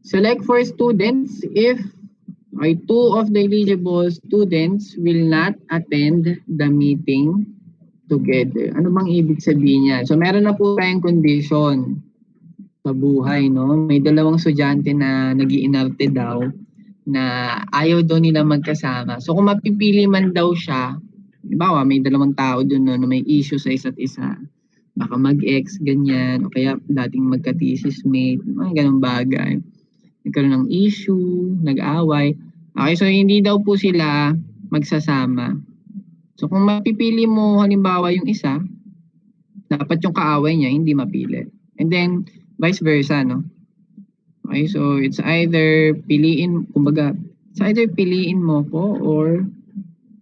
Select 4 students if 2 of the eligible students will not attend the meeting together. Ano bang ibig sabihin niya? So meron na po tayong condition sa buhay, no? May 2 estudyante na nag-iinarte daw na ayaw daw nila magkasama. So kung mapipili man daw siya, halimbawa may 2 tao doon no, na may issue sa isa't isa. Baka mag-ex, ganyan, o kaya dating magka-thesis mate, mga ganung bagay. Nagkaroon ng issue, nag-away. Okay, so hindi daw po sila magsasama. So kung mapipili mo halimbawa yung isa, dapat yung kaaway niya hindi mapili. And then vice versa, no? Okay, so it's either piliin mo ko or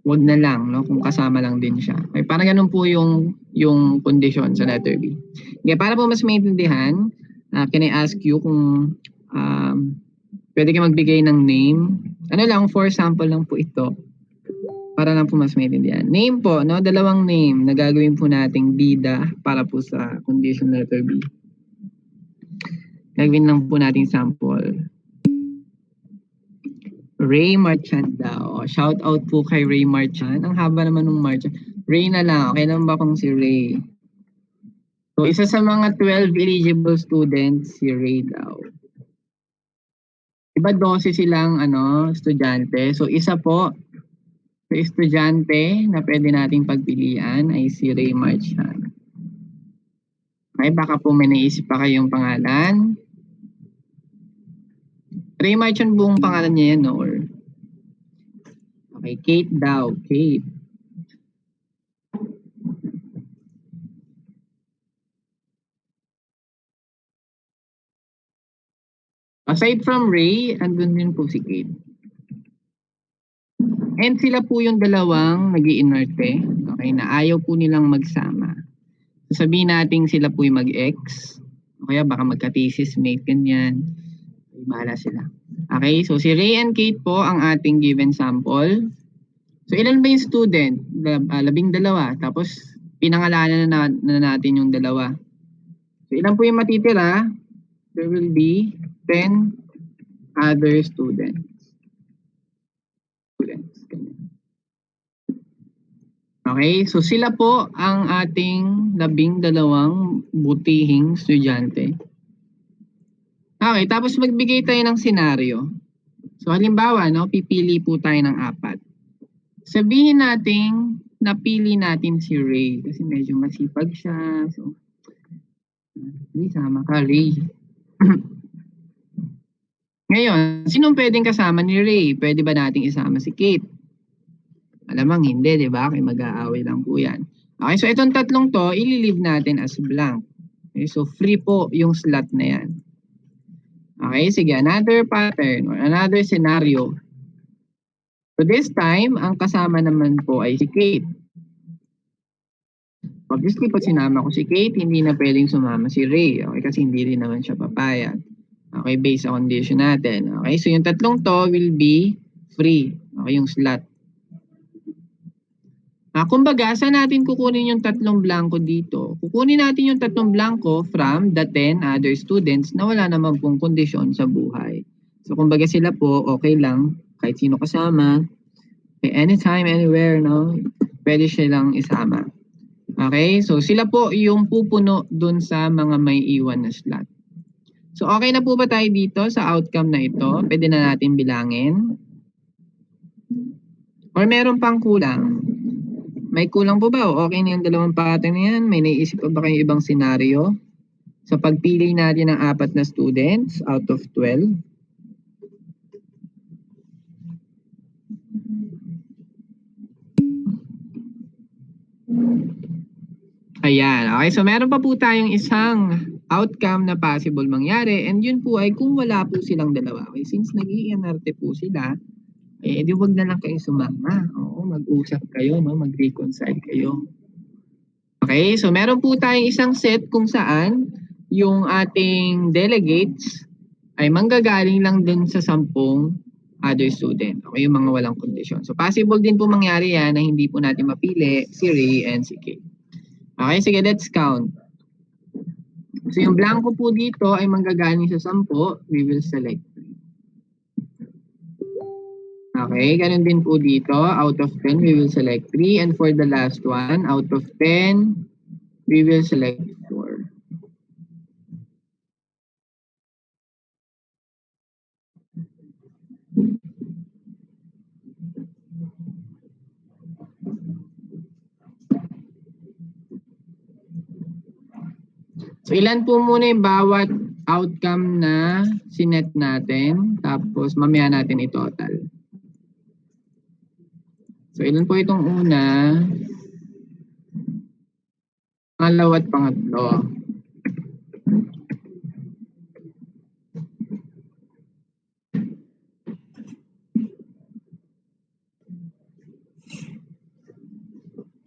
wag na lang, no? Kung kasama lang din siya. Okay, parang ganun po yung condition sa letter B. Okay, para po mas maintindihan, can I ask you kung pwede ka magbigay ng name? Ano lang, for sample lang po ito. Para lang po mas maintindihan. Name po, no? 2 name na gagawin po nating bida para po sa condition letter B. Gagawin lang po nating sample. Ray Marchand daw. Shout out po kay Ray Marchand. Ang haba naman ng Marchand. Ray na lang. Okay lang ba kung si Ray? So, isa sa mga 12 eligible students, si Ray daw. Diba 12 silang estudyante? So, isa po sa estudyante na pwede nating pagpilian ay si Ray Marchand. Okay, baka po may naisip pa kayong pangalan. Ray Marchand buong pangalan niya yan, no? Or okay, Kate daw. Kate. Aside from Ray, andun din po si Kate. And sila po yung dalawang nag-iinerte, okay, na ayaw po nilang magsama. So sabihin natin sila po yung mag-X, o kaya baka magka-thesis mate, ganyan. Bahala sila. Okay, so si Ray and Kate po ang ating given sample. So ilan ba yung student? 12. Tapos pinangalanan na natin yung dalawa. So ilan po yung matitira? There will be 10 other students. Okay, so sila po ang ating 12 butihing estudyante. Okay, tapos magbigay tayo ng senaryo. So halimbawa, no, pipili po tayo ng 4. Sabihin natin napili natin si Ray kasi medyo masipag siya. So, sama ka, Ray. Ngayon, sinong pwedeng kasama ni Ray? Pwede ba nating isama si Kate? Alamang hindi, di ba? Kaya mag-aaway lang po yan. Okay, so itong tatlong to, ililive natin as blank. Okay, so free po yung slot na yan. Okay, sige, another pattern or another scenario. So this time, ang kasama naman po ay si Kate. Obviously, pag sinama ko si Kate, hindi na pwedeng sumama si Ray. Okay, kasi hindi rin naman siya papayag. Okay, based sa condition natin. Okay, so yung tatlong to will be free. Okay, yung slot. Kumbaga, saan natin kukunin yung tatlong blanco dito? Kukunin natin yung tatlong blanco from the 10 other students na wala naman pong kondisyon sa buhay. So, kumbaga sila po, okay lang, kahit sino kasama, okay, anytime, anywhere, no? Pwede silang isama. Okay, so sila po yung pupuno dun sa mga may iwan na slot. So, okay na po ba tayo dito sa outcome na ito? Pwede na natin bilangin? Or meron pang kulang? May kulang po ba? O okay na yung dalawang pattern na yan? May naisip pa ba kayong ibang senaryo? Sa pagpili natin ng 4 na students out of 12? Ayan. Okay, so meron pa po tayong isang outcome na possible mangyari and yun po ay kung wala po silang dalawa. Okay, since nag-iinarte po sila, di wag na lang kayo sumama. Oo, mag-usap kayo, no? Mag-reconcile kayo. Okay, so meron po tayong isang set kung saan yung ating delegates ay manggagaling lang dun sa 10 other student. Okay, yung mga walang kondisyon. So possible din po mangyari yan na hindi po natin mapili si Ray and si Kate. Okay, sige, let's count. So yung blanco po dito ay manggagaling sa 10, we will select. Okay, ganun din po dito. Out of 10, we will select 3. And for the last one, out of 10, we will select 4. So ilan po muna yung bawat outcome na sinet natin. Tapos mamaya natin i-total. So ilan po itong una, pangalawa at pangatlo.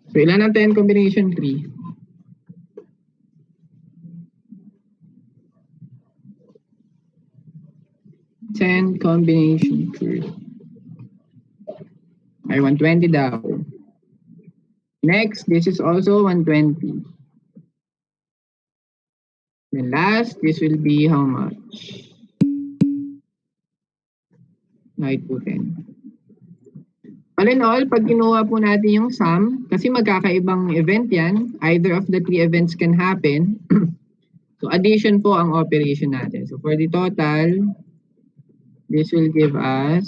So ilan ang 10 combination tree? 10 combination tree. Ay, 120 daw. Next, this is also 120. Then last, this will be how much? Right po 10. All in all, pag kinuha po natin yung sum, kasi magkakaibang event yan, either of the 3 events can happen. So addition po ang operation natin. So for the total, this will give us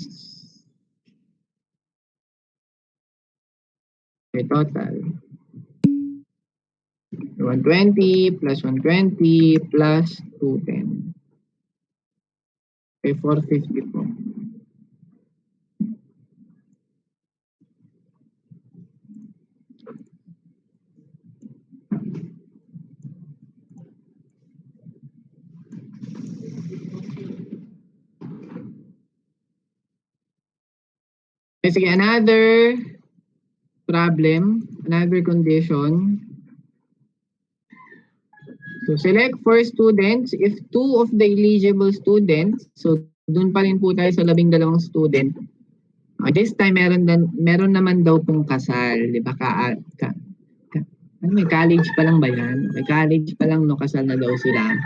a total 120 plus 120 plus 210. Okay, 450 po. Sige, another problem, another condition. So select 4 students if 2 of the eligible students, so dun pa rin po tayo sa 12 student. This time meron naman daw pong kasal, di ba? May college pa lang ba yan? May college pa lang no, kasal na daw sila.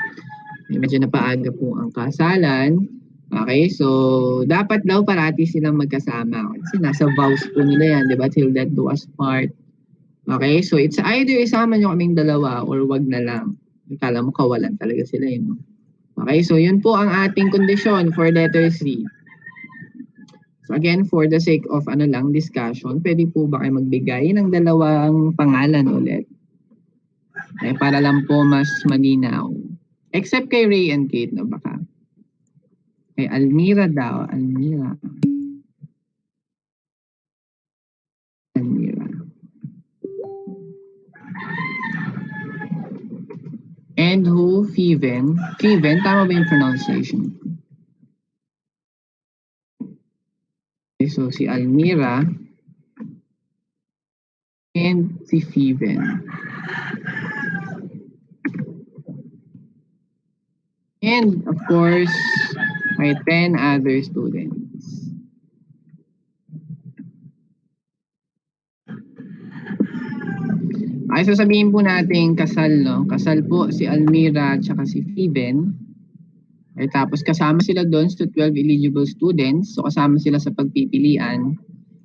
Medyo napaaga po ang kasalan. Okay, so dapat daw parati silang magkasama. Kasi nasa vows po nila yan, di ba? Till death do us part. Okay, so it's either isama nyo kaming dalawa or wag na lang. Akala mo kawalan talaga sila yun. Okay, so yun po ang ating kondisyon for letter C. So again, for the sake of discussion, pwede po ba kayo magbigay ng dalawang pangalan ulit? Okay, para lang po mas malinaw. Except kay Ray and Kate, no, baka. Kay Almira daw, Almira. And who? Fiven. Fiven, tama ba yung pronunciation? Okay, so si Almira and si Fiven. And of course, may 10 other students. Ay, sasabihin po natin kasal, no? Kasal po si Almira at saka si Fiven. Ay, tapos kasama sila doon sa 12 eligible students. So kasama sila sa pagpipilian.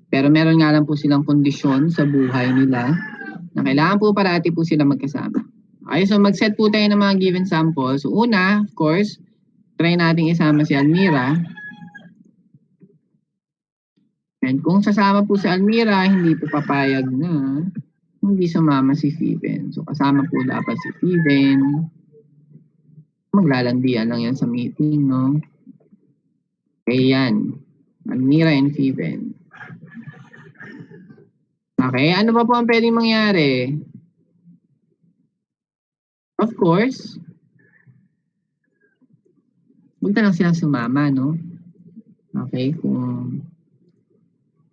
Pero meron nga lang po silang kondisyon sa buhay nila na kailangan po parati po sila magkasama. Okay, so mag-set po tayo ng mga given samples. So una, of course, try natin isama si Almira. And kung sasama po si Almira, hindi po papayag na hindi sumama si Fiven. So kasama po dapat si Fiven. Maglalandian lang yan sa meeting, no? Okay, yan. Almira and Fiven. Okay, ano pa po ang pwedeng mangyari? Of course, huwag na lang silang sumama, no? Okay, kung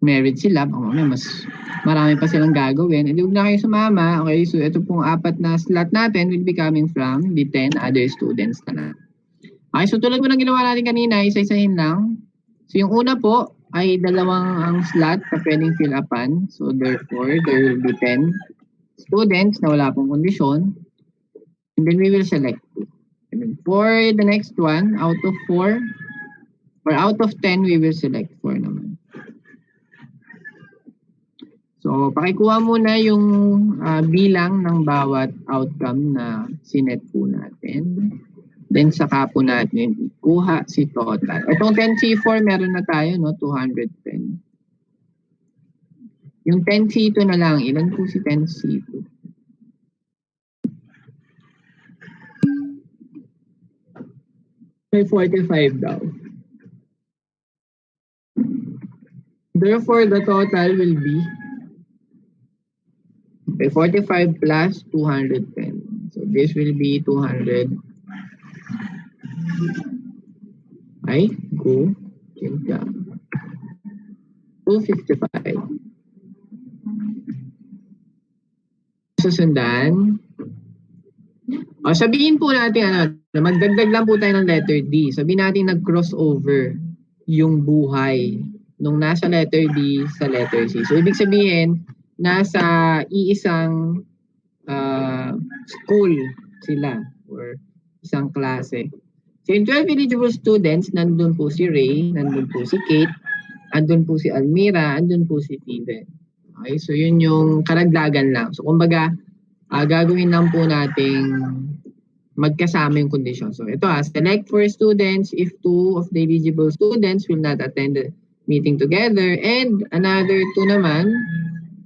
married sila, mas marami pa silang gagawin. Hindi huwag na kayo sumama. Okay, so ito pong 4 na slot natin will be coming from the 10 other students na lang. Okay, so tulad mo ng ginawa natin kanina, isa-isahin lang. So yung una po ay dalawang ang slot na pwedeng fill upan. So therefore, there will be 10 students na wala pong kondisyon. And then we will select 2. And then for the next one, out of 4, or out of 10, we will select 4 naman. So, pakikuha muna yung bilang ng bawat outcome na sinet po natin. Then, saka po natin ikuha si total. Itong 10C4, meron na tayo, no? 210. Yung 10C2 na lang. Ilan po si 10C2? May 45 daw. Therefore, the total will be 45 plus 210. So this will be 200. Ay, go. 255. Susundan. O, sabihin po natin, magdagdag lang po tayo ng letter D. Sabihin natin nag-crossover yung buhay nung nasa letter D sa letter C. So, ibig sabihin, nasa iisang school sila or isang klase. So, in 12 eligible students, nandun po si Ray, nandun po si Kate, andun po si Almira, andun po si Steven. Okay, so yun yung karagdagan lang. So, kumbaga, gagawin lang po nating magkasama yung kondisyon. So ito select 4 students if 2 of the eligible students will not attend the meeting together and another 2 naman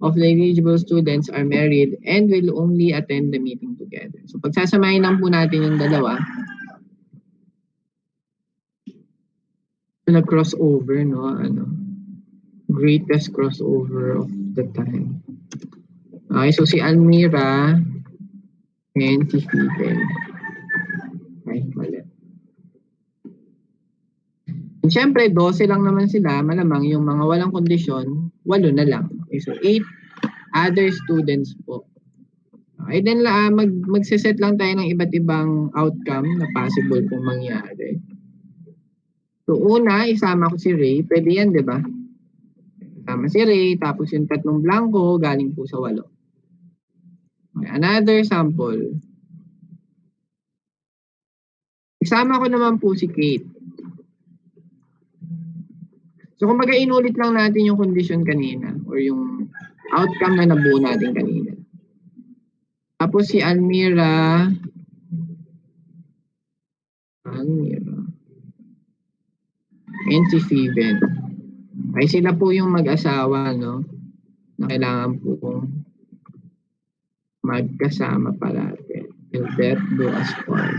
of the eligible students are married and will only attend the meeting together. So pagsasamahin lang po natin yung dalawa. Nag-crossover, no? Greatest crossover of the time. Okay, so si Almira and si Steven. Ay, mali. Siyempre, 12 lang naman sila, malamang yung mga walang kondisyon, 8 na lang. Okay, so 8 other students po. Okay, then magse-set lang tayo ng iba't ibang outcome na possible kung mangyari. So una, isama ko si Ray. Pwede yan, di ba? Isama si Ray, tapos yung 3 blanco galing po sa 8. Okay, another sample. Isama ko naman po si Kate. So kumbaga inulit lang natin yung condition kanina or yung outcome na nabuo natin kanina. Tapos si Almira and si Steven. Ay sila po yung mag-asawa, no? Na kailangan po magkasama parati. Till death do us part.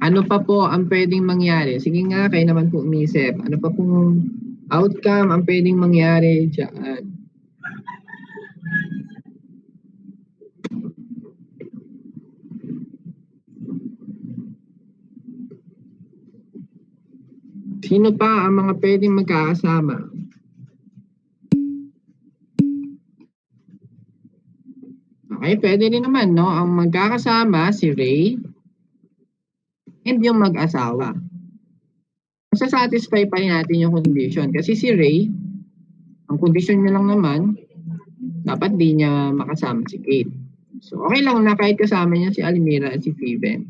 Ano pa po ang pwedeng mangyari? Sige nga, kayo naman po umisip. Ano pa pong outcome ang pwedeng mangyari dyan? Sino pa ang mga pwedeng magkakasama? Okay, pwede rin naman, no? Ang magkakasama, si Ray and yung mag-asawa. Masasatisfy pa rin natin yung condition. Kasi si Ray, ang condition niya lang naman, dapat di niya makasama si Kate. So, okay lang na kahit kasama niya si Almira at si Steven.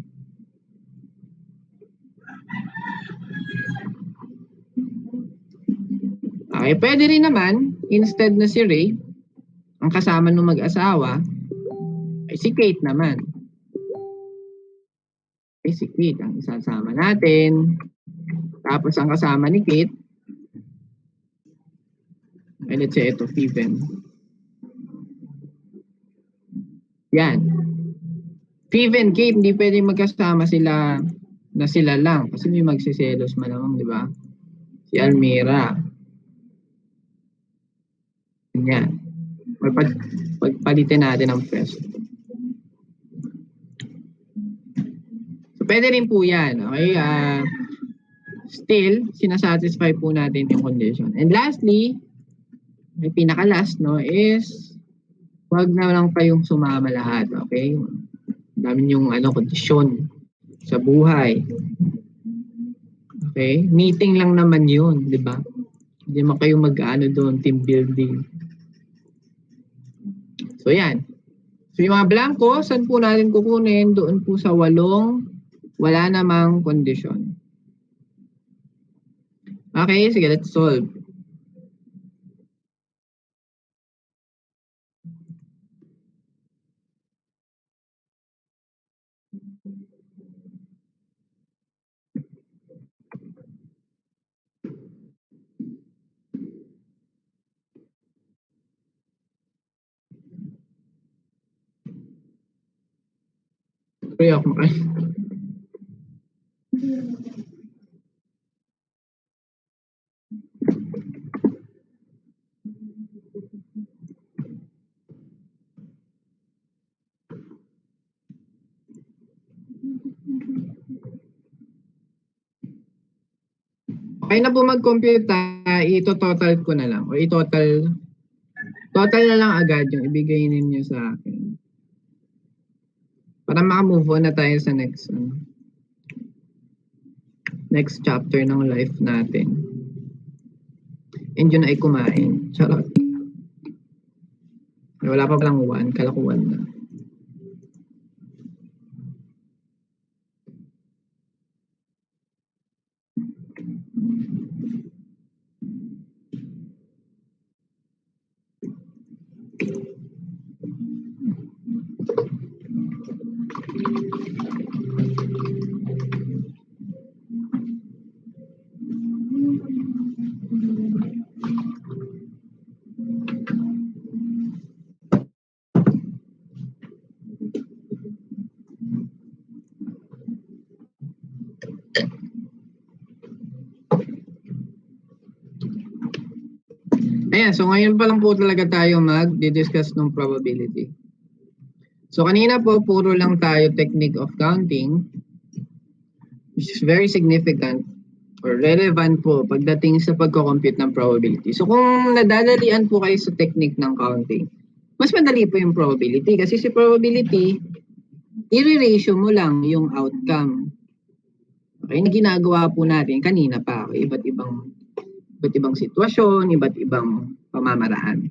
Okay, pwede rin naman, instead na si Ray, ang kasama ng mag-asawa, ay si Kate naman. Ay si Kate ang isasama natin. Tapos ang kasama ni Kate, ay let's say ito, Steven. Yan. Steven, Kate, hindi pwedeng magkasama sila na sila lang. Kasi may magsiselos malamang, di ba? Si Almira. Yan. Pagpalitin natin ang pwesto. So, pwede rin po yan. Okay? Still, sinasatisfy po natin yung condition. And lastly, may pinaka-last, no, is wag na lang kayong sumama lahat. Okay? Dami yung kondisyon sa buhay. Okay? Meeting lang naman yun, di ba? Hindi mo kayo doon, team building. So, yan. So, yung mga blanco, saan po natin kukunin? Doon po sa 8, wala namang kondisyon. Okay, sige, let's solve. Sorry ako makain. Okay na po mag-compute, ito-total ko na lang. O total na lang agad yung ibigay ninyo sa akin. Para maka-move on na tayo sa next chapter ng life natin. And yun ay kumain. Charot. Wala pa palang 1, kalakuan na. Ayan, so ngayon pa lang po talaga tayo mag-discuss ng probability. So kanina po, puro lang tayo technique of counting, which is very significant or relevant po pagdating sa pagko-compute ng probability. So kung nadadalian po kayo sa technique ng counting, mas madali po yung probability kasi si probability, i-ratio mo lang yung outcome. Okay, na ginagawa po natin kanina pa, okay? iba't ibang sitwasyon, iba't ibang pamamaraan.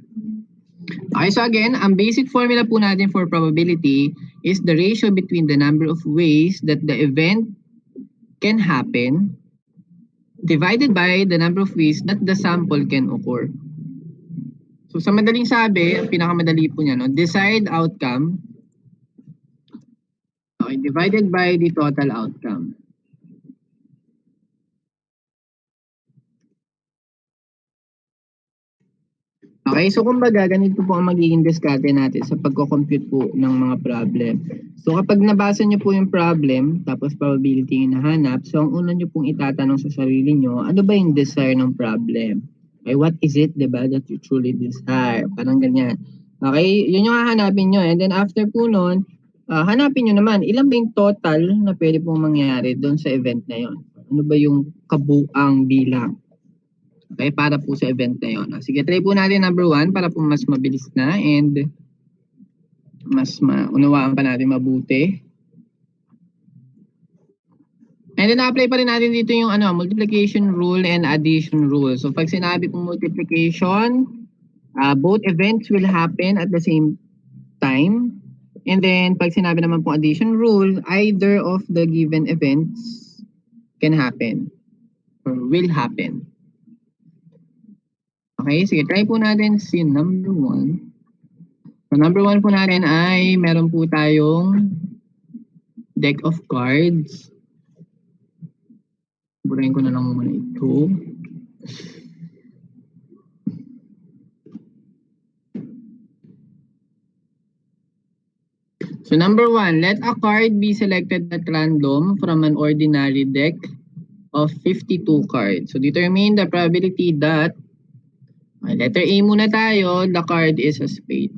Okay, so again, ang basic formula po natin for probability is the ratio between the number of ways that the event can happen divided by the number of ways that the sample can occur. So sa madaling sabi, ang pinakamadali po niya, no, desired outcome, okay, divided by the total outcome. Okay, so kumbaga ganito po ang magiging diskarte natin sa pagko-compute po ng mga problem. So kapag nabasa niyo po yung problem, tapos probability yung nahanap, so ang una niyo pong itatanong sa sarili niyo, ano ba yung desire ng problem? Okay, what is it, diba, that you truly desire? Parang ganyan. Okay, yun yung hahanapin niyo. And then after po nun, hanapin niyo naman, ilan ba yung total na pwede pong mangyari doon sa event na yun? Ano ba yung kabuang bilang? Okay, para po sa event na yun. Sige, try po natin number 1 para po mas mabilis na and mas maunawaan pa natin mabuti. And then apply pa rin natin dito yung multiplication rule and addition rule. So pag sinabi pong multiplication, both events will happen at the same time. And then pag sinabi naman pong addition rule, either of the given events can happen or will happen. Okay, sige, try po natin si number 1. So number 1 po natin ay meron po tayong deck of cards. Burahin ko na lang muna ito. So number 1, let a card be selected at random from an ordinary deck of 52 cards. So determine the probability that, letter A muna tayo, the card is a spade.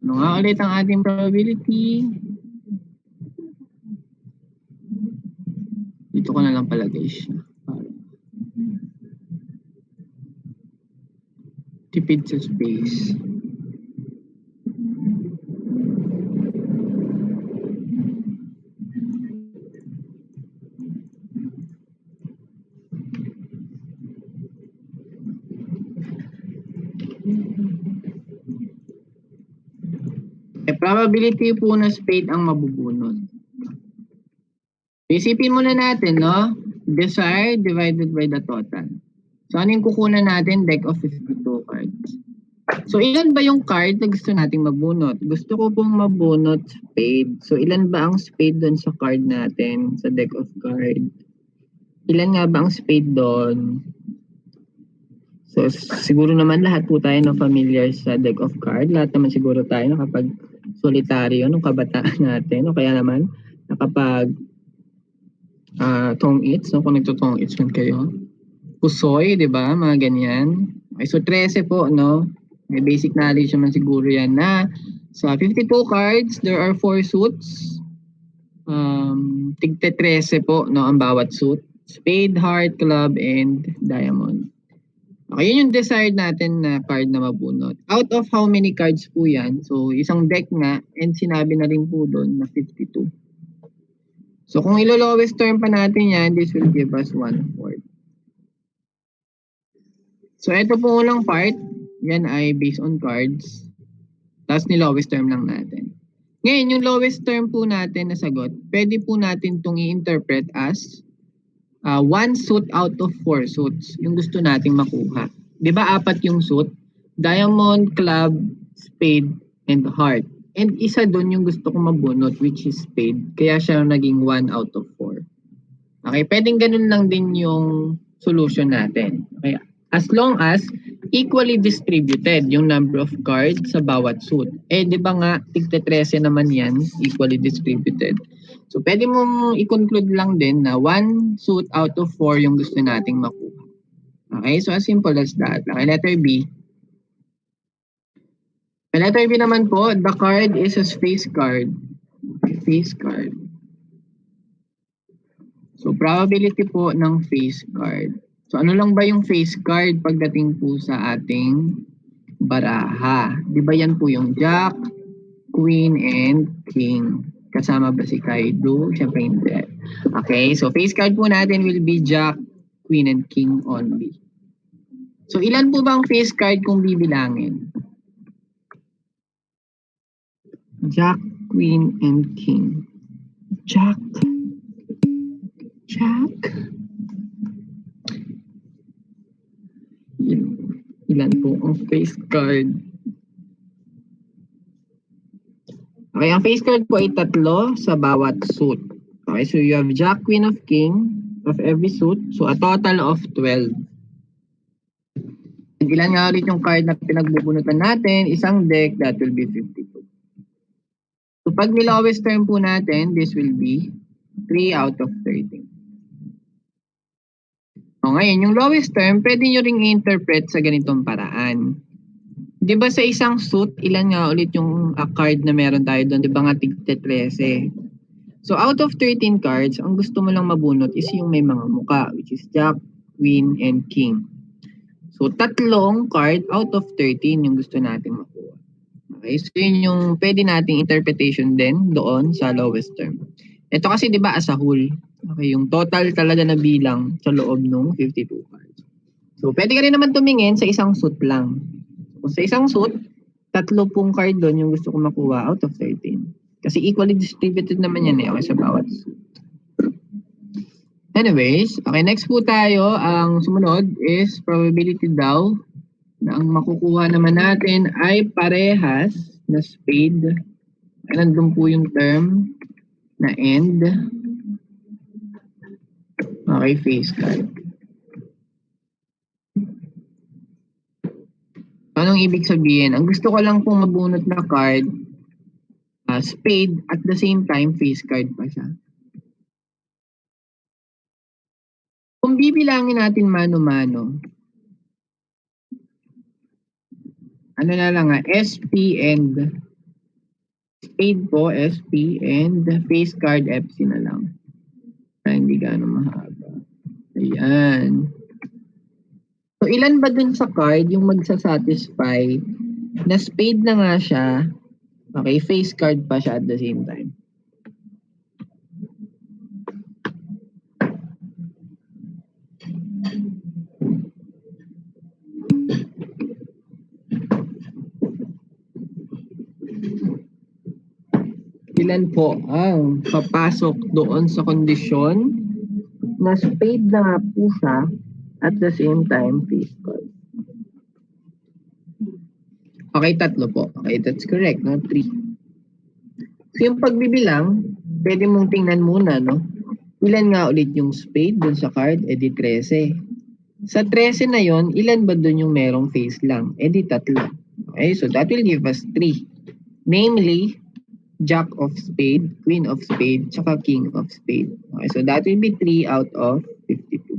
Ano nga ulit ang ating probability? Dito ko na lang palagay siya. Tipid sa space. Probability po na spade ang mabubunot. Isipin muna natin, no? Desired divided by the total. So, ano yung kukunan natin? Deck of 52 cards. So, ilan ba yung card na gusto nating mabunot? Gusto ko pong mabunot spade. So, ilan ba ang spade doon sa card natin, sa deck of card? Ilan nga ba ang spade doon? So, siguro naman lahat po tayo na familiar sa deck of card. Lahat naman siguro tayo nakapag solitaryo nung kabataan natin. O kaya naman, nakapag tong its, no? Kung nagtotong its man kayo. Pusoy, di ba? Mga ganyan. Okay, so 13 po, no? May basic knowledge naman siguro yan na sa 52 cards, there are 4 suits. Tigte 13 po, no? Ang bawat suit. Spade, heart, club, and diamond. Okay, yun yung desired natin na card na mabunot. Out of how many cards po yan? So, isang deck nga, and sinabi na rin po doon na 52. So, kung ilo-lowest term pa natin yan, this will give us 1/4. So, ito po unang part, yan ay based on cards. Tapos ni-lowest term lang natin. Ngayon, yung lowest term po natin na sagot, pwede po natin itong i-interpret as 1 suit out of 4 suits yung gusto nating makuha. Di ba 4 yung suit? Diamond, club, spade, and heart. And isa doon yung gusto ko mabunot, which is spade. Kaya siya naging 1 out of 4. Okay, pwedeng ganun lang din yung solution natin. Okay, as long as equally distributed yung number of cards sa bawat suit. Di ba nga, tigte 13 naman yan, equally distributed. So, pwede mong i-conclude lang din na 1 suit out of 4 yung gusto nating makuha. Okay, so as simple as that. Okay, letter B. Sa letter B naman po, the card is a face card. Face card. So, probability po ng face card. So, ano lang ba yung face card pagdating po sa ating baraha? Di ba yan po yung Jack, Queen, and King? Kasama ba si Kaido? Siyempre hindi. Okay, so face card po natin will be Jack, Queen, and King only. So, ilan po ba ang face card kung bibilangin? Jack, Queen, and King. Jack. Ilan po ang face card? Okay, ang face card po ay 3 sa bawat suit. Okay, so you have Jack, Queen of King of every suit. So, a total of 12. And ilan nga ulit yung card na pinagbubunutan natin? Isang deck, that will be 52. So, pag nilowest term po natin, this will be 3 out of 13. O ngayon, yung lowest term, pwede nyo ring i-interpret sa ganitong paraan. Di ba sa isang suit, ilan nga ulit yung card na meron tayo doon? Di ba nga tigte 13? So out of 13 cards, ang gusto mo lang mabunot is yung may mga muka, which is Jack, Queen, and King. So 3 card out of 13 yung gusto nating makuha. Okay, so yun yung pwede nating interpretation din doon sa lowest term. Ito kasi di ba as a whole, okay, yung total talaga na bilang sa loob ng 52 cards. So pwede ka rin naman tumingin sa isang suit lang. So, sa isang suit, 3 card doon yung gusto ko makuha out of 13. Kasi equally distributed naman yan okay, sa bawat suit. Anyways, okay, next po tayo. Ang sumunod is probability daw na ang makukuha naman natin ay parehas na spade. Ay, nandun po yung term na end. Okay, face card. Anong ibig sabihin? Ang gusto ko lang pong mabunot na card, spade, at the same time, face card pa siya. Kung bibilangin natin mano-mano, ano na lang SP and spade po, SP and face card FC na lang. Hindi gano'ng mahaba. Ayan. So, ilan ba dun sa card yung magsasatisfy na spade na nga siya, okay, face card pa siya at the same time? Ilan po ang papasok doon sa kondisyon na spade na nga po siya at the same time face card? Okay, 3 po. Okay, that's correct, no? 3. So yung pagbibilang, pwede mong tingnan muna, no? Ilan nga ulit yung spade dun sa card? Eh di 13. Sa 13 na yon, ilan ba dun yung merong face lang? Eh di 3. Okay, so that will give us 3. Namely, Jack of spade, Queen of spade, tsaka King of spade. Okay, so that will be 3 out of 52.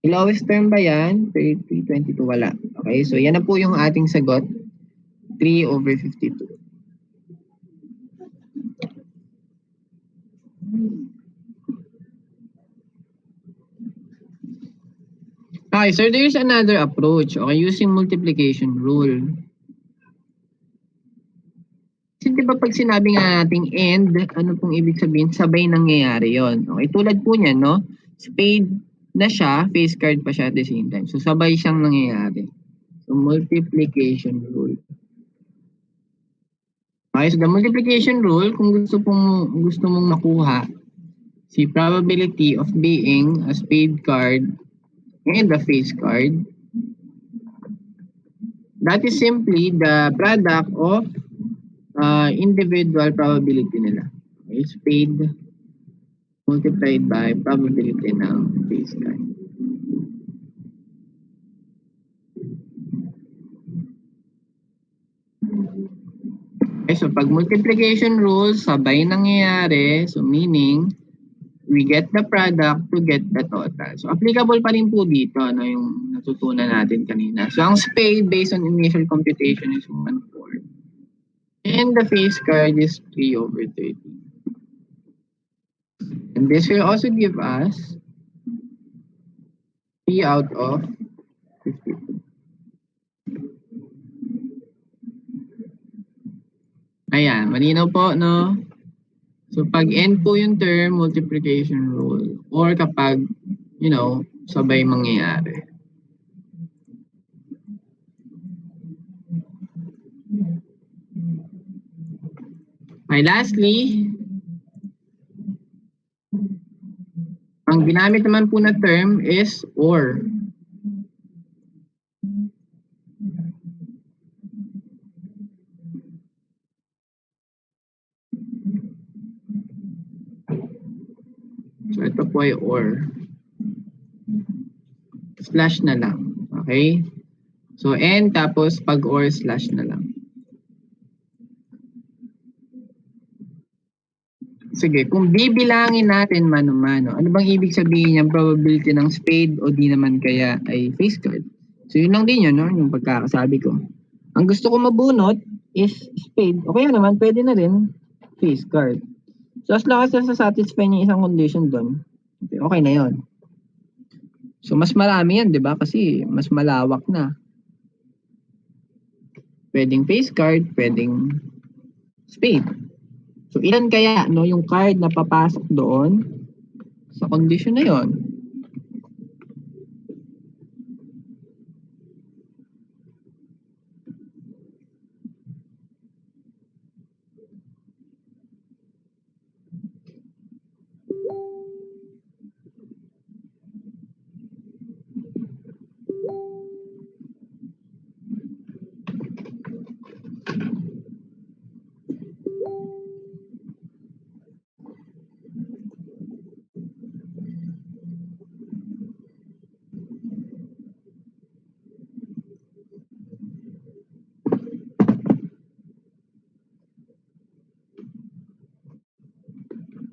Lowest term ba yan? 30, 22, wala. Okay, so yan na po yung ating sagot. 3 over 52. Okay, so there's another approach. Okay, using multiplication rule. Kasi diba pag sinabi nga nating end, ano pong ibig sabihin? Sabay nangyayari yon. Okay, tulad po niyan, no? Spade na siya, face card pa siya at the same time. So, sabay siyang nangyayari. So, multiplication rule. Okay, so the multiplication rule, kung gusto mong makuha si probability of being a spade card and a face card, that is simply the product of individual probability nila. Okay, spade multiplied by probability ng face card. Okay, so pag multiplication rule, sabay nangyayari, so meaning, we get the product to get the total. So applicable pa rin po dito yung natutunan natin kanina. So ang spade based on initial computation is 1/4. And the face card is 3/30. And this will also give us 3 out of 52. Ayan, malinaw po, no? So pag n po yung term, multiplication rule. Or kapag, sabay mangyayari. Okay, lastly, ang ginamit naman po na term is or. So ito po ay or. Slash na lang. Okay? So n tapos pag or slash na lang. Sige, kung bibilangin natin mano-mano, ano bang ibig sabihin niya probability ng spade o di naman kaya ay face card? So yun lang din yun, no? Yung pagkakasabi ko. Ang gusto ko mabunot is spade. O kaya naman, pwede na rin face card. So as long as satisfy niya isang condition doon, okay na yon. So mas marami yan, di ba? Kasi mas malawak na. Pwedeng face card, pwedeng spade. So ilan kaya yung card na papasok doon sa condition na yon?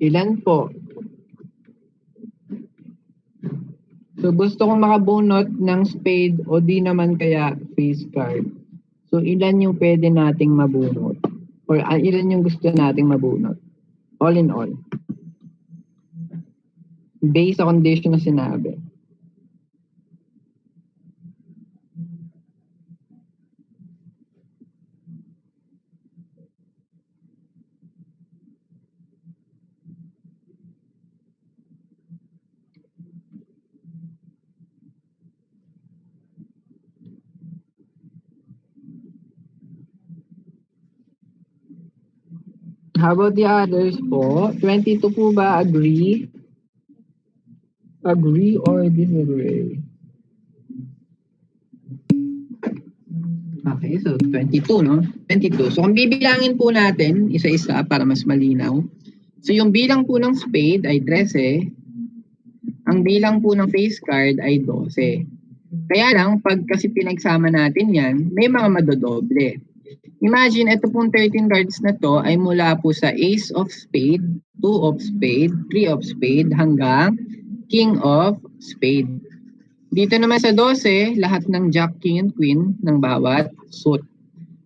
Ilan po? So gusto kong makabunot ng spade o di naman kaya face card. So ilan yung pwede nating mabunot? Or ilan yung gusto nating mabunot? All in all. Based sa condition na sinabi. How about the others po? 22 po ba? Agree? Agree or disagree? Okay, so 22, no? 22. So kung bibilangin po natin, isa-isa para mas malinaw. So yung bilang po ng spade ay 13. Ang bilang po ng face card ay 12. Kaya lang, pag kasi pinagsama natin yan, may mga madodoble. Imagine, ito pong 13 cards na to ay mula po sa Ace of Spade, 2 of Spade, 3 of Spade, hanggang King of Spade. Dito naman sa 12, lahat ng Jack, King, and Queen ng bawat suit.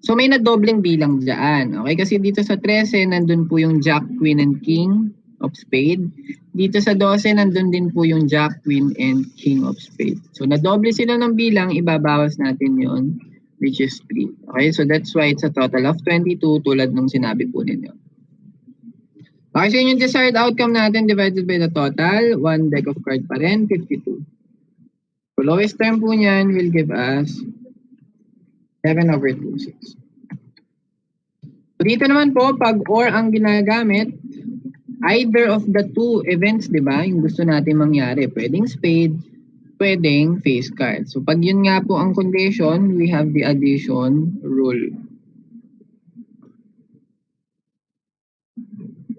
So may nadobleng bilang dyan. Okay? Kasi dito sa 13, nandun po yung Jack, Queen, and King of Spade. Dito sa 12, nandun din po yung Jack, Queen, and King of Spade. So nadoble sila ng bilang, ibabawas natin yon, which is 3. Okay, so that's why it's a total of 22 tulad nung sinabi po ninyo. Okay, so yung desired outcome natin divided by the total, one deck of card pa rin, 52. So lowest term po niyan will give us 7/26. So dito naman po, pag or ang ginagamit, either of the two events, di ba, yung gusto natin mangyari, pwedeng spade, pwedeng face card. So pag yun nga po ang condition, we have the addition rule.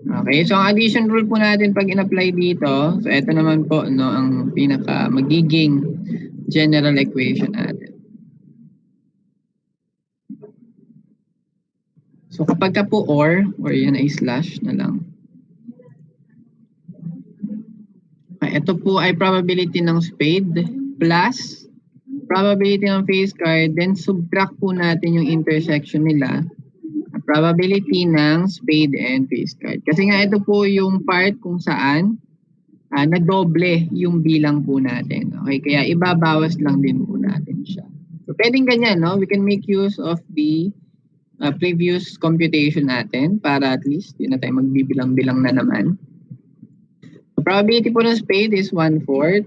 Okay, so ang addition rule po natin pag in-apply dito, so ito naman po ang pinaka magiging general equation natin. So kapag ka po or yan ay slash na lang. ito po ay probability ng spade plus probability ng face card, then subtract po natin yung intersection nila, probability ng spade and face card. Kasi nga ito po yung part kung saan nadoble yung bilang po natin. Okay, kaya ibabawas lang din po natin siya. So pwedeng ganyan, no? We can make use of the previous computation natin para at least hindi na tayo magbibilang-bilang na naman. The probability po ng spade is 1/4.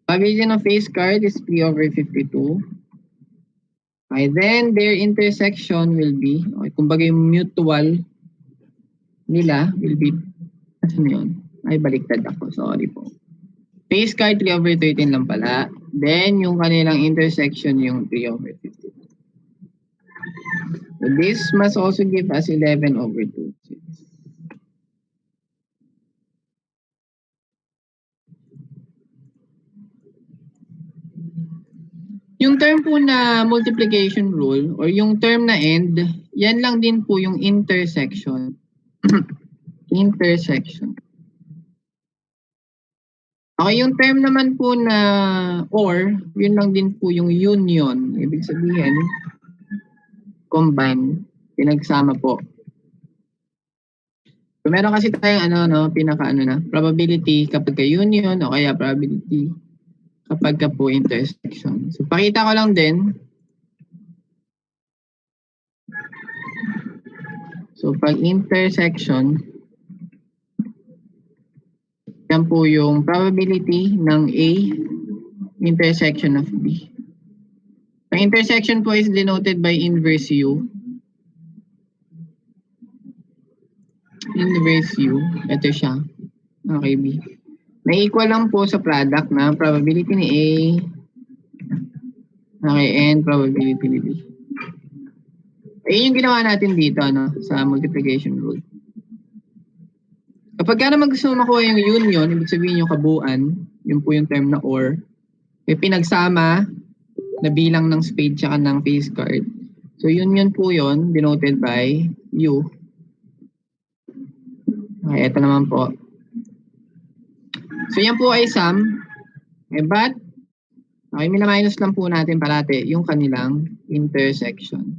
Probability ng face card is 3/52. Okay, then their intersection will be, okay, kumbaga yung mutual nila will be, ano yun? Ay, baliktad ako. Sorry po. Face card 3/13 lang pala. Then yung kanilang intersection yung 3/52. So this must also give us 11/2. Yung term po na multiplication rule or yung term na end, yan lang din po yung intersection. Intersection. Okay, yung term naman po na or, yun lang din po yung union. Ibig sabihin, combine, pinagsama po. So meron kasi tayong probability kapag ka union o kaya probability kapag ka po intersection. So pakita ko lang din. So pag intersection, yan po yung probability ng A intersection of B. Ang intersection po is denoted by inverse U. Inverse U. Ito siya. Okay, B. May equal lang po sa product na probability ni A. Okay, and probability ni B. Ayun yung ginawa natin dito, no, sa multiplication rule. Kapag ka naman gusto mo makuha yung union, ibig sabihin yung kabuuan, yun po yung term na or, pinagsama na bilang ng spade tsaka ng face card. So union po yun, denoted by U. Okay, ito naman po. So yan po ay sum. But, okay, mina-minus lang po natin parati yung kanilang intersection.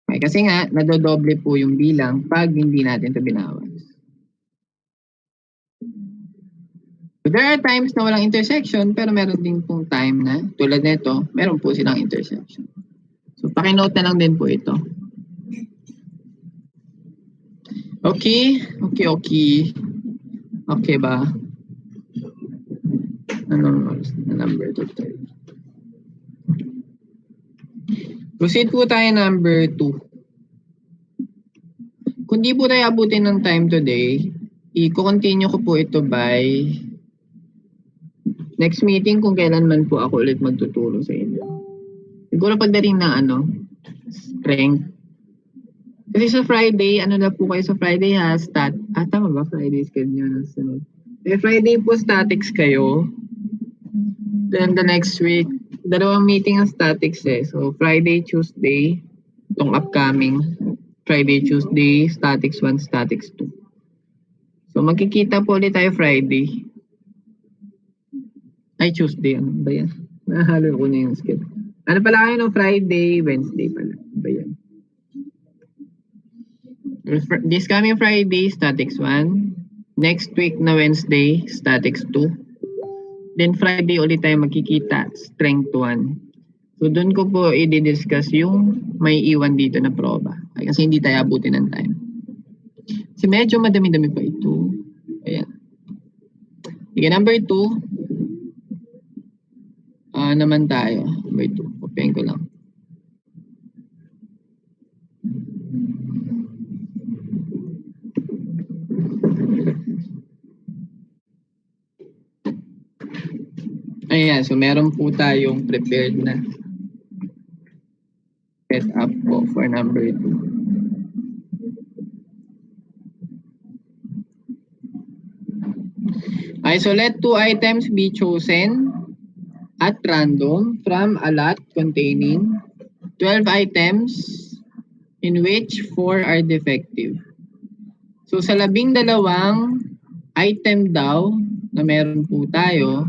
Okay, kasi nga, nadodoble po yung bilang pag hindi natin ito binawas. So there are times na walang intersection, pero meron din pong time na, tulad nito, meron po silang intersection. So pakinote na lang din po ito. Okay. Okay ba? Ano number to? Proceed po tayo number 2. Kung di po tayo abutin ng time today, i-continue ko po ito by next meeting kung kailan man po ako ulit magtuturo sa inyo. Siguro pagdating na strength. Kasi sa Friday, ano na po kayo sa Friday ha? Tama ba? Friday schedule nyo na sunod. Friday po statics kayo. Then the next week, dalawang meeting ang statics eh. So Friday, Tuesday, itong upcoming. Friday, Tuesday, statics 1, statics 2. So magkikita po ulit tayo Friday. Ay, Tuesday. Ano ba yan? Nahalo ko na yung schedule. Ano pala kayo no? Friday, Wednesday pala. Ano ba yan? This coming Friday, statics 1. Next week na Wednesday, statics 2. Then Friday ulit tayo magkikita, strength 1. So doon ko po i-discuss yung may iwan dito na proba. Kasi hindi tayo abutin ng time. Kasi medyo madami-dami pa ito. Ayan. Okay, number 2. Naman tayo. Number 2. Kopyahin ko lang. Ayan, so meron po tayong prepared na setup po for number 2. Okay, so let 2 items be chosen at random from a lot containing 12 items in which 4 are defective. So sa 12 item daw na meron po tayo,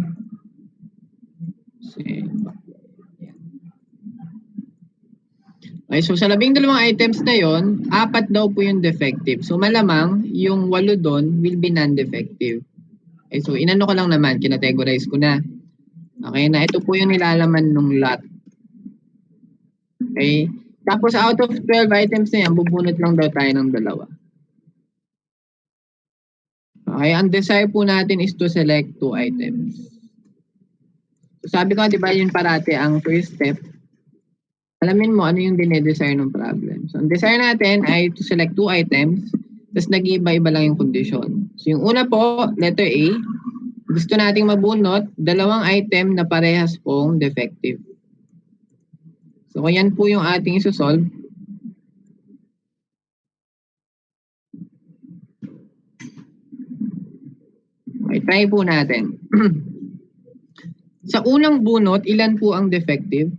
okay, so sa 12 items na yon, 4 daw po yung defective. So malamang yung 8 doon will be non-defective. Okay, so inano ko lang naman, kinategorize ko na. Okay, na ito po yung nilalaman ng lot. Okay, tapos out of 12 items na yan, bubunot lang daw tayo ng 2. Okay, ang desire po natin is to select 2 items. So sabi ko, di ba yun parati ang first step, alamin mo ano yung dinedesire ng problem. So ang desire natin ay to select 2 items, tapos nag-iiba-iba lang yung condition. So yung una po, letter A, gusto nating mabunot 2 item na parehas pong defective. So kung yan po yung ating isosolve, okay, try po natin. Sa unang bunot, ilan po ang defective?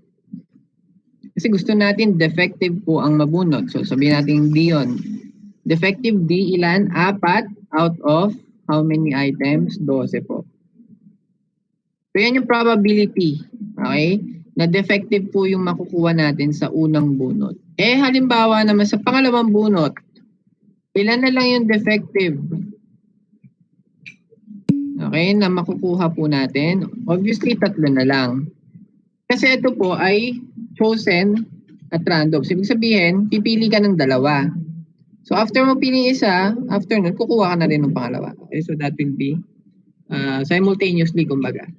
Kasi gusto natin defective po ang mabunot. So sabihin natin D yun. Defective D, ilan? 4 out of how many items? 12 po. So yan yung probability. Okay? Na defective po yung makukuha natin sa unang bunot. Eh halimbawa naman sa pangalawang bunot, ilan na lang yung defective? Okay, na makukuha po natin. Obviously, 3 na lang. Kasi ito po ay chosen at random. So, ibig sabihin, pipili ka ng 2. So, after mo pili isa, after nun, kukuha ka na rin ng pangalawa. Okay, so that will be simultaneously, kumbaga.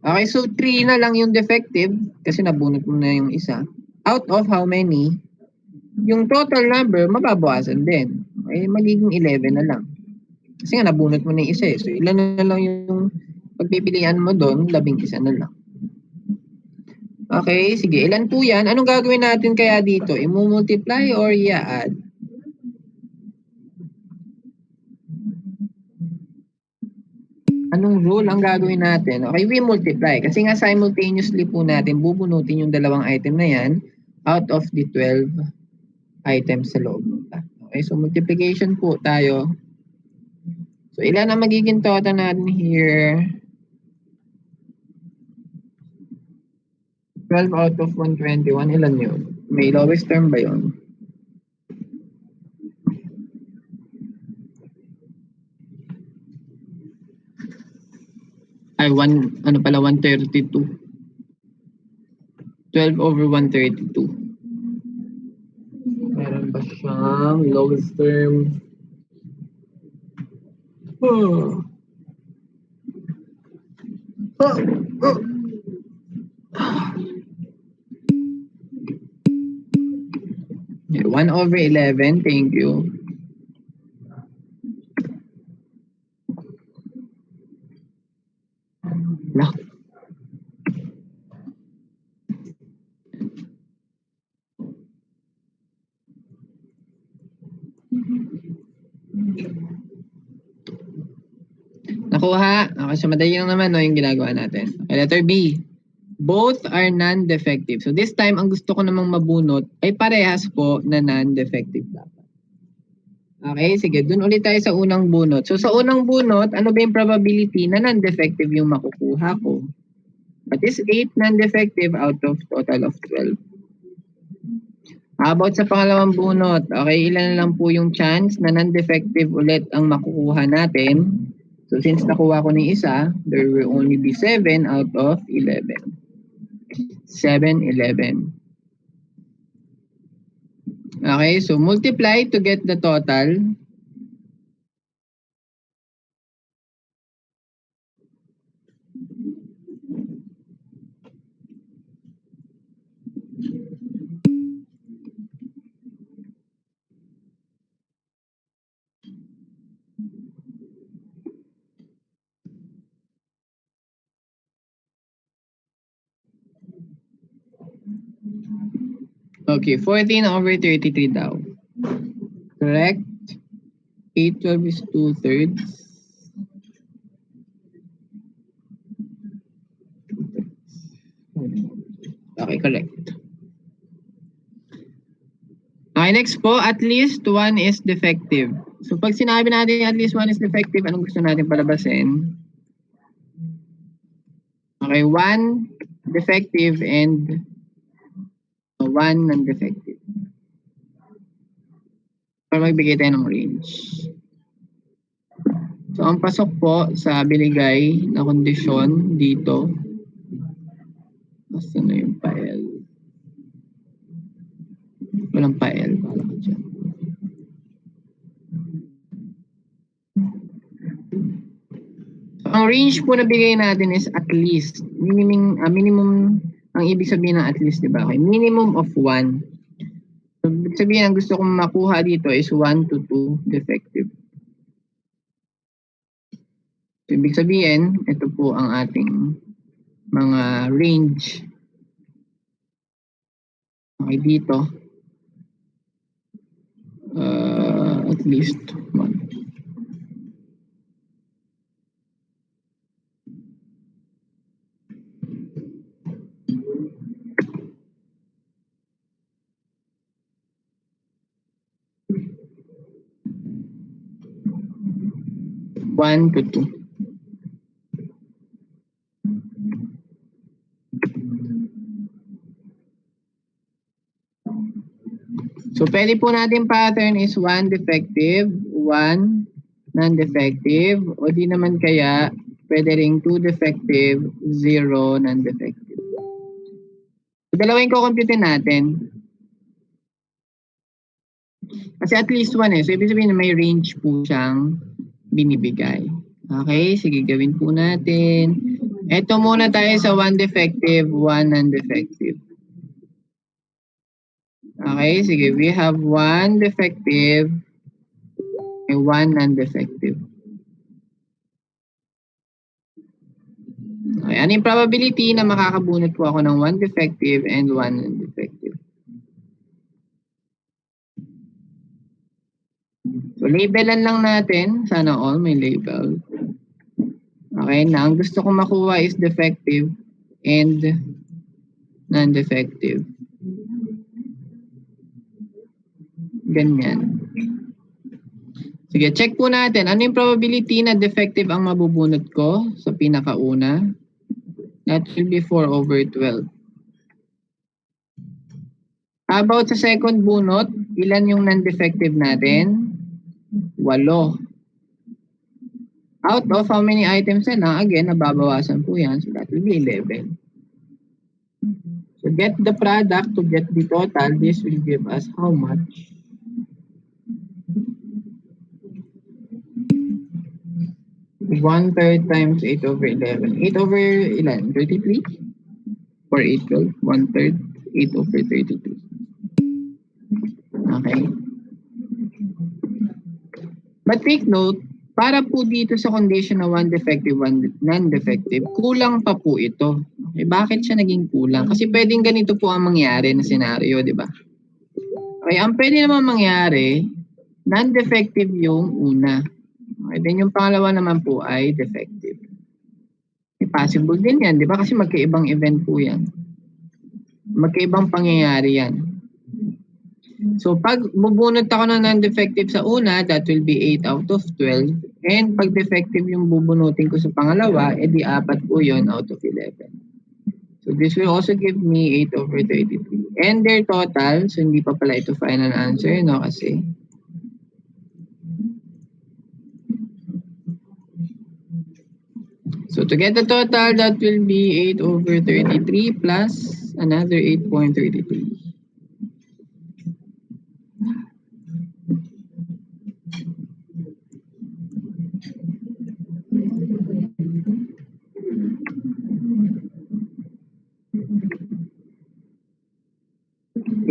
Okay, so 3 na lang yung defective kasi nabunot mo na yung isa. Out of how many? Yung total number, mababawasan din. Okay, magiging 11 na lang. Kasi nga nabunot mo na yung isa eh. So ilan na lang yung pagpipilian mo doon, 11 na lang. Okay, sige. Ilan po yan? Anong gagawin natin kaya dito? I-multiply or i-add? Anong rule ang gagawin natin? Okay, we multiply. Kasi nga simultaneously po natin bubunutin yung 2 item na yan out of the 12 items sa loob. Okay, so multiplication po tayo. So ilan ang magiging total natin here? 12 out of 121, ilan yun? May lowest term ba yun? Ay, ano pala, 132. 12 over 132. Meron ba siyang lowest term? Oh. Oh. Oh. Yeah, 1 over 11, thank you. No. Nakuha? Okay, so madali lang naman no, yung ginagawa natin. Okay, letter B. Both are non-defective. So this time, ang gusto ko namang mabunot ay parehas po na non-defective dapat. Okay, sige. Dun ulit tayo sa unang bunot. So sa unang bunot, ano ba yung probability na non-defective yung makukuha ko? That is 8 non-defective out of total of 12. How about sa pangalawang bunot? Okay, ilan lang po yung chance na non-defective ulit ang makukuha natin? So since nakuha ko ng isa, there will only be 7 out of 11. 7, 11. Okay, so multiply to get the total. Okay, 14 over 33 daw. Correct? 8, 12 is 2/3. Okay, correct. Okay, next po, at least one is defective. So pag sinabi natin at least one is defective, anong gusto natin palabasin? Okay, one defective and one non-defective. Para magbigay tayo ng range. So ang pasok po sa binigay na kondisyon dito, basta na yung pa-L. Walang pa-L. Pala ko dyan. So ang range po na bigay natin is at least. Minimum, ang ibig sabihin ng at least, di ba? Okay, minimum of 1. So ibig sabihin, ang gusto kong makuha dito is 1 to 2 defective. So, ibig sabihin, ito po ang ating mga range. Okay, dito. At least 1. One to 2. So, pwede po natin pattern is 1 defective, 1 non-defective, o di naman kaya, pwede ring 2 defective, 0 non-defective. So, dalawin ko computein natin. Kasi at least 1 eh. So, ibig sabihin may range po siyang binibigay. Okay, sige, gawin po natin. Ito muna tayo sa 1 defective, 1 non-defective. Okay, sige. We have 1 defective and 1 non-defective. Okay, ano yung probability na makakabunot po ako ng 1 defective and 1 non-defective? So, labelan lang natin. Sana all may label. Okay, na ang gusto kong makuha is defective and non-defective. Ganyan. Sige, check po natin. Ano yung probability na defective ang mabubunot ko sa pinakauna? That will be 4 over 12. How about sa second bunot? Ilan yung non-defective natin? 8. Out of how many items na lang? Again, nababawasan po yan. So that will be 11. So get the product to get the total. This will give us how much? 1/3 times 8 over 11. 8 over ilan? 33? Or 8, 12? 1/3, 8 over 33. Okay. But take note, para po dito sa condition na 1 defective, 1 non-defective, kulang pa po ito. Okay, bakit siya naging kulang? Kasi pwedeng ganito po ang mangyari na scenario, di ba? Okay, ang pwede naman mangyari, non-defective yung una. Okay, then yung pangalawa naman po ay defective. Possible din yan, di ba? Kasi magkaibang event po yan. Magkaibang pangyayari yan. So, pag bubunot ako ng non-defective sa una, that will be 8 out of 12. And pag defective yung bubunutin ko sa pangalawa, edi 4 po yun out of 11. So, this will also give me 8 over 33. And their total, so hindi pa pala ito final answer, no? Kasi so to get the total, that will be 8 over 33 plus another 8.33.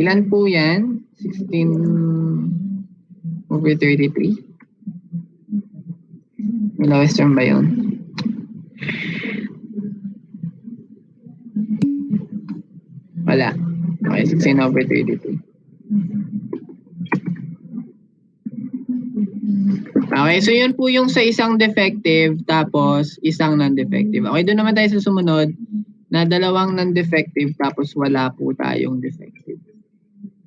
Ilan po yan? 16 over 33. May lowest term ba yun? Wala. Okay, 16 over 33. Okay, so yun po yung sa isang defective tapos isang non-defective. Okay, doon naman tayo sa sumunod na dalawang non-defective tapos wala po tayong defective.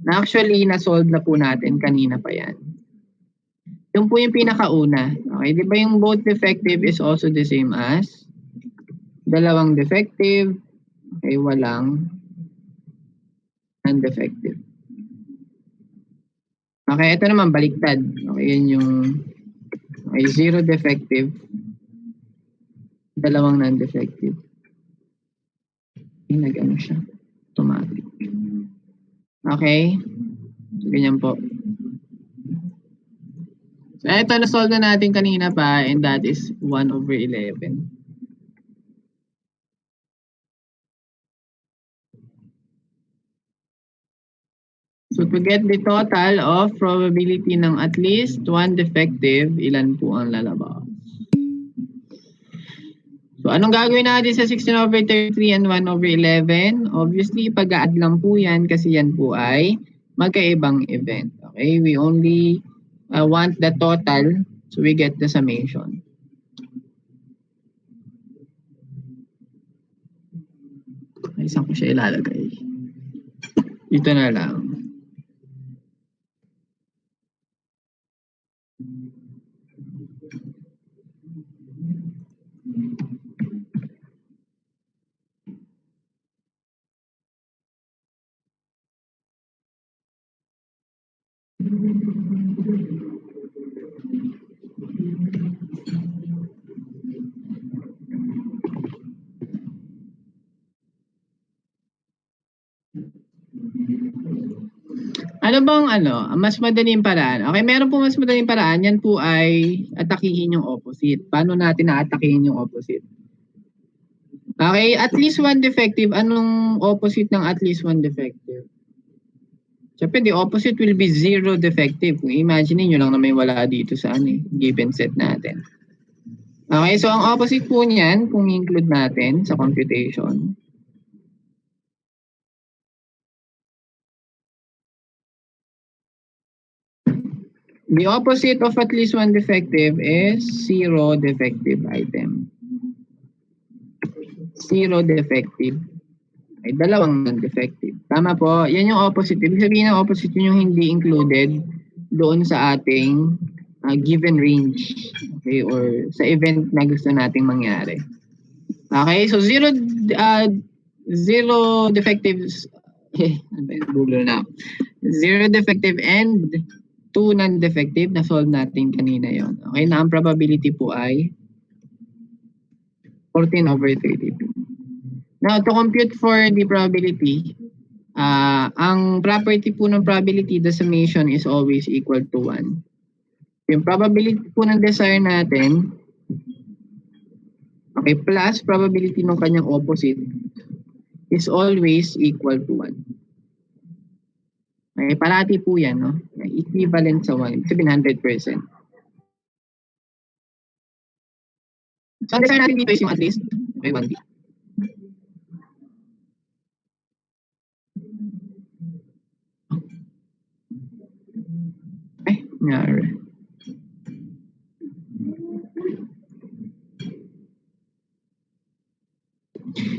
Na actually, na-solve na po natin kanina pa yan. Yung po yung pinakauna. Okay, di ba yung both defective is also the same as dalawang defective, okay, walang non-defective. Okay, ito naman baliktad. Okay, yun yung okay, zero defective, dalawang non-defective. Okay, nag-ano siya. Automatic. Okay, so, ganyan po. So, ito na-solve na natin kanina pa and that is 1/11. So to get the total of probability ng at least one defective, ilan po ang lalabas? So anong gagawin natin sa 16/33 and 1/11? Obviously, pag-add lang po yan kasi yan po ay magkaibang event. Okay, we only want the total, so we get the summation. Ay, saan ko siya ilalagay? Ito na lang. Ano bang mas madaling paraan? Okay, meron po mas madaling paraan. Yan po ay atakihin yung opposite. Paano natin naatakihin yung opposite? Okay, at least one defective. Anong opposite ng at least one defective? Siyempre, the opposite will be zero defective. Kung imagine nyo lang na may wala dito sa given set natin. Okay, so ang opposite po niyan, kung include natin sa computation, the opposite of at least one defective is zero defective item. Zero defective. Ay dalawang non-defective. Tama po, yan yung opposite. Ibig sabihin ng opposite yun yung hindi included doon sa ating given range. Okay, or sa event na gusto nating mangyari. Okay, so zero defectives, Google na. Zero defective and two non-defective, na-solve natin kanina yon. Okay, na ang probability po ay 14/32. Now, to compute for the probability, ang property po ng probability, the summation is always equal to 1. Yung probability po ng desire natin, okay, plus probability ng kanyang opposite is always equal to 1. Okay, parati po yan, no? Equivalent sa 1. Sabihin 100%. So, ang desire natin dito is yung at least, okay, 1D. Nangyari.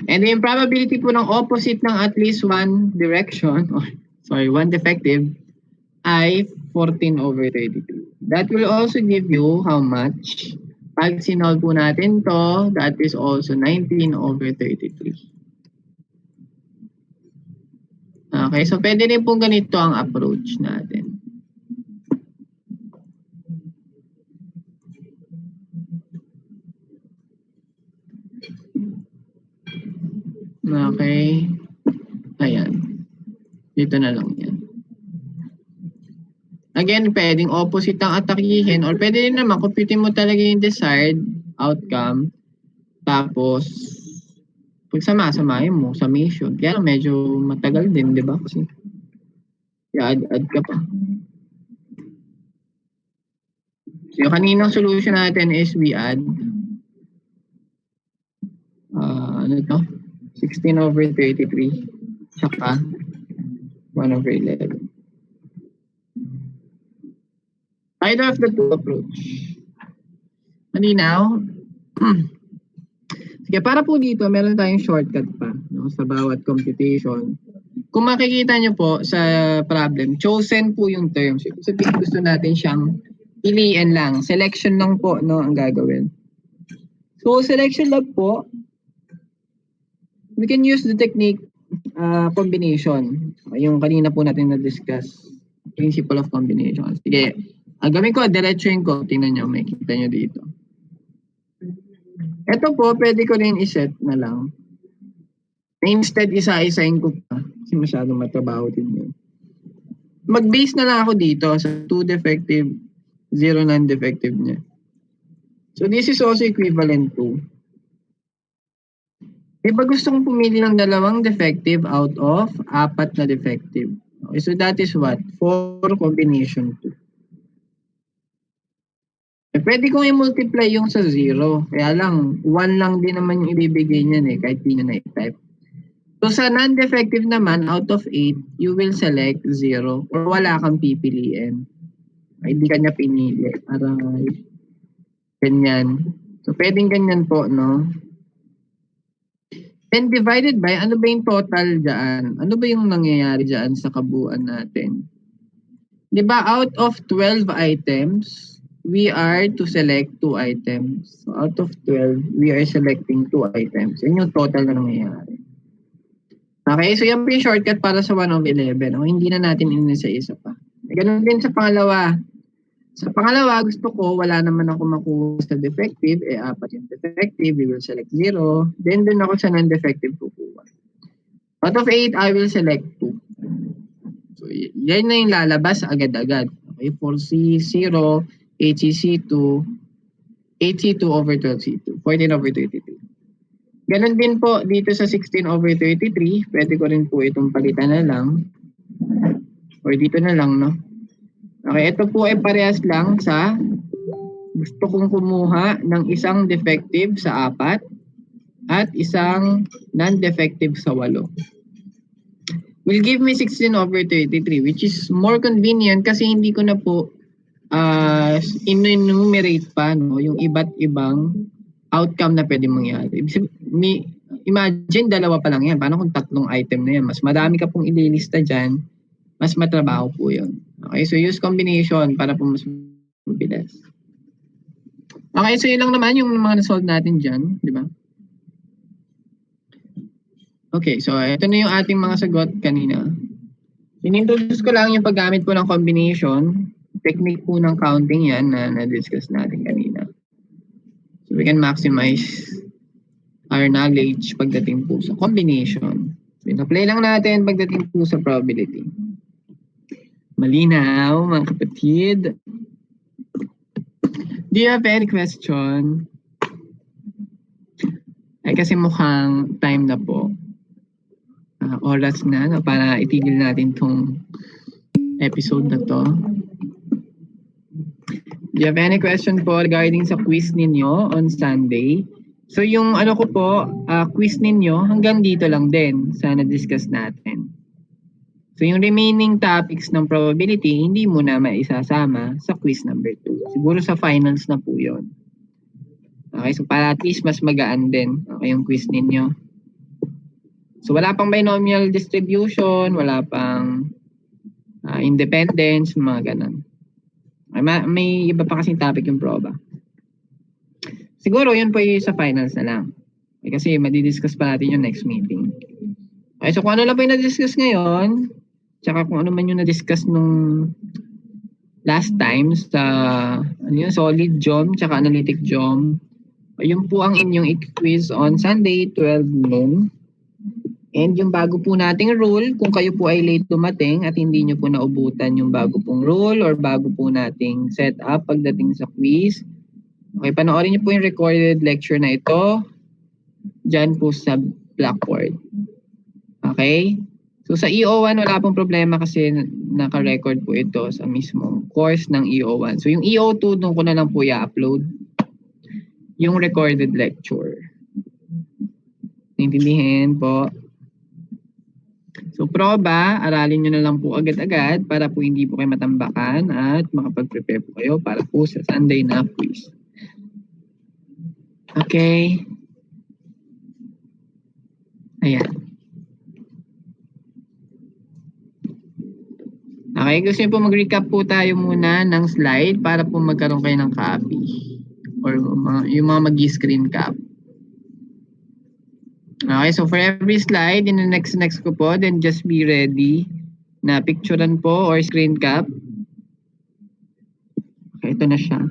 And yung probability po ng opposite ng at least one direction, or sorry, one defective, ay 14/32. That will also give you how much? Pag sinolve po natin to, that is also 19/33. Okay, so pwede rin pong ganito ang approach natin. Okay. Ayan. Dito na lang yan. Again, pwedeng opposite ang atakihin or pwede rin naman, computin mo talaga yung desired outcome. Tapos, pagsama-samahin mo, summation. Kaya medyo matagal din, di ba? Kasi, i-add ka pa. So, yung kaninang solution natin is we add, ano to? 16/33 saka 1/11. Either of the two approach. Malinaw? Sige, para po dito, meron tayong shortcut pa, no, sa bawat computation. kung makikita nyo po sa problem, chosen po yung terms. So, gusto natin siyang piliin lang. Selection lang po, no, ang gagawin. So, selection lang po. We can use the technique combination. Yung kanina po natin na-discuss. Principle of combination. Sige, gawin ko, diretsuin ko. Tingnan nyo, makikita nyo dito. Ito po, pwede ko rin iset na lang. Instead, isa-isain ko pa. Kasi masyadong matrabaho din yun. Mag-base na lang ako dito sa 2 defective, 0 non-defective niya. So, this is also equivalent to. Diba gusto kong pumili ng 2 defective out of 4 na defective. Okay, so that is what? 4 combination 2. Pwede kong i-multiply yung sa 0. Kaya lang, 1 lang din naman yung ibibigay niyan kahit di nyo na-type. So sa non-defective naman, out of 8, you will select 0 or wala kang pipiliin. Hindi ka niya pinili. Aray. Ganyan. So pwedeng ganyan po, no? Then divided by, ano ba yung total dyan? Ano ba yung nangyayari dyan sa kabuuan natin? Diba out of 12 items, we are to select 2 items. So out of 12, we are selecting 2 items. Yan yung total na nangyayari. Okay, so yan po yung shortcut para sa 1 of 11. O, hindi na natin inisa-isa pa. Ganun din sa pangalawa. Sa pangalawa, gusto ko, wala naman ako makuha sa defective, 4 yung defective, we will select 0. Then, dun ako sa non-defective kukuha. Out of 8, I will select 2. So, yan na yung lalabas agad-agad. Okay, 4C0, 8CC2, 8C2 over 12C2, 14 over 33. Ganon din po dito sa 16 over 33, pwede ko rin po itong palitan na lang. Or dito na lang, no? Okay, ito po ay parehas lang sa gusto kong kumuha ng isang defective sa 4 at isang non-defective sa 8. Will give me 16 over 33, which is more convenient kasi hindi ko na po enumerate pa, no, yung iba't ibang outcome na pwede mangyari. Imagine, 2 pa lang yan. Paano kung 3 item na yan? Mas madami ka pong ililista dyan, mas matrabaho po yun. Okay, so use combination para po mas mabilis. Okay, so yun lang naman yung mga na-solve natin dyan, di ba? Okay, so ito na yung ating mga sagot kanina. Inintroduce ko lang yung paggamit po ng combination. Technique po ng counting yan na na-discuss natin kanina. So we can maximize our knowledge pagdating po sa combination. So, ina-play lang natin pagdating po sa probability. Malinaw, mga kapatid. Do you have any question? Ay kasi mukhang time na po. Oras na, no, para itigil natin tong episode na to. Do you have any question po regarding sa quiz ninyo on Sunday? So yung ano ko po, quiz ninyo hanggang dito lang din sa na-discuss natin. So yung remaining topics ng probability, hindi mo na maisasama sa quiz number 2. Siguro sa finals na po yun. Okay, so para at least mas magaan din, okay, yung quiz ninyo. So wala pang binomial distribution, wala pang independence, mga ganun. May iba pa kasing topic yung proba. Siguro yun po yung sa finals na lang. Okay, kasi madidiscuss pa natin yung next meeting. Okay, so kung ano lang po yung na-discuss ngayon, tsaka kung ano man yung na-discuss nung last time sa solid geom tsaka analytic geom, yun po ang inyong quiz on Sunday, 12 noon. And yung bago po nating rule, kung kayo po ay late dumating at hindi nyo po naubutan yung bago pong rule or bago po nating setup pagdating sa quiz, okay, panoorin nyo po yung recorded lecture na ito dyan po sa Blackboard. Okay? So sa EO1, wala pong problema kasi naka-record po ito sa mismong course ng EO1. So yung EO2, doon ko na lang po i-upload yung recorded lecture. Naintindihan po? So proba, aralin nyo na lang po agad-agad para po hindi po kayo matambakan at makapag-prepare po kayo para po sa Sunday na quiz. Okay? Ayan. Okay, gusto niyo po mag-recap po tayo muna ng slide para po magkaroon kayo ng copy or yung mga mag-screen cap. Okay, so for every slide, in the next ko po, then just be ready na picturean po or screen cap. Okay, ito na siya.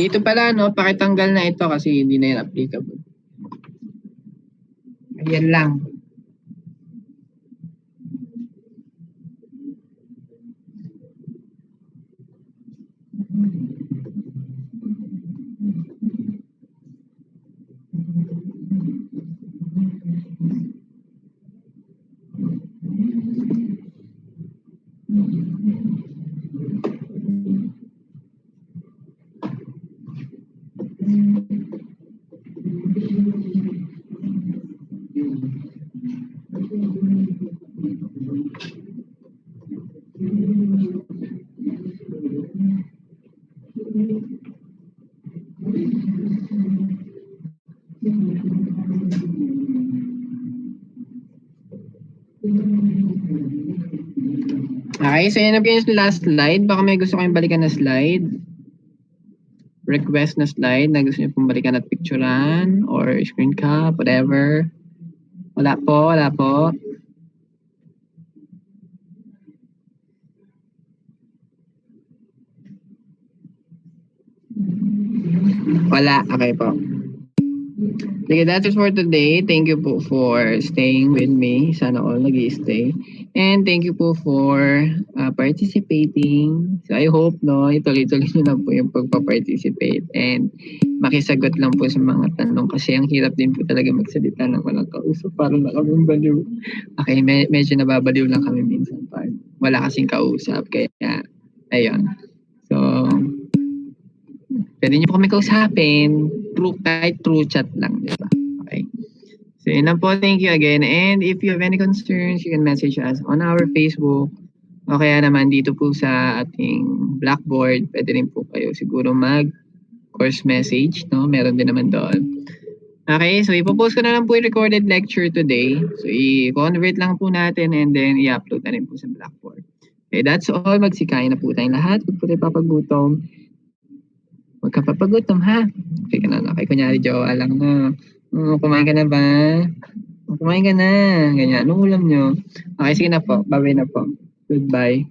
Dito pala, no, pakitanggal na ito kasi hindi na yan applicable. Ayan lang. Okay, so yan na po yung last slide. Baka may gusto kayong balikan na slide. Request na slide na gusto niyo pong balikan at picturean or screen cap, whatever. Wala po, wala po. Wala, okay po. Sige, that's it for today. Thank you po for staying with me. Sana all nag-i-stay. And thank you po for participating. So I hope, no, ituloy-tuloy nyo na po yung pagpa-participate. And makisagot lang po sa mga tanong kasi ang hirap din po talaga magsalita ng walang kausap. Parang na kaming baliw. Okay, medyo nababaliw lang kami minsan. Wala kasing kausap. Kaya, ayun. So, pwede nyo po kami kausapin. Kahit true chat lang, di ba? Okay. So, yun lang po. Thank you again. And if you have any concerns, you can message us on our Facebook. O kaya naman dito po sa ating Blackboard, pwede rin po kayo siguro mag-course message, no? Meron din naman doon. Okay, so ipopost ko na lang po yung recorded lecture today. So, i-convert lang po natin and then i-upload na rin po sa Blackboard. Okay, that's all. Magsikain na po tayong lahat. Huwag po tayo papagutom. Huwag ka papagutom, ha? Okay ka na, okay. Kunyari, jowa lang, no? Kumain ka na ba? Kumain ka na. Ganyan. Anong ulam nyo? Okay, sige na po. Bye-bye na po. Goodbye.